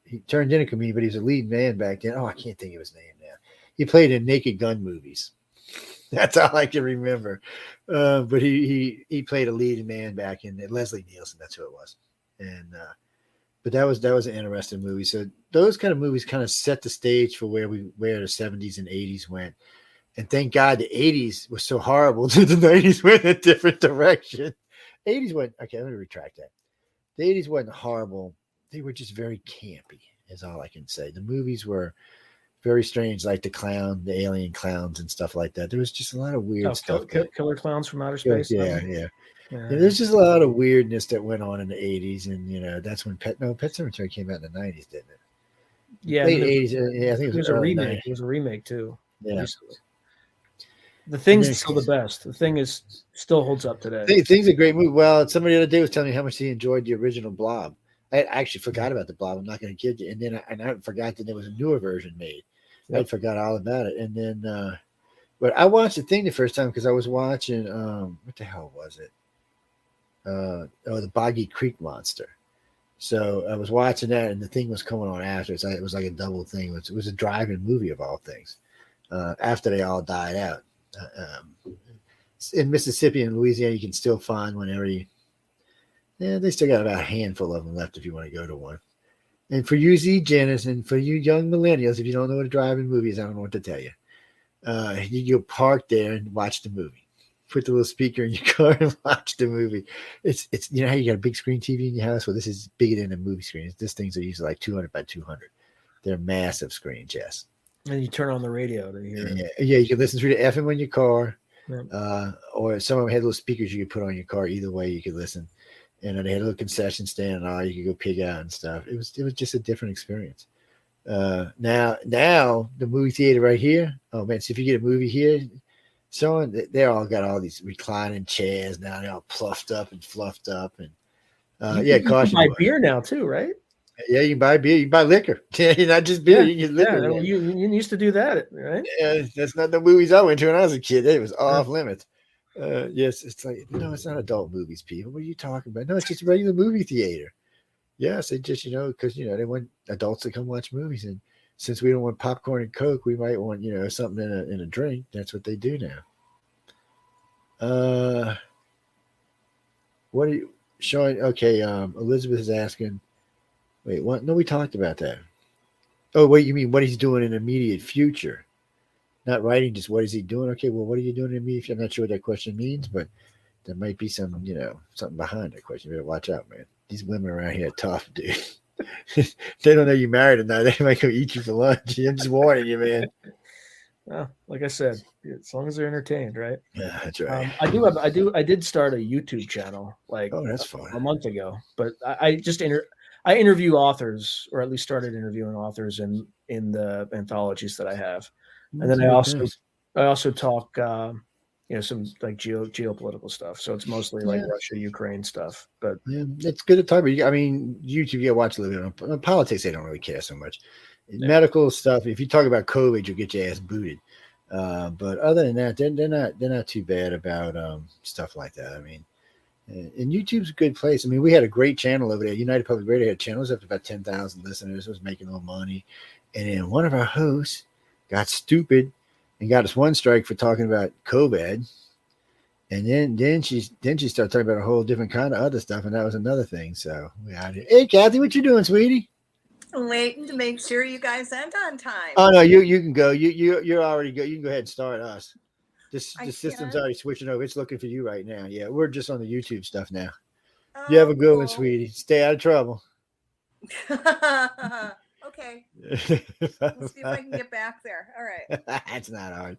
He turned into a comedian, but he was a lead man back then. Oh, I can't think of his name now. He played in Naked Gun movies. That's all I can remember. But he played a lead man back in Leslie Nielsen. That's who it was. And but that was an interesting movie. So those kind of movies kind of set the stage for where the 70s and 80s went. And thank God the 80s was so horrible that the 90s went a different direction. 80s went, okay, let me retract that. The 80s wasn't horrible. They were just very campy, is all I can say. The movies were very strange, like the alien clowns and stuff like that. There was just a lot of weird stuff. Killer Clowns from Outer Space. Yeah. There's just a lot of weirdness that went on in the 80s. And, that's when Pet Sematary came out in the 90s, didn't it? Yeah. Late 80s. Yeah, I think it was a remake. 90s. It was a remake, too. Yeah. Recently. The Thing's still the best. The Thing still holds up today. Thing's a great movie. Well, somebody the other day was telling me how much he enjoyed the original Blob. I actually forgot about the Blob. I'm not going to kid you. And then I forgot that there was a newer version made. Yep. I forgot all about it. And then, but I watched The Thing the first time because I was watching, what the hell was it? The Boggy Creek Monster. So I was watching that, and The Thing was coming on after. It was like a double thing. It was a drive-in movie of all things. After they all died out. In Mississippi and Louisiana, you can still find whenever they still got about a handful of them left if you want to go to one. And for you Z Janice and for you young millennials, if you don't know what a drive-in movie is, I don't know what to tell you. You go park there and watch the movie. Put the little speaker in your car and watch the movie. It's how you got a big screen TV in your house? Well, this is bigger than a movie screen. These things are usually like 200 by 200. They're massive screens, yes. And you turn on the radio to hear it. Yeah, you can listen through the FM in your car. Or some of them had little speakers you could put on your car. Either way, you could listen. And they had a little concession stand and all. You could go pig out and stuff. It was just a different experience. Now the movie theater right here. Oh man, so if you get a movie here, they all got all these reclining chairs now. They're all pluffed up and fluffed up, and you can buy beer now too, right? Yeah, you can buy beer. You can buy liquor. Not just beer. You can get liquor. Yeah, you used to do that, right? Yeah, that's not the movies I went to when I was a kid. It was off limits. Yes, it's like, no, it's not adult movies, people. What are you talking about? No, it's just a regular movie theater. Yes, it just, because, they want adults to come watch movies. And since we don't want popcorn and Coke, we might want, something in a drink. That's what they do now. What are you showing? Okay, Elizabeth is asking, wait, what? No, we talked about that. Oh, wait, you mean what he's doing in the immediate future? Not writing, just what is he doing? Okay, well, what are you doing in the immediate future? I'm not sure what that question means, but there might be some, something behind that question. You better watch out, man. These women around here are tough, dude. They don't know you married or not. They might go eat you for lunch. I'm just warning you, man. Well, like I said, as long as they're entertained, right? Yeah, that's right. I did start a YouTube channel that's fun. A month ago, but I interview authors, or at least started interviewing authors in the anthologies that I have. And then I also talk, some like geopolitical stuff. So it's mostly like Russia, Ukraine stuff. But it's good to talk about. I mean, YouTube, you watch a little bit on politics. They don't really care so much. Medical stuff. If you talk about COVID, you'll get your ass booted. But other than that, they're not too bad about stuff like that. I mean, and YouTube's a good place. I mean, we had a great channel over there. United Public Radio had channels up to about 10,000 listeners. It was making a little money. And then one of our hosts got stupid and got us one strike for talking about COVID. And then she started talking about a whole different kind of other stuff, and that was another thing. So we out here. Hey, Kathy, what you doing, sweetie? I'm waiting to make sure you guys end on time. Oh no, you can go. You're already go. You can go ahead and start us. The system's already switching over. It's looking for you right now. Yeah, we're just on the YouTube stuff now. You have a good one, sweetie. Stay out of trouble. Okay. We'll see if I can get back there. All right. That's not hard.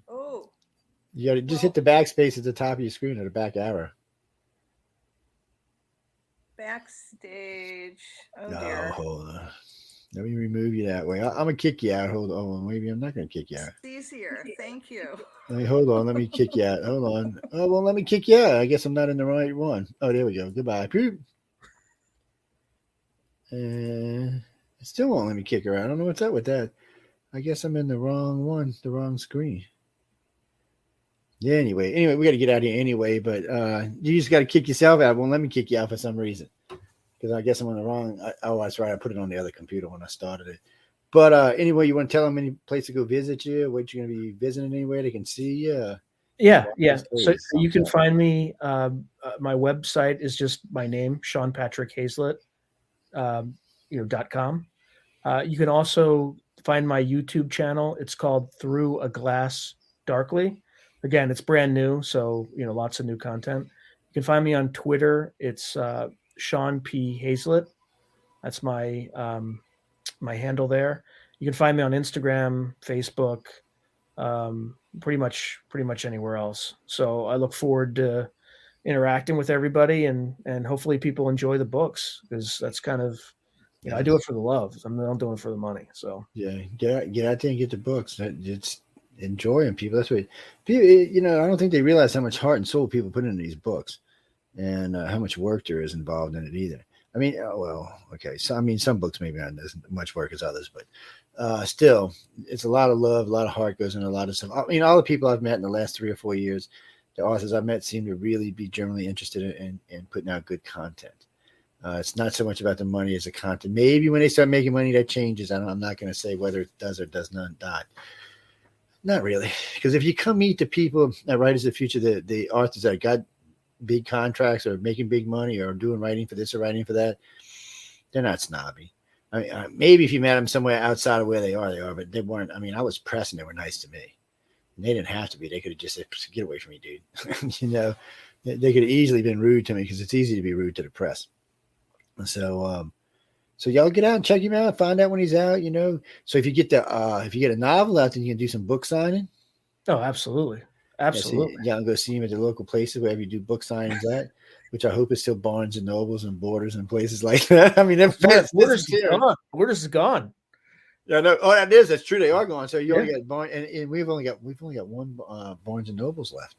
Oh. You got to just hit the backspace at the top of your screen or the back arrow. Backstage. Oh, no, dear. Hold on. Let me remove you that way. I'm going to kick you out. Hold on. Maybe I'm not going to kick you out. It's easier. Thank you. Hold on. Let me kick you out. Hold on. Oh, well, let me kick you out. I guess I'm not in the right one. Oh, there we go. Goodbye. Poop. It still won't let me kick her out. I don't know what's up with that. I guess I'm in the wrong one, the wrong screen. Yeah, anyway, we got to get out of here anyway, but you just got to kick yourself out. It won't let me kick you out for some reason because I guess I'm on the wrong. That's right. I put it on the other computer when I started it. But anyway, you want to tell them any place to go visit you? What you're going to be visiting anywhere they can see you? Yeah. So you can find me. My website is just my name, Sean Patrick Hazlett. .com. You can also find my YouTube channel. It's called Through a Glass Darkly. Again, it's brand new, so lots of new content. You can find me on Twitter. It's Sean P. Hazlett. That's my my handle there. You can find me on Instagram, Facebook, pretty much anywhere else. So I look forward to interacting with everybody and hopefully people enjoy the books because that's kind of I do it for the love. I'm not doing it for the money. So get out there and get the books. It's enjoy them, people. That's what people. I don't think they realize how much heart and soul people put into these books, and how much work there is involved in it either. I mean, okay. So some books maybe not as much work as others, but still, it's a lot of love, a lot of heart goes into a lot of stuff. I mean, all the people I've met in the last 3 or 4 years, the authors I've met seem to really be generally interested in putting out good content. It's not so much about the money as the content. Maybe when they start making money, that changes. I'm not going to say whether it does or does not. Not really. Because if you come meet the people that write as the future, the authors that got big contracts or making big money or doing writing for this or writing for that, they're not snobby. I mean, maybe if you met them somewhere outside of where they are, but they weren't. I mean, I was pressed and they were nice to me. And they didn't have to be. They could have just said, get away from me, dude. They could have easily been rude to me because it's easy to be rude to the press. So y'all get out and check him out, find out when he's out, So if you get a novel out, then you can do some book signing. Oh, absolutely. Yeah, Absolutely. so y'all go see him at the local places wherever you do book signings at, which I hope is still Barnes and Nobles and Borders and places like that. I mean, they're fast. Borders is gone. Borders is gone. Yeah, no. Oh, that is. That's true. They are gone. So you Yeah. only got Barnes, and we've only got one Barnes and Nobles left.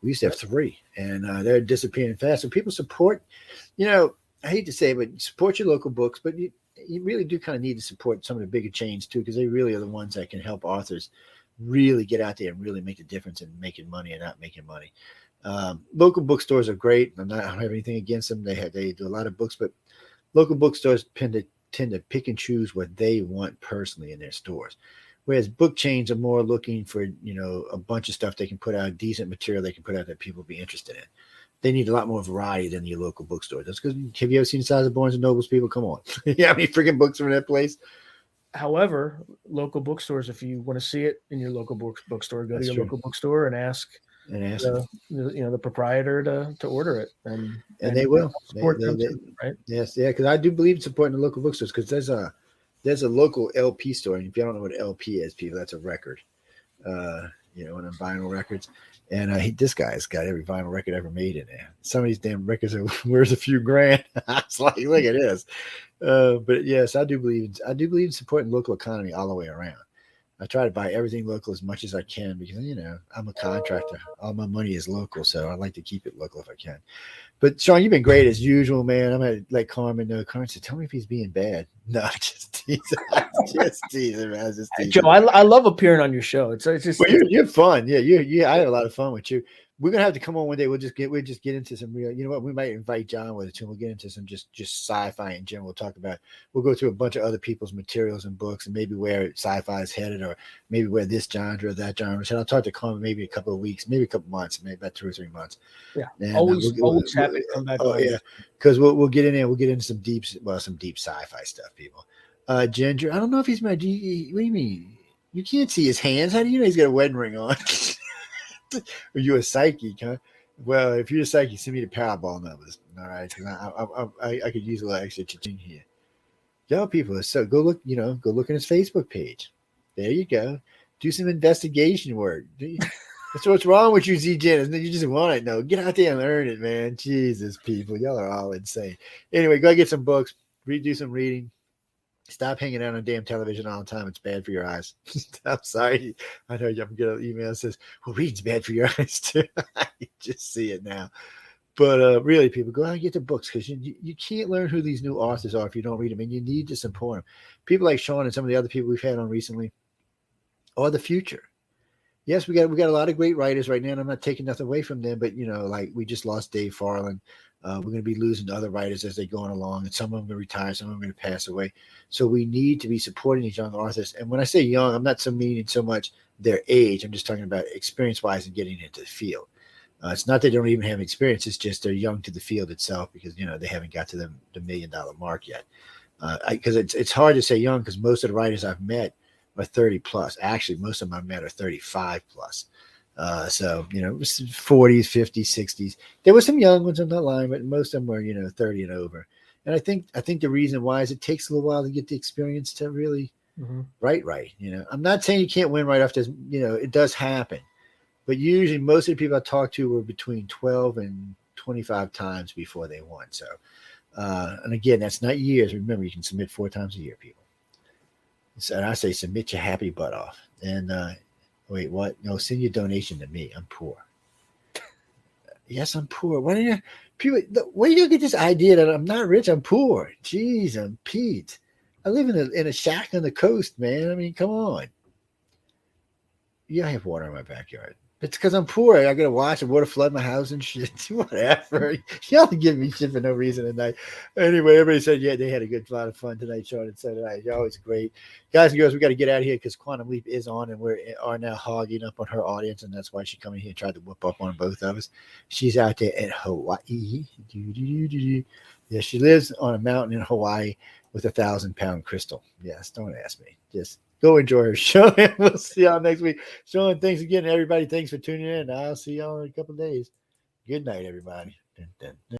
We used to have three, and they're disappearing fast. So people support. You know, I hate to say it, but support your local books, but you really do kind of need to support some of the bigger chains too, because they really are the ones that can help authors really get out there and really make a difference in making money and not making money. Local bookstores are great. I don't have anything against them. They do a lot of books, but local bookstores tend to pick and choose what they want personally in their stores. Whereas book chains are more looking for, a bunch of stuff they can put out, decent material they can put out that people will be interested in. They need a lot more variety than your local bookstore. That's because, have you ever seen the size of Barnes and Nobles, people? Come on. You have any freaking books from that place? However, local bookstores, if you want to see it in your local bookstore, go to your local bookstore and ask the proprietor to order it, and they will support them too, right? Yes, yeah, because I do believe in supporting the local bookstores, because there's a local LP store, and if you don't know what LP is, people, that's a record, one of vinyl records, and this guy's got every vinyl record ever made in there. Some of these damn records are worth a few grand. It's like, look at this. But yes, I do believe in supporting local economy all the way around. I try to buy everything local as much as I can because, I'm a contractor. All my money is local, so I like to keep it local if I can. But Sean, you've been great as usual, man. I'm gonna let Carmen know. Carmen said, "Tell me if he's being bad." No, just teasing. Just teasing, man. Just teasing. Joe, I love appearing on your show. It's just you're fun. Yeah. I have a lot of fun with you. We're gonna have to come on one day. We'll just get into some real. You know what? We might invite John with it too. We'll get into some just sci-fi in general. We'll go through a bunch of other people's materials and books, and maybe where sci-fi is headed, or maybe where this genre or that genre. So I'll talk to Carmen maybe a couple of weeks, maybe a couple months, maybe about 2 or 3 months. Yeah, and, always happy to come back. Oh yeah, because we'll get in there. We'll get into some deep sci-fi stuff, people. Ginger, I don't know if he's my G. What do you mean? You can't see his hands. How do you know he's got a wedding ring on? Are you a psychic, huh? Well, if you're a psychic, send me the Powerball numbers. All right, I could use a little extra ching here. Y'all people, so go look at his Facebook page. There you go. Do some investigation work. That's what's wrong with you, Z-Gen. You just want it. No, get out there and learn it, man. Jesus, people, y'all are all insane. Anyway, go get some books. Do some reading. Stop hanging out on damn television all the time. It's bad for your eyes. I'm sorry. I know I'm getting an email that says, well, reading's bad for your eyes too. I just see it now. But really, people, go out and get the books, because you can't learn who these new authors are if you don't read them, and you need to support them. People like Sean and some of the other people we've had on recently are the future. Yes, we got a lot of great writers right now, and I'm not taking nothing away from them, but, like we just lost Dave Farland. We're going to be losing other writers as they go on along, and some of them are going to retire, some of them are going to pass away. So we need to be supporting these young authors. And when I say young, I'm not meaning so much their age. I'm just talking about experience-wise and getting into the field. It's not that they don't even have experience. It's just they're young to the field itself, because, they haven't got to the $1 million mark yet. Because it's hard to say young, because most of the writers I've met are 30 plus. Actually, most of them I've met are 35 plus. So, 40s, 50s, 60s. There were some young ones, I'm not lying, but most of them were, 30 and over. And I think the reason why is it takes a little while to get the experience to really write right. I'm not saying you can't win right after, it does happen. But usually most of the people I talk to were between 12 and 25 times before they won. So, and again, that's not years. Remember, you can submit 4 times a year, people. So, and I say submit your happy butt off. And wait, what? No, send your donation to me. I'm poor. Yes, I'm poor. Why do you get this idea that I'm not rich? I'm poor. Jeez, I'm Pete. I live in a shack on the coast, man. I mean, come on. Yeah, I have water in my backyard. It's because I'm poor. I got to watch the water flood my house and shit. Whatever. Y'all give me shit for no reason tonight. Anyway, everybody said, yeah, they had a lot of fun tonight, Sean, and so tonight. You're always great. Guys and girls, we got to get out of here because Quantum Leap is on, and we are now hogging up on her audience, and that's why she come in here and tried to whoop up on both of us. She's out there in Hawaii. Yeah, she lives on a mountain in Hawaii with a 1,000-pound crystal. Yes, don't ask me. Just go enjoy her show, and we'll see y'all next week. Sean, thanks again, everybody. Thanks for tuning in. I'll see y'all in a couple of days. Good night, everybody. Dun, dun, dun.